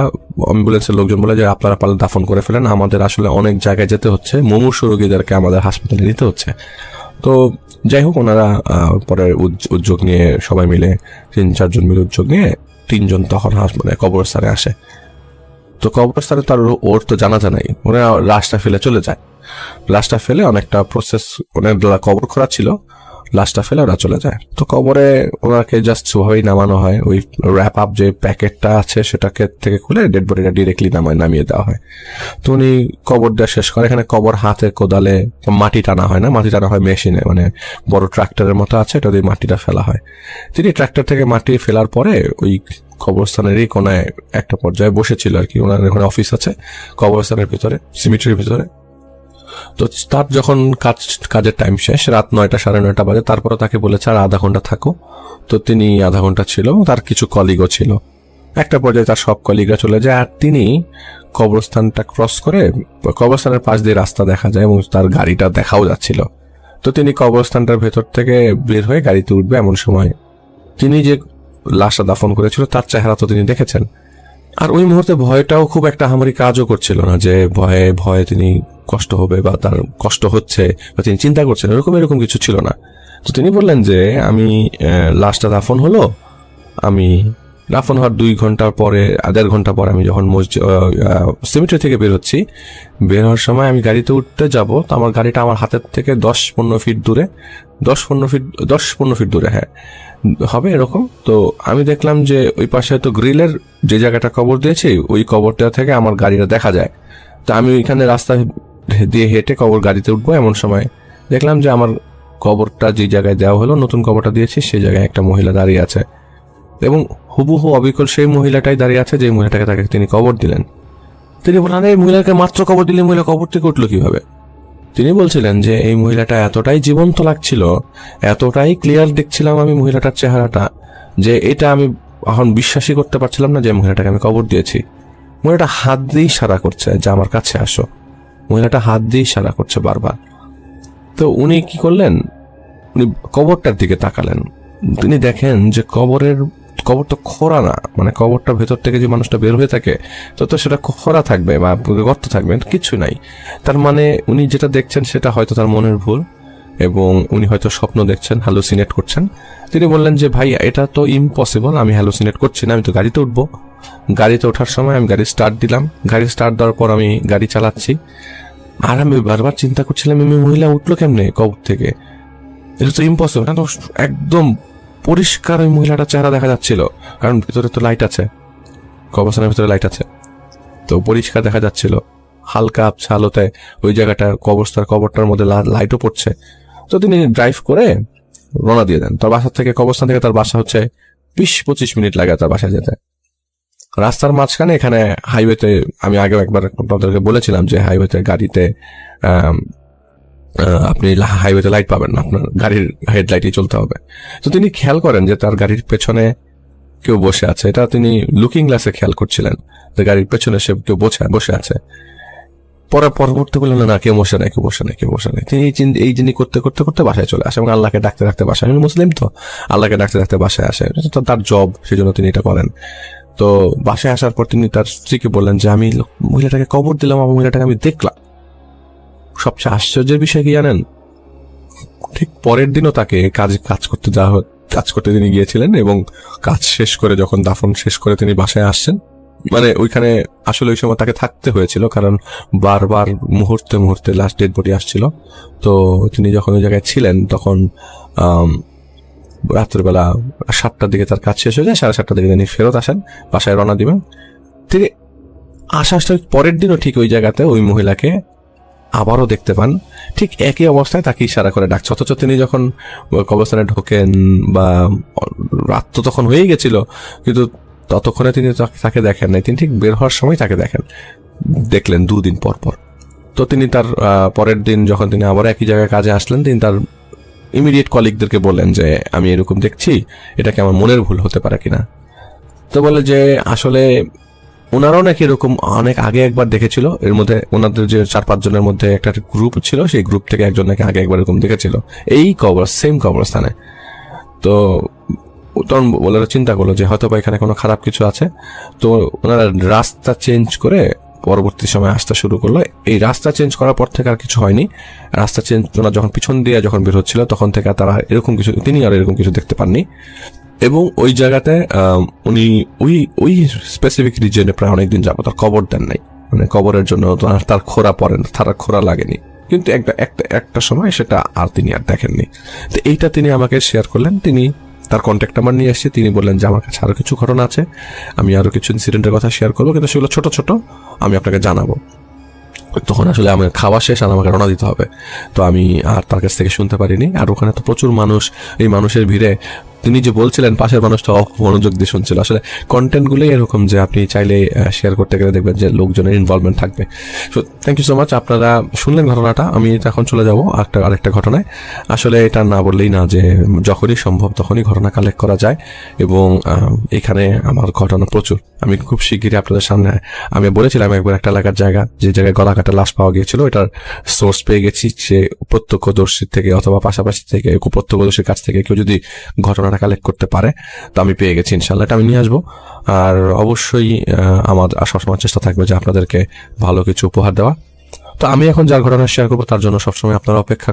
অ্যাম্বুলেন্সের লোকজন বলে যে আপনারা পারলে দাফন করে ফেলেন, আমাদের আসলে অনেক জায়গায় যেতে হচ্ছে, মুমূর্ষু রোগীদেরকে আমাদের হাসপাতালে নিতে হচ্ছে। তো যাই হোক, ওনারা পরে উদ্যোগ নিয়ে সবাই মিলে 3-4 জন মিলে উদ্যোগ নিয়ে 3 জন তখন কবরস্থানে আসে। তো কবরস্থানে তার ওর তো জানাজা নাই, ওরা লাশটা ফেলে চলে যায়। লাশটা ফেলে অনেকটা প্রসেস, অনেক কবর খোঁড়া ছিল, লাশটা ফেলে ওরা চলে যায়। তো কবরে ওনাকে জাস্ট ওভাবেই নামানো হয়, ওই র্যাপ আপ যে প্যাকেটটা আছে সেটাকে থেকে খুলে ডেড বডিটা ডিরেক্টলি নামিয়ে দেওয়া হয়। তো উনি কবর দেওয়া শেষ করে, এখানে কবর হাতে কোদালে মাটি টানা হয় না, মাটি টানা হয় মেশিনে, মানে বড় ট্রাক্টরের মতো আছে, এটা দিয়ে মাটিটা ফেলা হয়। তিনি ট্রাক্টর থেকে মাটি ফেলার পরে ওই কবরস্থানেরই কোনায় একটা পর্যায়ে বসেছিল আর কি, ওনার ওখানে অফিস আছে কবরস্থানের ভিতরে, সিমেট্রির ভিতরে। তো তার যখন কাজের টাইম শেষ, রাত 9টা-9:30 বাজে, তারপরে তাকে বলেছে আর আধা ঘন্টা থাকো। তো তিনি আধা ঘন্টা ছিল, তার কিছু কলিগও ছিল। একটা পর্যায়ে তার সব কলিগরা চলে যায়, আর তিনি কবরস্থানটা ক্রস করে, কবরস্থানের পাশ দিয়ে রাস্তা দেখা যায় এবং তার গাড়িটা দেখাও যাচ্ছিল। তো তিনি কবরস্থানটার ভেতর থেকে বের হয়ে গাড়িতে উঠবে, এমন সময় তিনি যে লাশটা দাফন করেছিল তার চেহারা তো তিনি দেখেছেন। আর ওই মুহূর্তে ভয়টাও খুব একটা হামারি কাজও করছিল না, যে ভয়ে তিনি কষ্ট হবে বা তার কষ্ট হচ্ছে বা তিনি চিন্তা করছেন, এরকম কিছু ছিল না। তো তিনি বললেন যে আমি লাশটা দাফন হলো, আমি দাফন হওয়ার 2 ঘন্টার পরে, 1.5 ঘন্টা পরে আমি যখন সিমেট্রি থেকে বের হচ্ছি, বের হওয়ার সময় আমি গাড়িতে উঠতে যাব, তো আমার গাড়িটা আমার হাতের থেকে 10-15 ফিট দূরে, 10-15 ফিট দূরে হ্যাঁ হবে এরকম। তো আমি দেখলাম যে ওই পাশে তো গ্রিলের যে জায়গাটা কবর দিয়েছি, ওই কবরটা থেকে আমার গাড়িটা দেখা যায়। তো আমি ওইখানে রাস্তা দিয়ে হেঁটে গাড়িতে উঠবো, এমন সময় দেখলাম যে আমার কবরটা যে জায়গায় দেওয়া হলো, নতুন কবরটা দিয়েছি, সেই জায়গায় একটা মহিলা দাঁড়িয়ে আছে এবং হুবহু অবিকল সেই মহিলাটাই দাঁড়িয়ে আছে যে মহিলাটাকে তাকে তিনি কবর দিলেন। তিনি বললেন, এই মহিলাকে মাত্র কবর দিলে মহিলা কবর থেকে উঠলো কিভাবে? তিনি বলছিলেন যে এই মহিলাটা এতটাই জীবন্ত লাগছিল, এতটাই ক্লিয়ার দেখছিলাম আমি মহিলাটার চেহারাটা, যে এটা আমি এখন বিশ্বাসই করতে পারছিলাম না যে মহিলাটাকে আমি কবর দিয়েছি। মহিলাটা হাত দিয়ে ইশারা করছে যে আমার কাছে আসো, মহিলাটা হাত দিয়ে ইশারা করছে বারবার। তো উনি কি করলেন, উনি কবরটার দিকে তাকালেন। তিনি দেখেন যে কবর তো খোঁড়া না, মানে কবরটার ভেতর থেকে যে মানুষটা বের হয়ে থাকে তো সেটা খোঁড়া থাকবে বা গর্ত থাকবে, কিছু নাই। তার মানে উনি যেটা দেখছেন সেটা হয়তো তার মনের ভুল এবং উনি হয়তো স্বপ্ন দেখছেন, হ্যালুসিনেট করছেন। তিনি বললেন যে ভাই এটা তো ইম্পসিবল, আমি হ্যালুসিনেট করছি না, আমি তো গাড়িতে উঠবো। গাড়িতে ওঠার সময় আমি গাড়ি স্টার্ট দিলাম, গাড়ি স্টার্ট দেওয়ার পর আমি গাড়ি চালাচ্ছি, আর আমি বারবার চিন্তা করছিলাম এই মহিলা উঠলো কেমনে কবর থেকে, এটা তো ইম্পসিবল। একদম পরিষ্কার ওই মহিলাটার চেহারা দেখা যাচ্ছিল, কারণ ভিতরে তো লাইট আছে, কবরস্থানের ভিতরে লাইট আছে, তো পরিষ্কার দেখা যাচ্ছিল। হালকা আবছা আলোতে ওই জায়গাটা কবরটার মধ্যে লাইটও পড়ছে। তো তিনি ড্রাইভ করে রওনা দিয়ে দেন তার বাসা থেকে। কবরস্থান থেকে তার বাসা হচ্ছে 20-25 মিনিট লাগে তার বাসায় যেতে। রাস্তার মাঝখানে এখানে হাইওয়েতে, আমি আগেও একবার আপনাদেরকে বলেছিলাম যে হাইওয়েতে গাড়িতে আপনি হাইওয়েতে লাইট পাবেন না, আপনার গাড়ির হেডলাইটই চলতে হবে। তো তিনি খেয়াল করেন যে তার গাড়ির পেছনে কেউ বসে আছে, এটা তিনি লুকিং গ্লাসে খেয়াল করছিলেন যে গাড়ির পেছনে সে কেউ বসে আছে। পরবর্তী বললেন না কেউ বসে নাই, কেউ বসে নাই, কেউ বসে নাই। তিনি এই জিনিস করতে করতে করতে বাসায় চলে আসে এবং আল্লাহকে ডাকতে ডাকতে বাসায়, মুসলিম তো আল্লাহকে ডাকতে ডাকতে বাসায় আসে, তার জব, সেই জন্য তিনি এটা করেন। তো বাসায় আসার পর তিনি তার স্ত্রীকে বললেন যে আমি মহিলাটাকে কবর দিলাম, আমার মহিলাটাকে আমি দেখলাম। সবচেয়ে আশ্চর্যের বিষয় কি জানেন, ঠিক পরের দিনও তাকে কাজ করতে তিনি গিয়েছিলেন এবং কাজ শেষ করে যখন দাফন শেষ করে তিনি বাসায় আসছেন, মানে ওইখানে আসলে ওই সময় তাকে থাকতে হয়েছিল কারণ বারবার মুহূর্তে মুহূর্তে লাস্ট ডেড বডি আসছিল। তো তিনি যখন ওই জায়গায় ছিলেন তখন রাত্রেবেলা 7টার দিকে তার কাজ শেষ হয়ে যায়, 7:30টার দিকে তিনি ফেরত আসেন, বাসায় রওনা দিবেন। তিনি আসার পরের দিনও ঠিক ওই জায়গাতে ওই মহিলাকে আবারও দেখতে পান, ঠিক একই অবস্থায় তাকে ইশারা করে ডাকছে। অথচ তিনি যখন কবরস্থানে ঢোকেন বা রাত তো তখন হয়েই গেছিল, কিন্তু ততক্ষণে তিনি তাকে দেখেন নাই, তিনি ঠিক বের হওয়ার সময় তাকে দেখলেন 2 দিন পর পর। তো তিনি তার পরের দিন যখন তিনি আবার একই জায়গায় কাজে আসলেন, তিনি তার ইমিডিয়েট কলিগদেরকে বললেন যে আমি এরকম দেখছি, এটা কি আমার মনের ভুল হতে পারে কিনা। তো বলে যে আসলে ওনারাও নাকি এরকম অনেক আগে একবার দেখেছিল, এর মধ্যে ওনাদের যে 4-5 জনের মধ্যে একটা গ্রুপ ছিল, সেই গ্রুপ থেকে একজন নাকি আগে একবার এরকম দেখেছিল এই সেম কবরস্থানে। তো তখন ওনারা চিন্তা করলো যে হয়তো বা এখানে কোনো খারাপ কিছু আছে। তো ওনারা রাস্তা চেঞ্জ করে পরবর্তী সময় আসতে শুরু করলো। এই রাস্তা চেঞ্জ করার পর থেকে আর কিছু হয়নি। রাস্তা চেঞ্জ ওনারা যখন পিছন দিয়ে যখন বের হচ্ছিল তখন থেকে তারা এরকম কিছু, তিনি আর এরকম কিছু দেখতে পাননি। এবং ওই জায়গাতে উনি ওই স্পেসিফিক রিজনে প্রায় অনেকদিন যাবো তার কবর দেন নাই, মানে কবরের জন্য তার খোরা লাগেনি, কিন্তু একটা সময় সেটা আর তিনি আর দেখেননি। তো এইটা তিনি আমাকে শেয়ার করলেন। তিনি তার কন্ট্যাক্ট নাম্বার নিয়ে এসেছে, তিনি বললেন যে আমার কাছে আরো কিছু ঘটনা আছে, আমি আরো কিছু ইনসিডেন্টের কথা শেয়ার করবো, কিন্তু সেগুলো ছোট ছোট, আমি আপনাকে জানাবো। তখন আসলে আমার খাওয়া শেষ আর আমাকে রওনা দিতে হবে, তো আমি আর তার কাছ থেকে শুনতে পারিনি। আর ওখানে তো প্রচুর মানুষ, এই মানুষের ভিড়ে তিনি যে বলছিলেন পাশের মানুষটা মনোযোগ দিয়ে শুনছিল। আসলে কন্টেন্টগুলোই এরকম যে আপনি চাইলে শেয়ার করতে গেলে দেখবেন যে লোকজনের ইনভলভমেন্ট থাকবে। So thank you so much. আপনারা শুনলেন ঘটনাটা, আমি এখন চলে যাবো আরেকটা ঘটনায়। আসলে এটা না বললেই না যে যখনই সম্ভব তখনই ঘটনা কালেক্ট করা যায়, এবং এখানে আমার ঘটনা প্রচুর। আমি খুব শিগগিরই আপনাদের সামনে, আমি বলেছিলাম একবার একটা এলাকার জায়গা, যে জায়গায় গলা কাটা লাশ পাওয়া গিয়েছিল, এটার সোর্স পেয়ে গেছি। সে প্রত্যক্ষদর্শীর থেকে অথবা পাশাপাশি থেকে প্রত্যক্ষদর্শীর কাছ থেকে কেউ যদি ঘটনাটা কালেক্ট করতে পারে তো আমি পেয়ে গেছি, ইনশাল্লাহ এটা আমি নিয়ে আসবো। আর অবশ্যই আমার সবসময় চেষ্টা থাকবে যে আপনাদেরকে ভালো কিছু উপহার দেওয়া। তো আমি এখন যার ঘটনা শেয়ার করবো তার জন্য সবসময় আপনারা অপেক্ষা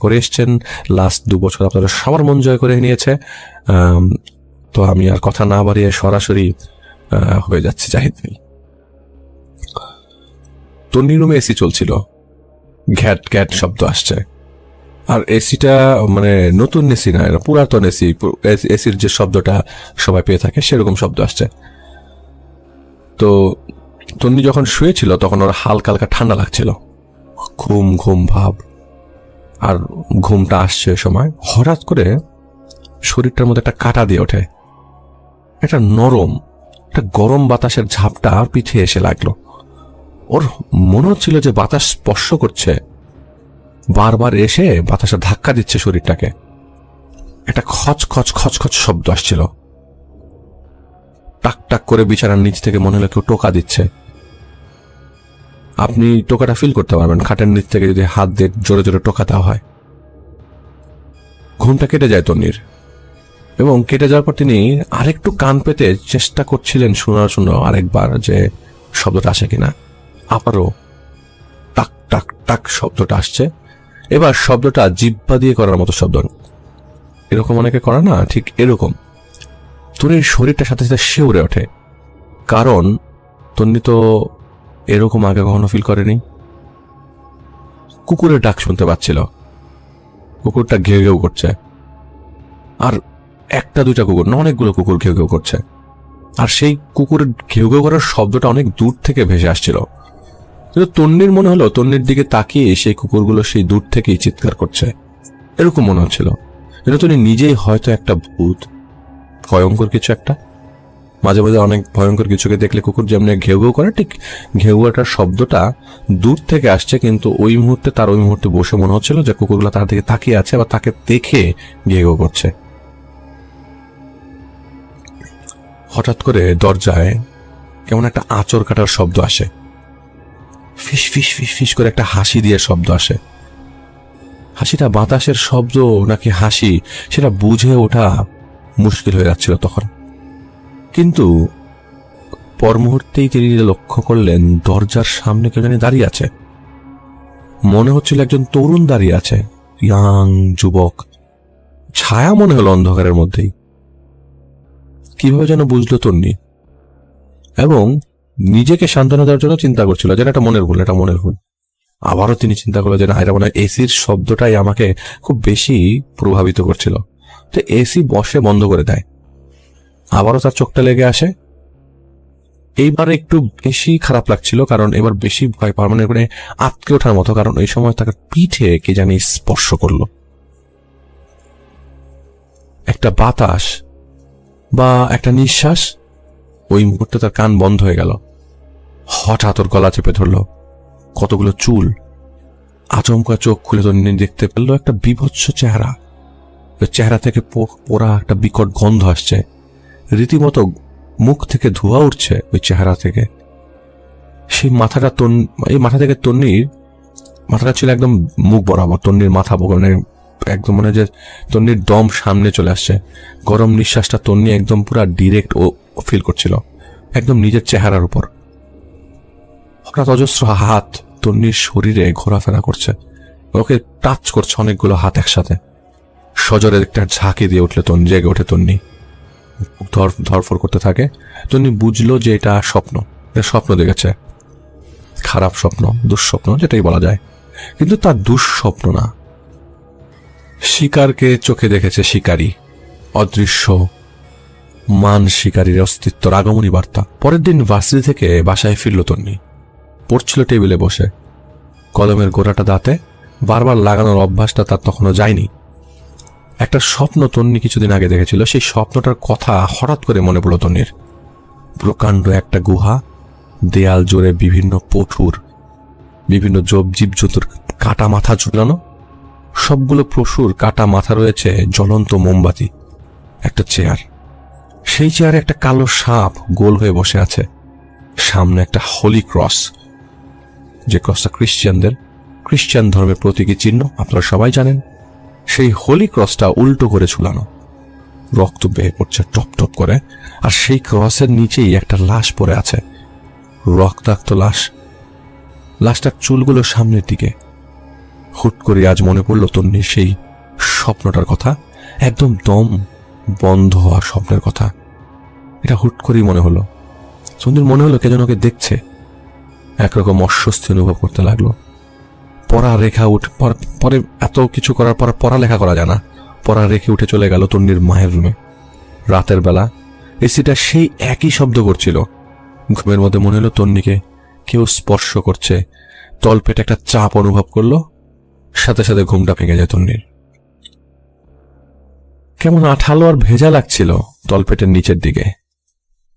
করে এসছেন। লাস্ট 2 বছর আপনারা সবার মন জয় করে নিয়েছে। তো আমি আর কথা না বাড়িয়ে সরাসরি হয়ে যাচ্ছি জাহিদ ভাই। তন্নির রুমে এসি চলছিল, ঘ্যাট ঘ্যাট শব্দ আসছে। আর এসিটা মানে নতুন এসি না, পুরাতন এসি, এসির যে শব্দটা সবাই পেয়ে থাকে সেরকম শব্দ আসছে। তো তন্নি যখন শুয়েছিল তখন ওর হালকা হালকা ঠান্ডা লাগছিল, ঘুম ঘুম ভাব। আর ঘুমটা আসছে ওই সময়। হঠাৎ করে শরীরটার মধ্যে একটা কাঁটা দিয়ে ওঠে, একটা নরম একটা গরম বাতাসের ঝাপটা পিঠে এসে লাগলো। ওর মনে হচ্ছিল যে বাতাস স্পর্শ করছে, বারবার এসে বাতাসে ধাক্কা দিচ্ছে শরীরটাকে। একটা খচখচ খচখচ শব্দ আসছিল, টাক টাক করে বিছানার নিচ থেকে মনে হলো কেউ টোকা দিচ্ছে। আপনি টোকাটা ফিল করতে পারবেন খাটের নিচ থেকে যদি হাত দিয়ে জোরে জোরে টোকা দেওয়া হয়। ঘুমটা কেটে যায় তন্নির, এবং কেটে যাওয়ার পর তিনি আরেকটু কান পেতে চেষ্টা করছিলেন শোনার জন্য আরেকবার যে শব্দটা আসে কিনা। আবারও টাক টাক টাক শব্দটা আসছে। এবার শব্দটা জিহ্বা দিয়ে করার মতো শব্দ, এরকম অনেকে করে না, ঠিক এরকম। তন্নির শরীরটার সাথে সাথে শিউরে ওঠে, কারণ তন্নি তো এরকম আগে কখনো ফিল করেনি। কুকুরের ডাক শুনতে পাচ্ছিল, কুকুরটা ঘেউ ঘেউ করছে, আর একটা দুইটা কুকুর না, অনেকগুলো কুকুর ঘেউ ঘেউ করছে। আর সেই কুকুরের ঘেউ ঘেউ করার শব্দটা অনেক দূর থেকে ভেসে আসছিল। কিন্তু তন্নির মনে হলো তন্নির দিকে তাকিয়ে সেই কুকুরগুলো সেই দূর থেকেই চিৎকার করছে, এরকম মনে হচ্ছিল। কিন্তু তন্নি নিজেই হয়তো একটা ভূত, ভয়ঙ্কর কিছু একটা। মাঝে মাঝে অনেক ভয়ঙ্কর কিছুকে দেখলে কুকুর যেমন ঘেউ ঘেউ করে, ঠিক ঘেউটার শব্দটা দূর থেকে আসছে, কিন্তু ওই মুহূর্তে বসে মনে হচ্ছিল যে কুকুরগুলো তার দিকে তাকিয়ে আছে বা তাকে দেখে ঘেউ ঘেউ করছে। হঠাৎ করে দরজায় কেমন একটা আঁচড় কাটার শব্দ আসে, ফিস ফিস ফিস ফিস করে একটা হাসি দিয়ে শব্দ আসে। হাসিটা বাতাসের শব্দ নাকি হাসি সেটা বুঝে ওঠা মুশকিল হয়ে যাচ্ছিল তখন। কিন্তু পর মুহূর্তেই তিনি লক্ষ্য করলেন দরজার সামনে কেউ জানি দাঁড়িয়ে আছে। মনে হচ্ছিল একজন তরুণ দাঁড়িয়ে আছে, ইয়াং যুবক, ছায়া মনে হলো অন্ধকারের মধ্যেই। কিভাবে যেন বুঝলো তন্নি, এবং নিজেকে সান্ত্বনা দেওয়ার জন্য চিন্তা করছিল যে এটা মনের ভুল, এটা মনের ভুল। আবারও তিনি চিন্তা করলো যে না, এটা মনে হয় এসির শব্দটাই আমাকে খুব বেশি প্রভাবিত করছিল। তো এসি বসে বন্ধ করে দেয়। আবারও তার চোখটা লেগে আসে। এইবার একটু বেশি খারাপ লাগছিল, কারণ এবার বেশি ভয় পাওয়ার মানে আটকে ওঠার মতো, কারণ এই সময় তাকে পিঠে কে জানি স্পর্শ করলো। একটা বাতাস বা একটা নিঃশ্বাস, ওই মুহূর্তে তার কান বন্ধ হয়ে গেল। হঠাৎ ওর গলা চেপে ধরলো, কতগুলো চুল। আচমকা চোখ খুলে তন্নি দেখতে পেল একটা বিভৎস চেহারা। ওই চেহারা থেকে পোড়া একটা বিকট গন্ধ আসছে, রীতিমতো মুখ থেকে ধোঁয়া উঠছে ওই চেহারা থেকে। সেই মাথাটা এই মাথা থেকে তন্নির মাথাটা ছিল একদম মুখ বরাবর, তন্নির মাথা মানে একদম মনে হয় যে তন্নির দম সামনে চলে আসছে। গরম নিঃশ্বাসটা তন্নি একদম পুরো ডিরেক্ট ও ফিল করছিল, একদম নিজের চেহারার উপর। হঠাৎ অজস্র হাত তন্নির শরীরে ঘোরাফেরা করছে, ওকে টাচ করছে অনেকগুলো হাত একসাথে। সজোরে একটা ঝাঁকি দিয়ে উঠলে তন্নি, জেগে ওঠে তন্নি, ধরফর করতে থাকে। তন্নি বুঝলো যে এটা স্বপ্ন দেখেছে, খারাপ স্বপ্ন, দুঃস্বপ্ন যেটাই বলা যায়। কিন্তু তার দুঃস্বপ্ন না, শিকারকে চোখে দেখেছে শিকারী, অদৃশ্য মান শিকারীর অস্তিত্বর আগমনী বার্তা। পরের দিন ভার্সিটি থেকে বাসায় ফিরল তন্নি। পড়ছিল টেবিলে বসে, কলমের গোড়াটা দাঁতে বারবার লাগানোর অভ্যাসটা তার তখনও যায়নি। একটা স্বপ্ন তন্নি কিছুদিন আগে দেখেছিল, সেই স্বপ্নটার কথা হঠাৎ করে মনে পড়ল তন্নির। প্রকাণ্ড একটা গুহা, দেয়াল জুড়ে বিভিন্ন পশুর, বিভিন্ন জীবজন্তুর কাটা মাথা ঝুলানো, সবগুলো পশুর কাটা মাথা রয়েছে জ্বলন্ত মোমবাতি। একটা চেয়ার, সেই চেয়ারে একটা কালো সাপ গোল হয়ে বসে আছে। সামনে একটা হোলি ক্রস, যে ক্রসটা খ্রিস্টান ধর্মের প্রতীকী চিহ্ন, আপনারা সবাই জানেন। সেই হোলি ক্রসটা উল্টো করে ঝুলানো, রক্ত বেয়ে পড়ছে টপ টপ করে। আর সেই ক্রসের নিচেই একটা লাশ পড়ে আছে, রক্তাক্ত লাশটার চুলগুলো সামনের দিকে। হুট করে আজ মনে পড়ল তন্নির সেই স্বপ্নটার কথা, একদম দম বন্ধ হওয়া স্বপ্নের কথা। এটা হুট করেই মনে হলো। তন্নির মনে হলো কে যেন ওকে দেখছে। একরকম অস্বস্তি অনুভব করতে লাগলো। পড়া রেখা পরে এত কিছু করার পর পড়ালেখা করা যায় না, পড়া রেখে উঠে চলে গেল তন্নির মায়ের রুমে। রাতের বেলা এসিটা সেই একই শব্দ করছিল। ঘুমের মধ্যে মনে হলো তন্নিকে কেউ স্পর্শ করছে। তলপেটে একটা চাপ অনুভব করলো, সাথে সাথে ঘুমটা ভেঙে যায় তন্নির। কেমন আঠালো আর ভেজা লাগছিল তলপেটের নিচের দিকে।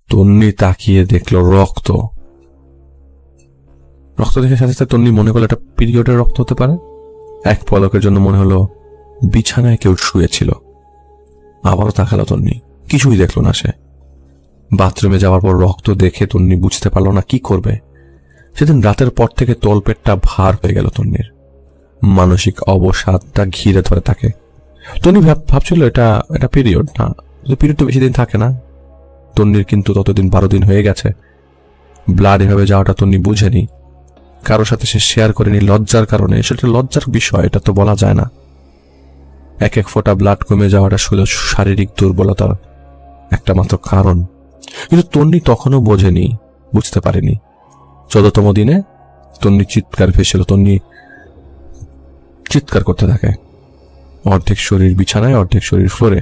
তন্নি তাকিয়ে দেখলো রক্ত। রক্ত দেখে সাথে সাথে তন্নি মনে করলো এটা পিরিয়ডের রক্ত হতে পারে। এক পলকের জন্য মনে হলো বিছানায় কেউ শুয়েছিল। আবারও তাকালো তন্নি, কিছুই দেখলো না সে। বাথরুমে যাওয়ার পর রক্ত দেখে তন্নি বুঝতে পারলো না কি করবে। সেদিন রাতের পর থেকে তলপেটটা ভার হয়ে গেল তন্নির। মানসিক অবসাদটা ঘিরে ধরে তাকে। তন্নি ভাবছিল এটা পিরিয়ড না, পিরিয়ড তো বেশি দিন থাকে না। তন্নির কিন্তু ততদিন 12 দিন হয়ে গেছে। ব্লাড এভাবে যাওয়াটা তন্নি বুঝেনি, কারোর সাথে সে শেয়ার করেনি লজ্জার কারণে। সেটা লজ্জার বিষয়, এটা তো বলা যায় না। এক এক ফোঁটা ব্লাড কমে যাওয়াটা ছিল শারীরিক দুর্বলতার একটা মাত্র কারণ। কিন্তু তন্নি তখনও বোঝেনি, বুঝতে পারেনি। 14তম দিনে তন্নি চিৎকার ভেসেছিল। তন্নি চিৎকার করতে থাকে, অর্ধেক শরীর বিছানায়, অর্ধেক শরীর ফ্লোরে।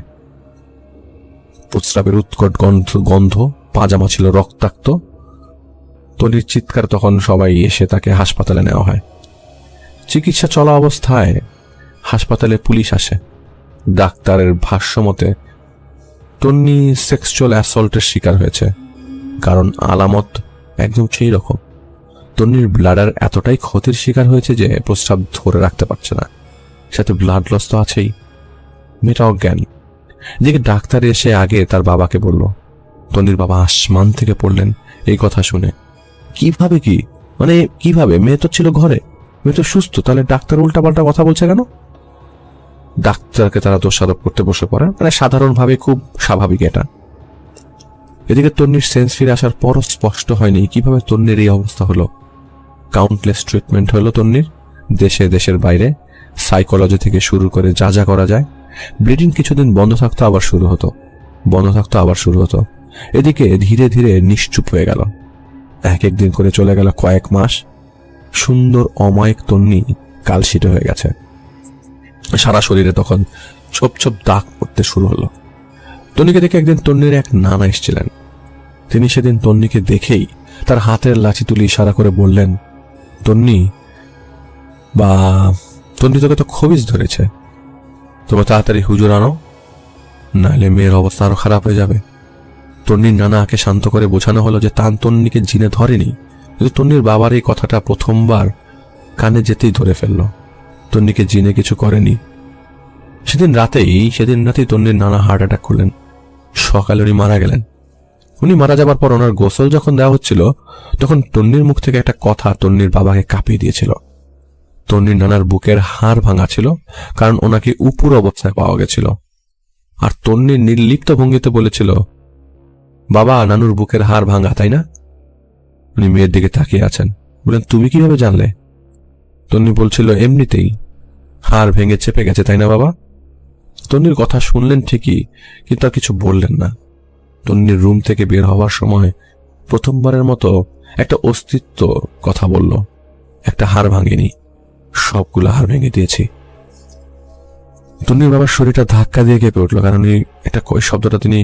প্রস্রাবের উৎকট গন্ধ, পাজামা ছিল রক্তাক্ত। তন্নির চিৎকার তখন সবাই এসে তাকে হাসপাতালে নেওয়া হয়। চিকিৎসা চলা অবস্থায় হাসপাতালে পুলিশ আসে। ডাক্তারের ভাষ্য মতে তন্নি সেক্সুয়াল অ্যাসল্টের শিকার হয়েছে, কারণ আলামত একদম সেই রকম। তন্নির ব্লাডার এতটাই ক্ষতির শিকার হয়েছে যে প্রস্রাব ধরে রাখতে পারছে না, সাথে ব্লাড লস তো আছেই। মেয়েটা অজ্ঞান। এদিকে ডাক্তার এসে আগে তার বাবাকে বলল। তন্নির বাবা আসমান থেকে পড়লেন এই কথা শুনে। কিভাবে কি মানে কিভাবে? মেয়ে তো ছিল ঘরে, মেয়ে তো সুস্থ, তাহলে ডাক্তার উল্টাপাল্টা কথা বলছে কেন? ডাক্তারকে তারা দোষারোপ করতে বসে পড়ে। মানে সাধারণভাবে খুব স্বাভাবিক এটা। এদিকে তন্নির সেন্স ফিরে আসার পরও স্পষ্ট হয়নি কিভাবে তন্নির এই অবস্থা হলো। কাউন্টলেস ট্রিটমেন্ট হলো তন্নির, দেশে দেশের বাইরে, সাইকোলজি থেকে শুরু করে যা যা করা যায়। ব্লিডিং কিছুদিন বন্ধ থাকতো, আবার শুরু হতো, বন্ধ থাকতো, আবার শুরু হতো। এদিকে ধীরে ধীরে নিশ্চুপ হয়ে গেল। এক একদিন করে চলে গেল কয়েক মাস। সুন্দর অমায়িক তন্নি কালশিটে হয়ে গেছে। সারা শরীরে তখন ছোপ ছোপ দাগ পড়তে শুরু হলো। তন্নিকে দেখে একদিন তন্নির এক নানা এসেছিলেন। তিনি সেদিন তন্নিকে দেখেই তার হাতের লাঠি তুলে ইশারা করে বললেন, তন্নি তোকে তো খবিজ ধরেছে, তবে তাড়াতাড়ি হুজুর আনো, নাহলে মেয়ের অবস্থা আরো খারাপ হয়ে যাবে। তন্নির নানাকে শান্ত করে বোঝানো হলো যে তান তন্নিকে জিনে ধরেনি, কিন্তু তন্নির বাবার এই কথাটা প্রথমবার কানে যেতেই ধরে ফেলল। তন্নিকে জিনে কিছু করেনি। সেদিন রাতেই তন্নির নানা হার্ট অ্যাটাক করলেন। সকালে উনি মারা গেলেন। উনি মারা যাবার পর ওনার গোসল যখন দেওয়া হচ্ছিল, তখন তন্নির মুখ থেকে একটা কথা তন্নির বাবাকে কাঁপিয়ে দিয়েছিল। তন্নির নানার বুকের হাড় ভাঙা ছিল, কারণ ওনাকে উপুর অবস্থায় পাওয়া গেছিল। আর তন্নির নির্লিপ্ত ভঙ্গিতে বলেছিল, বাবা, নানুর বুকের হাড় ভাঙা, তাই না? উনি মেয়ের দিকে তাকিয়ে আছেন, বলেন, তুমি কিভাবে জানলে? তন্নি বলছিল, এমনিতেই হাড় ভেঙে চেপে গেছে, তাই না বাবা? তন্নির কথা শুনলেন ঠিকই, কিন্তু আর কিছু বললেন না। তন্নির রুম থেকে বের হওয়ার সময় প্রথমবারের মতো একটা অস্তিত্ব কথা বলল, একটা হাড় ভাঙেনি, সবগুলো হাড় ভেঙে দিয়েছি। তন্নির বাবার শরীরটা ধাক্কা দিয়ে কেঁপে উঠল, কারণ এটা ওই শব্দটা তিনি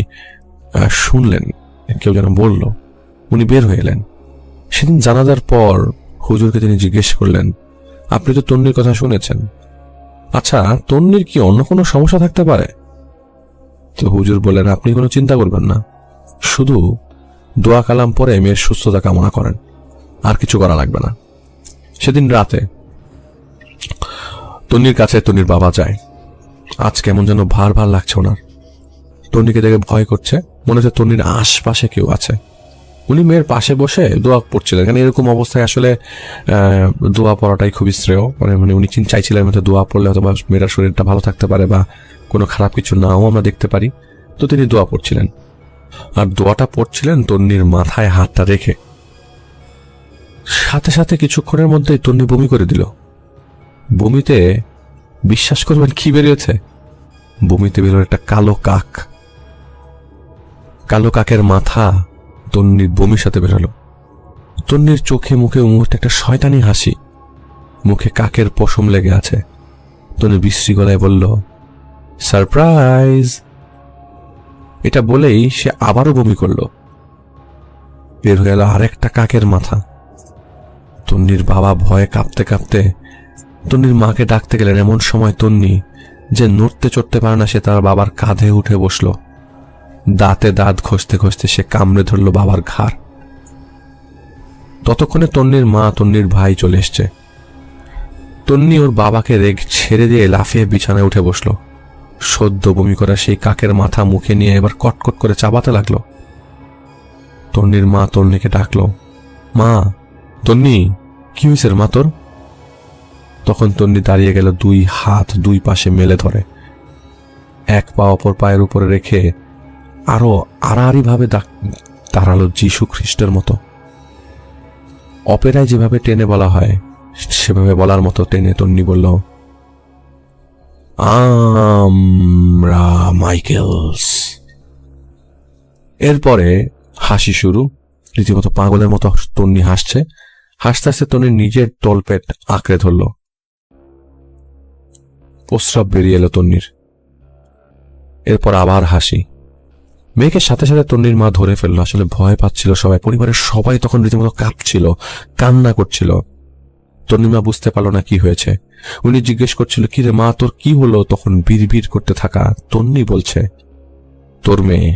শুনলেন, কেউ যেন বলল। উনি বের হয়ে এলেন। সেদিন জানাজার পর হুজুরকে তিনি জিজ্ঞেস করলেন, আপনি তো তন্নির কথা শুনেছেন, আচ্ছা তন্নির কি অন্য কোনো সমস্যা থাকতে পারে? তো হুজুর বললেন, আপনি কোনো চিন্তা করবেন না, শুধু দোয়া কালাম পরে মেয়ের সুস্থতা কামনা করেন, আর কিছু করা লাগবে না। সেদিন রাতে তন্নির কাছে তন্নির বাবা যায়। আজ কেমন যেন ভার ভার লাগছে ওনার। তন্নিকে দেখে ভয় করছে, মনে হচ্ছে তন্নির আশপাশে কেউ আছে। উনি মেয়ের পাশে বসে দোয়া পড়ছিলেন, কারণ এরকম অবস্থায় আসলে দোয়া পড়াটাই খুবই শ্রেয়। মানে উনি চাইছিলেন হয়তো দোয়া পড়লে হয়তো মেয়েটার শরীরটা ভালো থাকতে পারে বা কোনো খারাপ কিছু নাও আমরা দেখতে পারি। তো তিনি দোয়া পড়ছিলেন, আর দোয়াটা পড়ছিলেন তন্নির মাথায় হাতটা রেখে। সাথে সাথে কিছুক্ষণের মধ্যেই তন্নি বমি করে দিল। বমিতে বিশ্বাস করবেন কি বেরিয়েছে? বমিতে বেরোল একটা কালো কাক। কালো কাকের মাথা তন্নির বমির সাথে বেরোলো। তন্নির চোখে মুখে মুহূর্তে একটা শয়তানি হাসি, মুখে কাকের পশম লেগে আছে। তন্নি বিশ্রী গলায় বলল, সারপ্রাইজ। এটা বলেই সে আবারও বমি করলো। বের হয়ে এলো আরেকটা কাকের মাথা। তন্নির বাবা ভয়ে কাঁপতে কাঁপতে তন্নির মাকে ডাকতে গেলেন। এমন সময় তন্নি, যে নড়তে চড়তে পারে না, সে তার বাবার কাঁধে উঠে বসলো। দাঁতে দাঁত ঘষতে ঘষতে সে কামড়ে ধরল বাবার ঘাড়। ততক্ষণে তন্নির মা, তন্নির ভাই চলে এসছে। তন্নি ওর বাবাকে ছেড়ে দিয়ে লাফিয়ে বিছানায় উঠে বসলো। সদ্য বমি করা সেই কাকের মাথা মুখে নিয়ে এবার কটকট করে চাবাতে লাগলো। তন্নির মা তন্নিকে ডাকলো, মা, তন্নি, কি হয়েছে মা তোর? তখন তন্নি দাঁড়িয়ে গেল, দুই হাত দুই পাশে মেলে ধরে, এক পা অপর পায়ের উপরে রেখে আরো আড়াআড়ি ভাবে দাঁড়ালো যীশু খ্রিস্টের মতো। অপেরায় যেভাবে টেনে বলা হয় সেভাবে বলার মতো টেনে তন্নি বলল, আমরা মাইকেলস। এরপরে হাসি শুরু, রীতিমতো পাগলের মতো তন্নি হাসছে। হাসতে হাসতে তন্নির নিজের তলপেট আঁকড়ে ধরল। প্রস্রাব বেরিয়ে এলো তন্নির। এরপর আবার হাসি। মেয়েকে সাথে সাথে তন্নির মা ধরে ফেললো। আসলে ভয় পাচ্ছিল সবাই, পরিবারের সবাই তখন রীতিমতো কাঁপছিল, কান্না করছিল। তন্নির মা বুঝতে পারলো না কি হয়েছে। উনি জিজ্ঞেস করছিল, কি রে মা, তোর কি হলো? তখন বিড়বিড় করতে থাকা তন্নি বলছে, তোর মেয়ে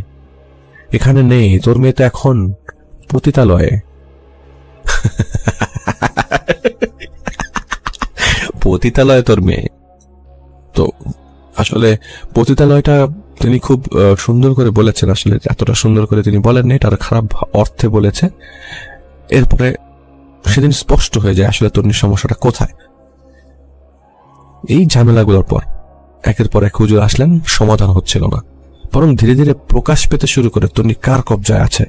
এখানে নেই, তোর মেয়ে তো এখন পতিতালয়ে। পতিতালয়ে তোর মেয়ে? তো আসলে পতিতালয়টা তিনি খুব সুন্দর করে বলেছেন। আসলে এতটা সুন্দর করে তিনি বলেননি, এটা খারাপ অর্থে বলেছে। এরপরে সেদিন স্পষ্ট হয়ে যায় আসলে তন্নির সমস্যাটা কোথায়। এই ঝামেলাগুলোর পর একের পর এক হুজুর আসলেন, সমাধান হচ্ছিল না, বরং ধীরে ধীরে প্রকাশ পেতে শুরু করে তন্নি কার কবজায় আছে।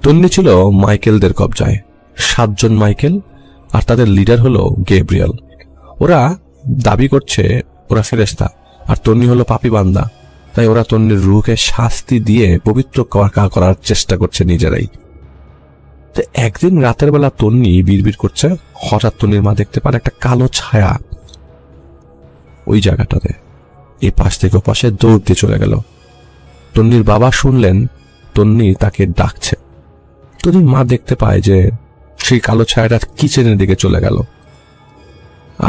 তন্নি ছিল মাইকেলদের কবজায়। 7 জন মাইকেল, আর তাদের লিডার হলো গেব্রিয়েল। ওরা দাবি করছে ওরা ফেরেশতা, আর তন্নি হলো পাপী বান্দা। তাই ওরা তন্নির রূহকে শাস্তি দিয়ে পবিত্র করার চেষ্টা করছে নিজেরাই। তো একদিন রাতের বেলা তন্নি বিড়বিড় করছে, হঠাৎ তন্নির মা দেখতে পারে একটা কালো ছায়া ওই জায়গাটাতে। এই পাশ থেকে ও পাশে দৌড় দিয়ে চলে গেল। তন্নির বাবা শুনলেন তন্নি তাকে ডাকছে। তন্নির মা দেখতে পায় যে সেই কালো ছায়াটা কিচেনের দিকে চলে গেল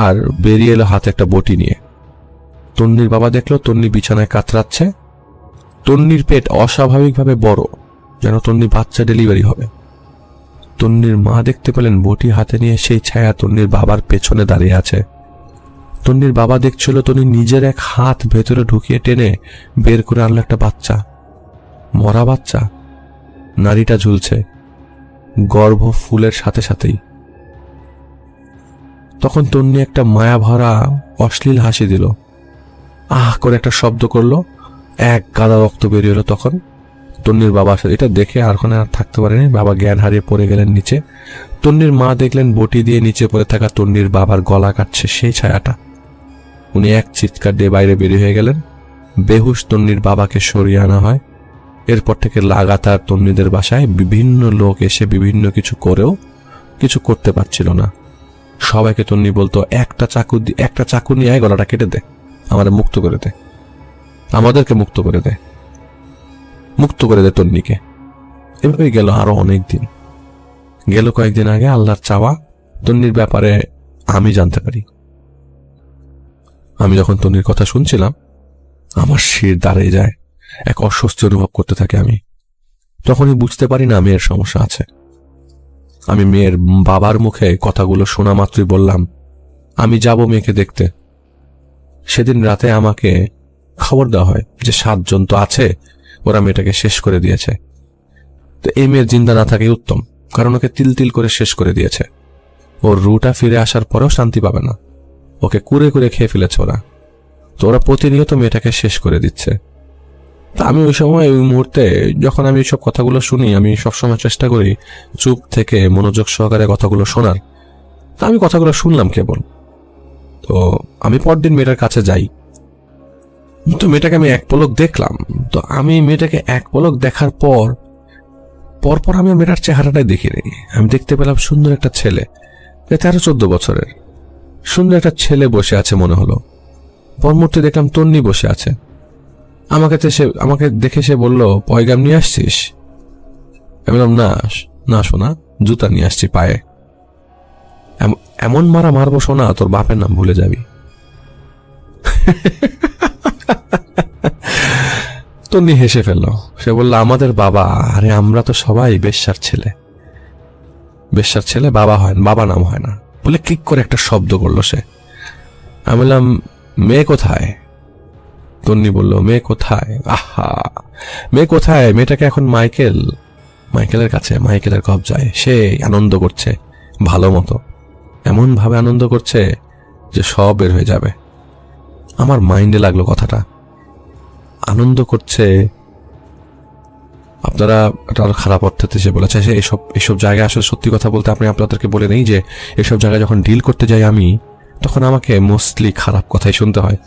আর বেরিয়ে এলো হাতে একটা বটি নিয়ে। তন্নির বাবা দেখলো তন্নি বিছানায় কাতরাচ্ছে। তন্নির পেট অস্বাভাবিকভাবে বড়, যেন তন্নি বাচ্চা ডেলিভারি হবে। তন্নির মা দেখতে পেলেন বটি হাতে নিয়ে সেই ছায়া তন্নির বাবার পেছনে দাঁড়িয়ে আছে। তন্নির বাবা দেখছিল তন্নি নিজের এক হাত ভেতরে ঢুকিয়ে টেনে বের করে আনলো একটা বাচ্চা, মরা বাচ্চা। নাড়িটা ঝুলছে, গর্ভ ফুলের সাথে সাথেই। তখন তন্নি একটা মায়া ভরা অশ্লীল হাসি দিল, আহ করে একটা শব্দ করলো, এক গাদা রক্ত বেরিয়ে এলো। তখন তন্নির বাবা এটা দেখে আর থাকতে পারেনি, বাবা জ্ঞান হারিয়ে পড়ে গেলেন নিচে। তন্নির মা দেখলেন বটি দিয়ে নিচে পড়ে থাকা তন্নির বাবার গলা কাটছে সেই ছায়াটা। উনি এক চিৎকার দিয়ে বাইরে বেরিয়ে হয়ে গেলেন। বেহুশ তন্নির বাবাকে সরিয়ে আনা হয়। এরপর থেকে লাগাতার তন্নিদের বাসায় বিভিন্ন লোক এসে বিভিন্ন কিছু করেও কিছু করতে পারছিল না। সবাইকে তন্নি বলতো, একটা চাকু নিয়ে আয়, গলাটা কেটে দে, আমাদের মুক্ত করে দে, আমাদেরকে মুক্ত করে দে, মুক্ত করে দে তন্নিকে। এভাবেই গেল আরো অনেক দিন। গেল কয়েকদিন আগে আল্লাহর চাওয়া তন্নির ব্যাপারে আমি জানতে পারি। আমি যখন তন্নির কথা শুনছিলাম আমার শির দাঁড়িয়ে যায়, এক অস্বস্তি অনুভব করতে থাকে আমি। তখনই বুঝতে পারি না মেয়ের সমস্যা আছে। আমি মেয়ের বাবার মুখে কথাগুলো শোনা মাত্রই বললাম, আমি যাব মেয়েকে দেখতে। সেদিন রাতে আমাকে খবর দেওয়া হয় যে 7 জন তো আছে, ওরা মেয়েটাকে শেষ করে দিয়েছে। তো এই মেয়ের জিন্দা না থাকে উত্তম, কারণ ওকে তিল তিল করে শেষ করে দিয়েছে। ওর রুটা ফিরে আসার পরেও শান্তি পাবে না, ওকে কুরে কুরে খেয়ে ফেলেছে ওরা। তো ওরা প্রতিনিয়ত মেয়েটাকে শেষ করে দিচ্ছে। তা আমি ওই সময়, ওই মুহূর্তে যখন আমি সব কথাগুলো শুনি, আমি সবসময় চেষ্টা করি চুপ থেকে মনোযোগ সহকারে কথাগুলো শোনার। তা আমি কথাগুলো শুনলাম কেবল। তো আমি পরদিন মেয়েটার কাছে যাই। তো মেয়েটাকে আমি এক পলক দেখলাম। তো আমি মেয়েটাকে এক পলক দেখার পরপর আমি মেয়েটার চেহারাটাই দেখিনি। আমি দেখতে পেলাম সুন্দর একটা ছেলে, 13-14 বছরের সুন্দর একটা ছেলে বসে আছে মনে হলো। পরমূর্তে দেখলাম তন্নি বসে আছে। আমাকে দেখে সে বলল, পয়গাম নিয়ে আসছিস? আমি বললাম, না শোনা, জুতা নিয়ে আসছি পায়ে। এমন মারা মারবো শোনা, তোর বাপের নাম ভুলে যাবি। তন্নি হেসে ফেললো। সে বলল, আমাদের বাবা, আরে আমরা তো সবাই বেশ্যার ছেলে, বাবা হয় না, বাবা নাম হয় না বলে ক্লিক করে একটা শব্দ করলো সে। আমি বললাম, মেয়ে কোথায়? তন্নি বলল, মেয়ে কোথায়? আহা, মেয়ে কোথায়? মেয়েটাকে এখন মাইকেলের কাছে, মাইকেলের কবজায়। সে আনন্দ করছে ভালো মতো, এমন ভাবে আনন্দ করছে যে সব বের হয়ে যাবে। আমার মাইন্ডে লাগলো কথাটা, আনন্দ করছে। আপনারা আরো খারাপ অর্থে সে বলেছে, সে এসব জায়গায় আসলে সত্যি কথা বলতে আপনি আপনাদেরকে বলে নেই যে এসব জায়গায় যখন ডিল করতে যাই আমি, তখন আমাকে মোস্টলি খারাপ কথাই শুনতে হয়।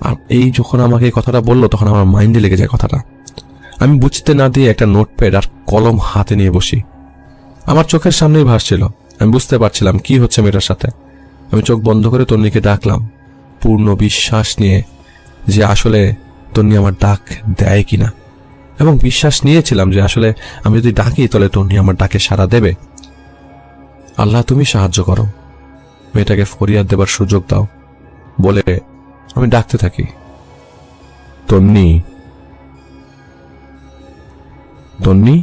আর এই যখন আমাকে এই কথাটা বললো, তখন আমার মাইন্ডে লেগে যায় কথাটা। আমি বুঝতে না দিয়ে একটা নোটপ্যাড আর কলম হাতে নিয়ে বসি। আমার চোখের সামনেই ভাসছিল, আমি বুঝতে পারছিলাম কি হচ্ছে মেয়েটার সাথে। আমি চোখ বন্ধ করে তন্নিকে ডাকলাম, পূর্ণ বিশ্বাস নিয়ে যে আসলে তন্নি আমার ডাক দেয় কিনা, এবং বিশ্বাস নিয়েছিলাম যে আসলে আমি যদি ডাকি তাহলে তন্নি আমার ডাকে সাড়া দেবে। আল্লাহ, তুমি সাহায্য করো, মেয়েটাকে ফরিয়াদ দেবার সুযোগ দাও বলে আমি ডাকতে থাকি, তন্নি, তন্নি,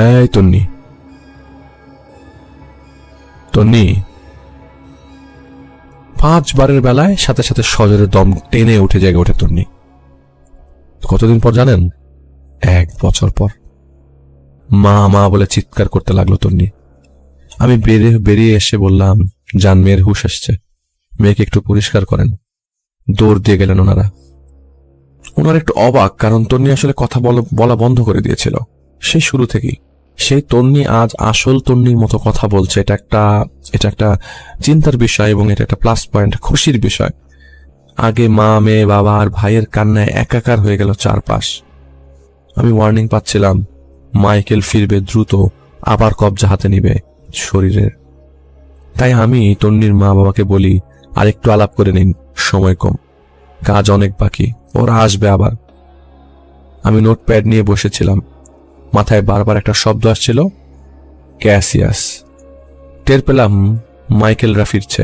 এই তন্নি, তন্নি। 5 বারের বেলায় সাথে সাথে সজোরে দম টেনে উঠে জেগে ওঠে তন্নি। কতদিন পর জানেন? 1 বছর পর। মা মা বলে চিৎকার করতে লাগলো তন্নি। আমি বেরিয়ে এসে বললাম, জান, মেয়ের হুঁশ আসছে, মেয়েকে একটু পরিষ্কার করেন। দৌড় দিয়ে গেলেন ওনারা একটু অবাক, কারণ তন্নি আসলে কথা বলা বন্ধ করে দিয়েছিল সেই শুরু থেকেই। সেই তন্নি আজ আসল তন্নির মতো কথা বলছে। এটা একটা চিন্তার বিষয় এবং এটা একটা প্লাস পয়েন্ট, খুশির বিষয়। আগে মা, মেয়ে, বাবা আর ভাইয়ের কান্নায় একাকার হয়ে গেল চারপাশ। আমি ওয়ার্নিং পাচ্ছিলাম, মাইকেল ফিরবে দ্রুত, আবার কবজা হাতে নিবে শরীরের। তাই আমি তন্নির মা বাবাকে বলি, আরেকটু আলাপ করে নিন, সময় কম, কাজ অনেক বাকি, ওরা আসবে আবার। আমি নোটপ্যাড নিয়ে বসেছিলাম, মাথায় বারবার একটা শব্দ আসছিল, ক্যাসিয়াস। টের পেলাম মাইকেলরা ফিরছে।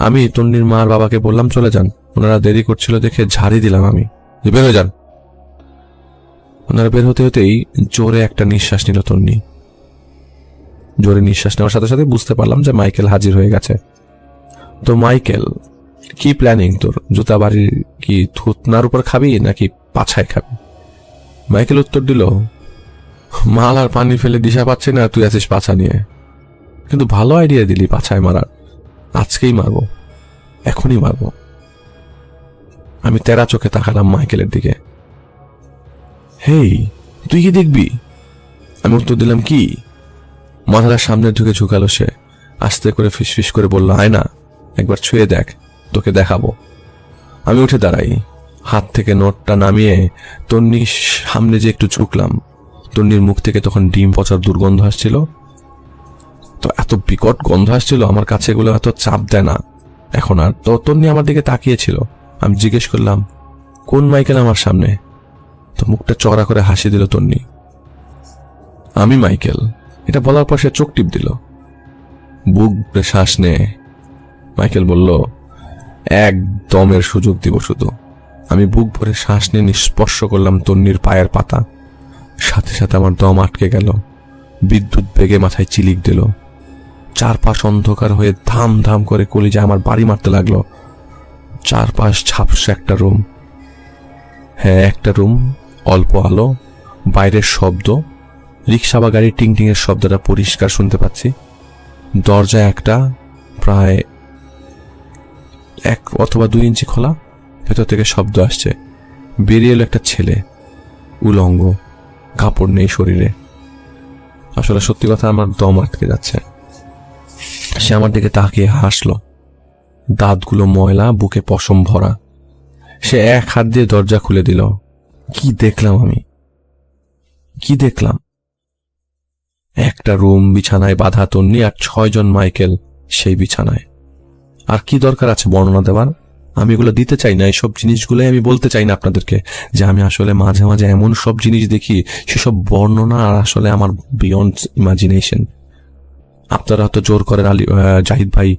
আমি তন্নির মার বাবাকে বললাম, চলে যান। ওনারা দেরি করছিল দেখে ঝাড়ি দিলাম আমি, যে বের হয়ে যান। ওনারা বের হতে হতেই জোরে একটা নিঃশ্বাস নিল তন্নি। জোরে নিঃশ্বাস নেওয়ার সাথে সাথে বুঝতে পারলাম যে মাইকেল হাজির হয়ে গেছে। তো মাইকেল, কি প্ল্যানিং তোর? জুতা বাড়ির কি থুতনার উপর খাবি নাকি পাছায় খাবি? মাইকেল উত্তর দিল, মাল আর পানি ফেলে দিশা পাচ্ছি না, তুই আছিস পাছা নিয়ে। কিন্তু ভালো আইডিয়া দিলি পাছায় মারার, আজকেই মারবো, এখনই মারবো। আমি তেরা চোখে তাকালাম মাইকেলের দিকে। হেই, তুই কি দেখবি? আমি উত্তর দিলাম, কি? মাথাটা সামনে ঢুকে ঝুঁকালো সে, আস্তে করে ফিসফিস করে বলল, আয় না, একবার ছুঁয়ে দেখ, তোকে দেখাবো। আমি উঠে দাঁড়াই, হাত থেকে নোটটা নামিয়ে তন্নির সামনে যে একটু ঝুঁকলাম। তন্নির মুখ থেকে তখন ডিম পচার দুর্গন্ধ আসছিল। তো এত বিকট গন্ধ আসছিল, আমার কাছে এগুলো এত চাপ দেয় না এখন আর। তো তন্নি আমার দিকে তাকিয়েছিল। আমি জিজ্ঞেস করলাম, কোন মাইকেল আমার সামনে? তো মুখটা চড়া করে হাসি দিল তন্নি। আমি মাইকেল। এটা বলার পর সে চোখ টিপ দিল, বুক ভরে শ্বাস নে। মাইকেল বলল, এক দমের সুযোগ দিব শুধু। আমি বুক ভরে শ্বাস নিয়ে নিঃস্পর্শ করলাম তন্নির পায়ের পাতা। সাথে সাথে আমার দম আটকে গেল, বিদ্যুৎ বেগে মাথায় চিলিক দিল। চারপাশ অন্ধকার হয়ে ধাম ধাম করে কলিজা আমার বাড়ি মারতে লাগলো। চারপাশ ঝাপসা একটা রুম। হ্যাঁ, একটা রুম, অল্প আলো, বাইরের শব্দ, রিক্সা বা গাড়ির টিং টিং এর শব্দটা পরিষ্কার শুনতে পাচ্ছি। দরজা একটা, প্রায় 1 অথবা 2 ইঞ্চি খোলা, ভেতর থেকে শব্দ আসছে। বেরিয়ে এলো একটা ছেলে, উলঙ্গ, কাপড় নেই শরীরে। আসলে সত্যি কথা, আমার দম আটকে যাচ্ছে। সে আমার দিকে তাকিয়ে হাসলো, দাঁতগুলো ময়লা, বুকে পশম ভরা। সে এক হাত দিয়ে দরজা খুলে দিল। কি দেখলাম আমি, কি দেখলাম! একটা রুম, বিছানায় বাঁধা তন্নি আর 6 জন মাইকেল সেই বিছানায়। আর কি দরকার আছে বর্ণনা দেওয়ার? আমি এগুলো দিতে চাই না, এইসব জিনিসগুলোই আমি বলতে চাই না আপনাদেরকে, যে আমি আসলে মাঝে মাঝে এমন সব জিনিস দেখি, সেসব বর্ণনা আর আসলে আমার বিয়ন্ড ইমাজিনেশন। আপনারা তো জোর করেন জাহিদ ভাই,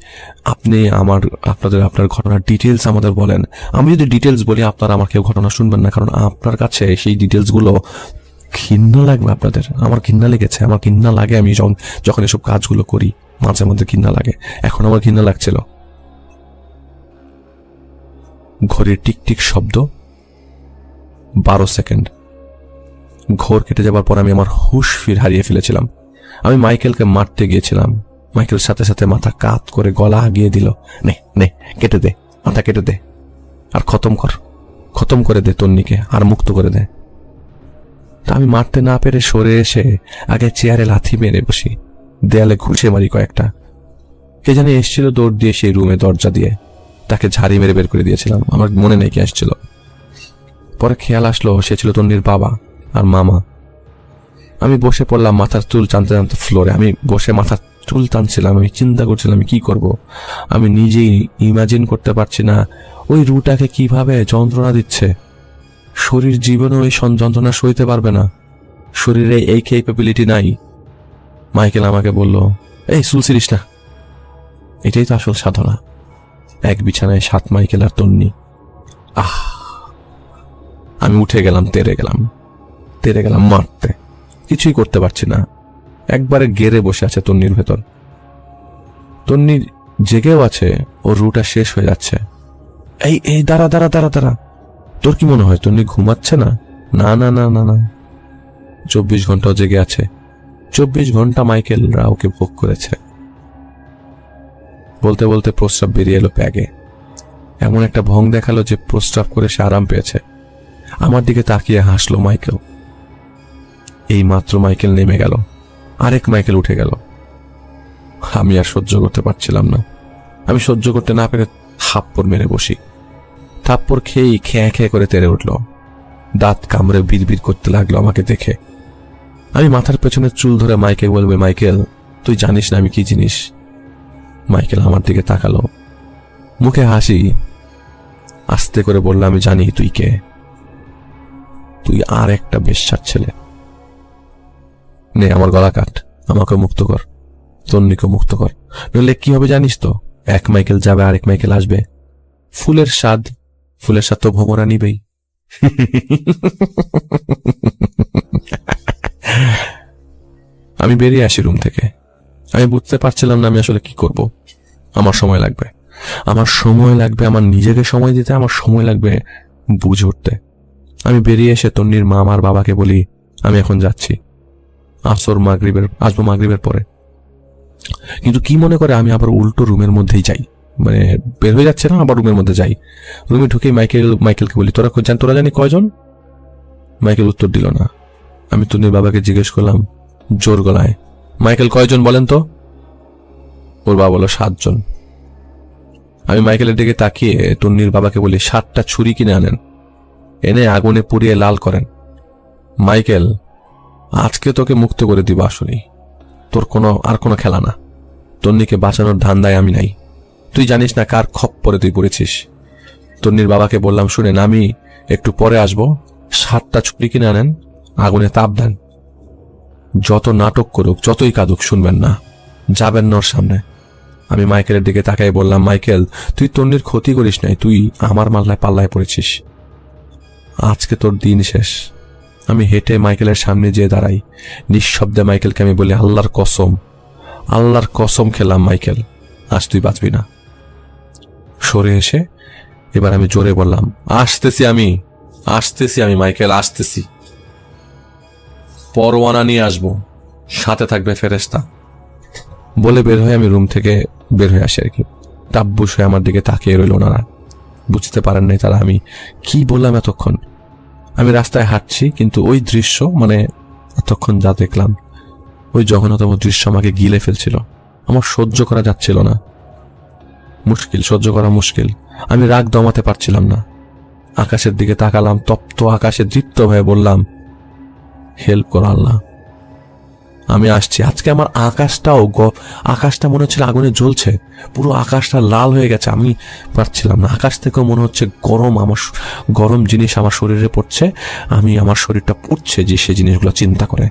আপনি আপনার ঘটনার ডিটেলস আমাদের বলেন। আমি যদি ডিটেলস বলি আপনারা আমার কেউ ঘটনা শুনবেন না, কারণ আপনার কাছে সেই ডিটেলস গুলো ঘৃণা লাগবে আপনাদের। আমার ঘৃণা লেগেছে, আমার ঘৃণা লাগে। আমি যখন এসব কাজগুলো করি মাঝে মধ্যে ঘৃণা লাগে। এখন আমার ঘৃণা লাগছিল। ঘড়ির টিকটিক শব্দ, 12 সেকেন্ড। ঘোর কেটে যাবার পর আমি আমার হুঁশ হারিয়ে ফেলেছিলাম। আমি মাইকেলকে মারতে গিয়েছিলাম। মাইকেল সাথে সাথে মাথা কাত করে গলা আগিয়ে দিল। নে নে, কেটে দে, মাথা কেটে দে, আর খতম করে দে তন্নিকে, আর মুক্ত করে দে। তা আমি মারতে না পেরে সরে এসে আগে চেয়ারে লাথি মেরে বসি, দেয়ালে ঘুষে মারি কয়েকটা। কে জানি এসেছিল দৌড় দিয়ে সেই রুমে দরজা দিয়ে, তাকে ঝাড়ি মেরে বের করে দিয়েছিলাম। আমার মনে নেই কে আসছিল। পরে খেয়াল আসলো সে ছিল তন্নির বাবা আর মামা। আমি বসে পড়লাম মাথার চুল টানতে টানতে ফ্লোরে। আমি বসে মাথার চুল টানছিলাম। আমি চিন্তা করছিলাম আমি কি করব। আমি নিজেই ইমাজিন করতে পারছি না ওই রুটাকে কিভাবে যন্ত্রণা দিচ্ছে। শরীর জীবনে ওই যন্ত্রণা সইতে পারবে না, শরীরে এই ক্যাপাবিলিটি নাই। মাইকেল আমাকে বলল, এই চুল ছিড়িস না। এটাই তো আসল সাধনা। এক বিছানায় 7 মাইকেল আর তন্নি। আমি উঠে গেলাম, তেরে গেলাম মারতে। কিছুই করতে পারছি না। একবারে গেড়ে বসে আছে তন্নির ভেতর। তন্নি জেগেও আছে, ওর রুটা শেষ হয়ে যাচ্ছে। এই দাঁড়া, তোর কি মনে হয় তন্নি ঘুমাচ্ছে না? না না না না না, 24 ঘন্টাও জেগে আছে। 24 ঘন্টা মাইকেলরা ওকে ভোগ করেছে। বলতে বলতে প্রস্রাব বেরিয়ে এলো ব্যাগে। এমন একটা ভং দেখালো যে প্রস্রাব করে সে আরাম পেয়েছে। আমার দিকে তাকিয়ে হাসলো মাইকেল। এই মাত্র মাইকেল নেমে গেল, আরেক মাইকেল উঠে গেল। আমি আর সহ্য করতে পারছিলাম না। আমি সহ্য করতে না পেরে থাপ্পড় মেরে বসি। থাপ্পড় খেয়েই খেয়ে করে তেড়ে উঠল, দাঁত কামড়ে বিড়বিড় করতে লাগলো আমাকে দেখে। আমি মাথার পেছনে চুল ধরে মাইকে বলবে, মাইকেল তুই জানিস না আমি কি জিনিস? মাইকেল আমার দিকে তাকালো, মুখে হাসি। আস্তে করে বলল, আমি জানি তুই কে। তুই আর একটা বেশ্যার ছেলে। নে আমার গলা কাট, আমাকে মুক্ত কর, তন্নিকে মুক্ত কর। নইলে কি হবে জানিস তো? 1 মাইকেল যাবে, আরেক মাইকেল আসবে। ফুলের স্বাদ তো ভোমরা নিবেই। আমি বেরিয়ে আসি রুম থেকে। আমি বুঝতে পারছিলাম না আমি আসলে কি করব। আমার সময় লাগবে, আমার নিজেকে সময় দিতে আমার সময় লাগবে বুঝে উঠতে। আমি বেরিয়ে এসে তন্নির মা আমার বাবাকে বলি, আমি এখন যাচ্ছি, আসবো মাগরিবের পরে। কিন্তু কি মনে করে আমি আবার উল্টো রুমের মধ্যেই যাই, মানে বের হয়ে যাচ্ছে না, আবার রুমের মধ্যে যাই। রুমে ঢুকেই মাইকেলকে বলি, তোরা জানি কয়জন? মাইকেল উত্তর দিল না। আমি তন্নির বাবাকে জিজ্ঞেস করলাম জোর গলায়, মাইকেল কয়জন বলেন তো? ওর বাবা বলল 7 জন। আমি মাইকেলের দিকে তাকিয়ে তন্নির বাবাকে বলি, 7টা ছুরি কিনে আনেন, এনে আগুনে পুড়িয়ে লাল করেন। মাইকেল আজকে তোকে মুক্ত করে দিব, আসলেই তোর আর কোনো খেলা না। তন্নিকে বাঁচানোর ধান্দায় আমি নাই। তুই জানিস না কার খপ্পরে তুই পড়েছিস। তন্নির বাবাকে বললাম, শুনেন আমি একটু পরে আসবো, 7টা ছুরি কিনে আনেন, আগুনে তাপ দেন। যত নাটক করুক, যতই কাঁদুক, শুনবেন না, যাবেন না ওর সামনে। আমি মাইকেলের দিকে তাকাই বললাম, মাইকেল তুই তন্নির ক্ষতি করিস নাই, তুই আমার পাল্লায় পড়েছিস। আজকে তোর দিন শেষ। আমি হেঁটে মাইকেলের সামনে যেয়ে দাঁড়াই। নিঃশব্দে মাইকেলকে আমি বলি, আল্লাহর কসম খেলাম মাইকেল, আজ তুই বাঁচবি না। সরে এসে এবার আমি জোরে বললাম, আসতেছি আমি মাইকেল, আসতেছি। পরোয়ানা নিয়ে আসবো, সাথে থাকবে ফেরেশতা। বলে বের হয়ে আমি রুম থেকে বের হয়ে আসি আর কি। তাব্বুস হয়ে আমার দিকে তাকিয়ে রইল ওনারা। বুঝতে পারেন নাই তারা আমি কি বললাম এতক্ষণ। আমি রাস্তায় হাঁটছি, কিন্তু ওই দৃশ্য, মানে এতক্ষণ যা দেখলাম, ওই জঘন্যতম দৃশ্য আমাকে গিলে ফেলছিল। আমার সহ্য করা যাচ্ছিল না, সহ্য করা মুশকিল। আমি রাগ দমাতে পারছিলাম না। আকাশের দিকে তাকালাম, তপ্ত আকাশে দৃপ্ত হয়ে বললাম, হেল্প কর আল্লাহ, আমি আসছি। আজকে আমার আকাশটা মনে হচ্ছিল আগুনে জ্বলছে, পুরো আকাশটা লাল হয়ে গেছে। আমি পারছিলাম না। আকাশ থেকেও মনে হচ্ছে গরম জিনিস আমার শরীরে পড়ছে। আমার শরীরটা পুড়ছে যে সে জিনিসগুলো চিন্তা করে।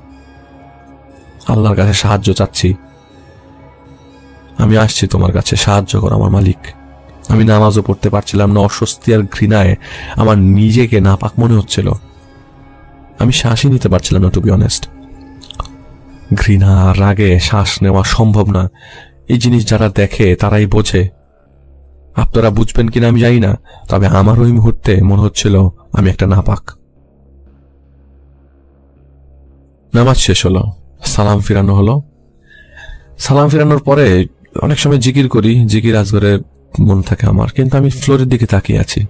আল্লাহর কাছে সাহায্য চাচ্ছি। আমি আসছি তোমার কাছে, সাহায্য করো আমার মালিক। আমি নামাজও পড়তে পারছিলাম না, অস্বস্তি আর ঘৃণায় আমার নিজেকে নাপাক মনে হচ্ছিল। আমি শ্বাসই নিতে পারছিলাম না, টু বি অনেস্ট। ঘৃণা আর রাগে শ্বাস নেওয়া সম্ভব না। এই জিনিস যারা দেখে তারাই বোঝে। আপনারা বুঝবেন কিনা আমি জানি না, তবে আমার ওই মুহূর্তে মনে হচ্ছিল আমি একটা নাপাক। নামাজ শেষ হলো, সালাম ফিরানো হলো। সালাম ফিরানোর পরে অনেক সময় জিকির করি, জিকির আজগরে মন থাকে আমার, কিন্তু আমি ফ্লোরের দিকে তাকিয়ে আছি।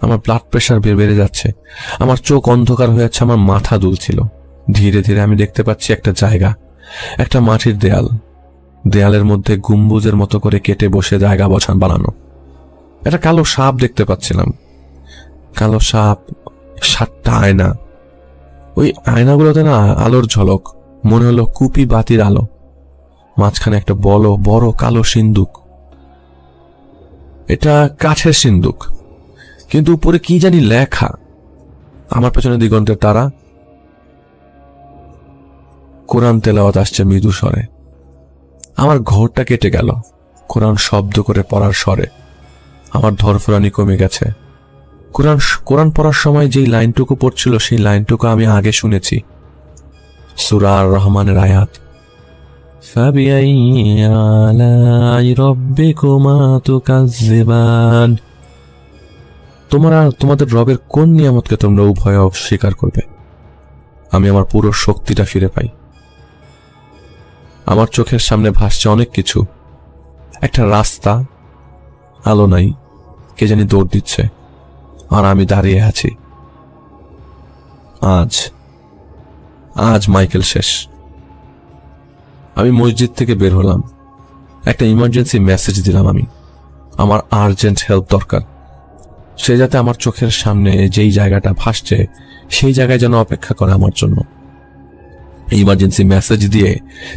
আমার ব্লাড প্রেশার বেড়ে যাচ্ছে, আমার চোখ অন্ধকার হয়ে যাচ্ছে, আমার মাথা দুলছিল। ধীরে ধীরে আমি দেখতে পাচ্ছি একটা জায়গা, একটা মাটির দেয়াল, দেয়ালের মধ্যে গম্বুজের মতো করে কেটে বসে জায়গা বানানো। একটা কালো সাপ দেখতে পাচ্ছিলাম, কালো সাপ, 7টা আয়না। ওই আয়নাগুলোতে না আলোর ঝলক, মনে হলো কুপি বাতির আলো। মাঝখানে একটা বড় কালো সিন্দুক। এটা কাঠের সিন্দুক, কিন্তু উপরে কি জানি লেখা। আমার পেছনে দিগন্তের তারা, কোরআন তেলাওয়াত আসছে মৃদু স্বরে। আমার ঘরটা কেটে গেল কোরআন শব্দ করে পড়ার স্বরে। আমার ধরফরানি কমে গেছে। কোরআন পড়ার সময় যেই লাইনটুকু পড়ছিল সেই লাইনটুকু আমি আগে শুনেছি, সূরা আর রহমানের আয়াত, ফাবিআইয়ি আলাই রাব্বিকুমা তুকাজ্জিবান। তোমাদের রবের কোন নিয়ামতকে তোমরা উভয়ে অস্বীকার করবে? আমি আমার পুরো শক্তিটা ফিরে পাই। আমার চোখের সামনে ভাসছে অনেক কিছু। একটা রাস্তা, আলো নাই, কে জানি দৌড় দিচ্ছে, আর আমি দাঁড়িয়ে আছি। আজ মাইকেল শেষ। আমি মসজিদ থেকে বের হলাম, একটা ইমার্জেন্সি মেসেজ দিলাম। আমার আর্জেন্ট হেল্প দরকার। সে যাতে আমার চোখের সামনে যেই জায়গাটা ভাসছে সেই জায়গায় যেন অপেক্ষা করে আমার জন্য। ইমার্জেন্সি মেসেজ দিয়ে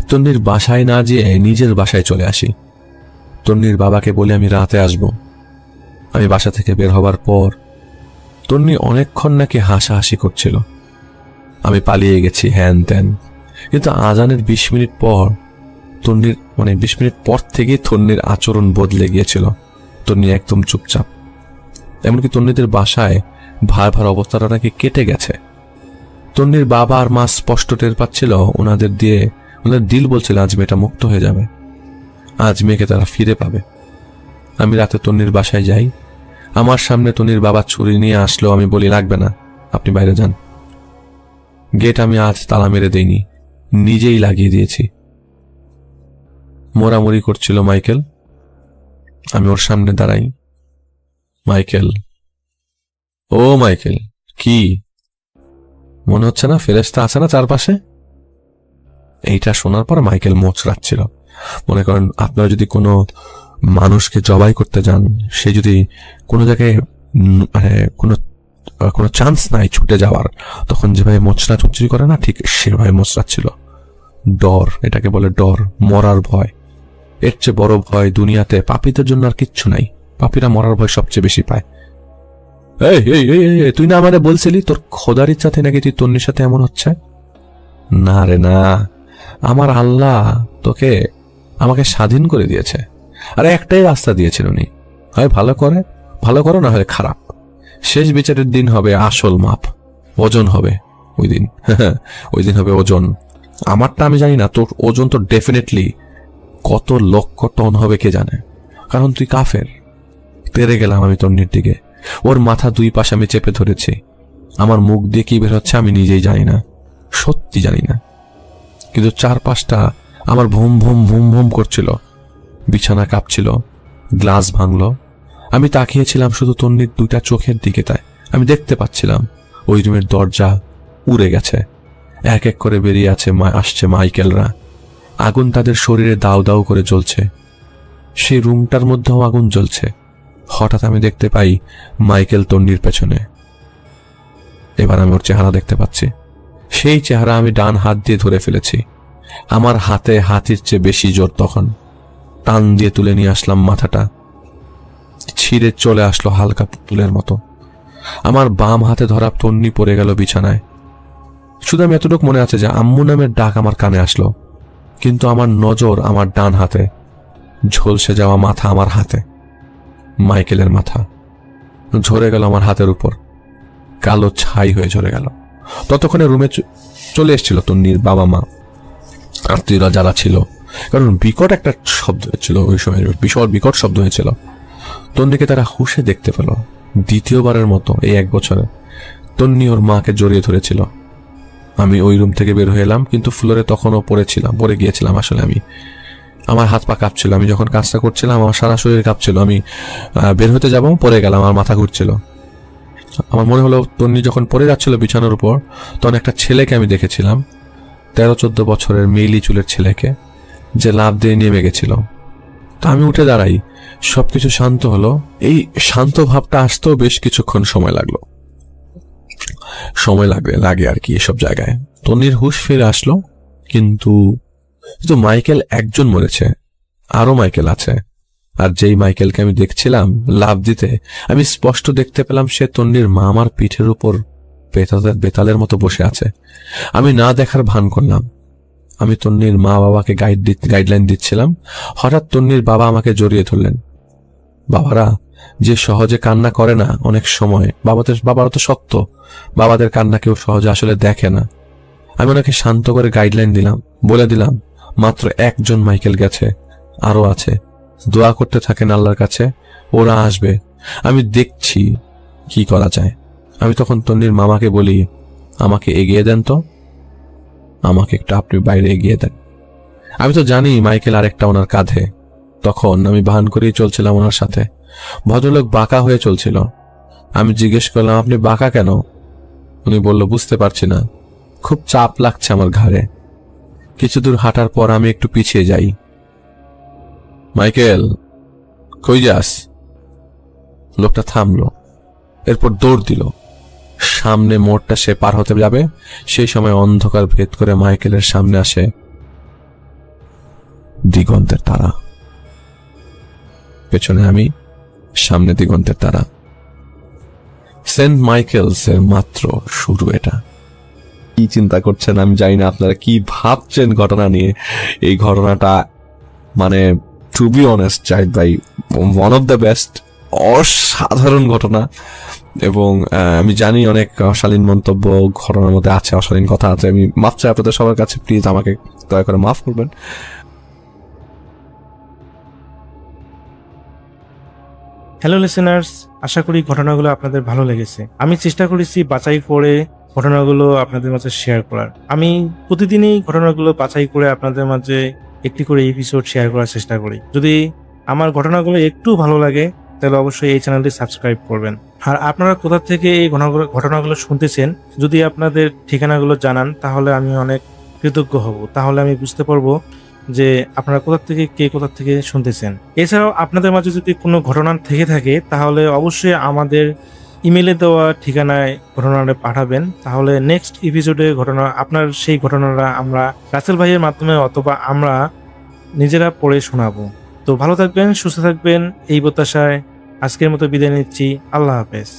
তন্নির বাসায় না যেয়ে নিজের বাসায় চলে আসি। তন্নির বাবাকে বলে আমি রাতে আসব। আমি বাসা থেকে বের হবার পর তন্নি অনেকক্ষণ নাকি হাসাহাসি করছিল। আমি পালিয়ে গেছি হ্যান ত্যান, কিন্তু আজানের 20 মিনিট পর তন্নির 20 মিনিট পর থেকে তন্নির আচরণ বদলে গিয়েছিল। তন্নি একদম চুপচাপ, এমনকি তন্নিদের বাসায় ভার অবস্থাটা নাকি কেটে গেছে। তন্নির বাবা আর মা স্পষ্ট টের পাচ্ছিল, ওনাদের দিল বলছিল আজ মেয়েটা মুক্ত হয়ে যাবে, আজ মেয়েকে তারা ফিরে পাবে। আমি রাতে তন্নির বাসায় যাই। আমার সামনে তন্নির বাবা ছুরি নিয়ে আসলো। আমি বলি, লাগবে না, আপনি বাইরে যান। গেট আমি আজ তালা মেরে দেইনি, নিজেই লাগিয়ে দিয়েছি। মোরামুরি করছিল মাইকেল। আমি ওর সামনে দাঁড়াই। মাইকেল, ও মাইকেল, কি মনে হচ্ছে না ফেরেশতা আছে না চারপাশে? এইটা শোনার পর মাইকেল মোচড়াচ্ছিল। মনে করেন আপনারা যদি কোনো মানুষকে জবাই করতে যান, সে যদি কোনো জায়গায় কোনো চান্স নাই ছুটে যাওয়ার, তখন যেভাবে মোচড়াচুচড়ি করে না, ঠিক সেভাবে মোচড়াচ্ছিল। ডর, এটাকে বলে ডর, মরার ভয়। এর চেয়ে বড় ভয় দুনিয়াতে পাপীদের জন্য আর কিচ্ছু নাই। পাপীরা মরার ভয় সবচেয়ে বেশি পায়। তুই না আমারে বলছিলি তোর খোদার ইচ্ছাতে নাকি তুই তন্নির সাথে এমন হচ্ছে? না রে না, আমার আল্লাহ আমাকে স্বাধীন করে দিয়েছে, আর একটাই রাস্তা দিয়েছেন উনি, হয় ভালো করো না হয় খারাপ। শেষ বিচারের দিন হবে আসল মাপ, ওজন হবে ওই দিন। ওই দিন হবে ওজন। আমারটা আমি জানি না, তোর ওজন তো ডেফিনেটলি কত লক্ষ টন হবে কে জানে, কারণ তুই কাফের। তেরে গেলাম আমি তন্নির দিকে, ওর মাথা 2 পাশে আমি চেপে ধরেছি। আমার মুখ দিয়ে কি বের হচ্ছে আমি নিজেই জানি না, সত্যি জানি না, কিন্তু চারপাশটা আমার ভুম ভুম ভুম ভুম করছিল। বিছানা কাঁপছিল, গ্লাস ভাঙলো। আমি তাকিয়েছিলাম শুধু তন্নির 2টা চোখের দিকে। তাই আমি দেখতে পাচ্ছিলাম ওই রুমের দরজা উড়ে গেছে, এক এক করে বেরিয়ে আসছে মাইকেলরা। আগুন তাদের শরীরে দাউ দাউ করে জ্বলছে। সেই রুমটার মধ্যেও আগুন জ্বলছে। হঠাৎ আমি দেখতে পাই মাইকেল তন্নির পেছনে। এবার আমি ওর চেহারা দেখতে পাচ্ছি। সেই চেহারা আমি ডান হাত দিয়ে ধরে ফেলেছি। আমার হাতে হাতির চেয়ে বেশি জোর। তখন টান দিয়ে তুলে নিয়ে আসলাম মাথাটা, ছিঁড়ে চলে আসলো হালকা পুতুলের মতো। আমার বাম হাতে ধরা তন্নি পড়ে গেল বিছানায়। শুধু আমি এতটুকু মনে আছে যে আম্মু নামের ডাক আমার কানে আসলো, কিন্তু আমার নজর আমার ডান হাতে। ঝলসে যাওয়া মাথা আমার হাতে, মাইকেলের মাথা ঝরে গেল আমার হাতের উপর, কালো ছাই হয়ে ঝরে গেল। ততক্ষণে রুমে চলে এসেছিল তন্নির বাবা মা, আত্মীয়রা যারা ছিল, কারণ বিকট একটা শব্দ হয়েছিল ওই সময়, বিশাল বিকট শব্দ হয়েছিল। তন্নিকে তারা হুঁশে দেখতে পেল। দ্বিতীয়বারের মতো এই 1 বছরে তন্নি ওর মাকে জড়িয়ে ধরেছিল। আমি ওই রুম থেকে বের হয়ে এলাম, কিন্তু ফ্লোরে তখনও পড়ে গিয়েছিলাম। আসলে আমার হাত পা কাঁপছিল। আমি যখন কাজটা করছিলাম আমার সারা শরীর কাঁপছিল। আমি বের হতে যাব, পড়ে গেলাম, আমার মাথা ঘুরছিল। আমার মনে হলো তন্নি যখন পড়ে যাচ্ছিল বিছানার উপর, তখন একটা ছেলেকে আমি দেখেছিলাম, 13-14 বছরের মেইলি চুলের ছেলেকে, যে লাফ দিয়ে নেমে গেছিল। তো আমি উঠে দাঁড়াই, সবকিছু শান্ত হলো। এই শান্ত ভাবটা আসতেও বেশ কিছুক্ষণ সময় লাগে আর কি এসব জায়গায়। তন্নির হুঁশ ফিরে আসলো, কিন্তু মাইকেল একজন মরেছে, আরো মাইকেল আছে। আর যেই মাইকেলকে আমি দেখছিলাম লাফ দিতে, আমি স্পষ্ট দেখতে পেলাম সে তন্নির মা আমার পিঠের উপর বেতালের মতো বসে আছে। আমি না দেখার ভান করলাম। আমি তন্নির মা বাবাকে গাইডলাইন দিচ্ছিলাম। হঠাৎ তন্নির বাবা আমাকে জড়িয়ে ধরলেন। বাবারা যে সহজে কান্না করে না, অনেক সময় বাবারা তো শক্ত, বাবাদের কান্না কেউ সহজে আসলে দেখে না। আমি ওনাকে শান্ত করে গাইডলাইন দিলাম, বলে দিলাম মাত্র একজন মাইকেল গেছে, আরো আছে, দোয়া করতে থাকেন আল্লাহর কাছে, ওরা আসবে, আমি দেখছি কি করা যায়। আমি তখন তন্নির মামাকে বলি, আমাকে এগিয়ে দেন তো, আমাকে একটু আপনি বাইরে এগিয়ে দেন। আমি তো জানি মাইকেল আরেকটা ওনার কাঁধে। তখন আমি ভান করেই চলছিলাম ওনার সাথে। ভদ্রলোক বাঁকা হয়ে চলছিল। আমি জিজ্ঞেস করলাম, আপনি বাঁকা কেন? উনি বলল, বুঝতে পারছি না, খুব চাপ লাগছে আমার ঘাড়ে। কিছু দূর হাঁটার পর আমি একটু পিছিয়ে যাই। মাইকেল, কই যাস? লোকটা থামলো, এরপর দৌড় দিল। সামনে মোড়টা সে পার হতে যাবে, সেই সময় অন্ধকার ভেদ করে মাইকেলের সামনে আসে দিগন্তের তারা। পেছনে আমি, সামনে দিগন্তের তারা। সেন্ট মাইকেলস এর মাত্র শুরু। এটা কি চিন্তা করছেন আমি জানি না, আপনারা কি ভাবছেন ঘটনা নিয়ে। এই ঘটনাটা মানে টু বি অনেস্ট জাহিদ ভাই, ওয়ান অফ দ্য বেস্ট, অসাধারণ ঘটনা। এবং আমি জানি অনেক অশালীন মন্তব্য ঘটনার মধ্যে আছে, অশালীন কথা আছে। আমি মাফ চাই আপনাদের সবার কাছে, প্লিজ আমাকে দয়া করে মাফ করবেন। হ্যালো লিসেনার্স, আশা করি ঘটনাগুলো আপনাদের ভালো লেগেছে। আমি চেষ্টা করেছি বাছাই করে ঘটনাগুলো আপনাদের মাঝে শেয়ার করার। আমি প্রতিদিনই ঘটনাগুলো বাছাই করে আপনাদের মাঝে একটি করে এপিসোড শেয়ার করার চেষ্টা করি। যদি আমার ঘটনাগুলো একটু ভালো লাগে তাহলে অবশ্যই এই চ্যানেলটি সাবস্ক্রাইব করবেন। আর আপনারা কোথা থেকে এই ঘটনাগুলো শুনতেছেন, যদি আপনাদের ঠিকানাগুলো জানান তাহলে আমি অনেক কৃতজ্ঞ হব। তাহলে আমি বুঝতে পারবো যে আপনারা কোথা থেকে শুনতেছেন। এছাড়াও আপনাদের মাঝে যদি কোনো ঘটনা থেকে থাকে তাহলে অবশ্যই আমাদের ইমেলে দেওয়া ঠিকানায় ঘটনাটা পাঠাবেন। তাহলে নেক্সট এপিসোডে আপনার সেই ঘটনাটা আমরা রাসেল ভাইয়ের মাধ্যমে অথবা আমরা নিজেরা পড়ে শোনাবো। তো ভালো থাকবেন, সুস্থ থাকবেন, এই প্রত্যাশায় আজকের মতো বিদায় নিচ্ছি। আল্লাহ হাফেজ।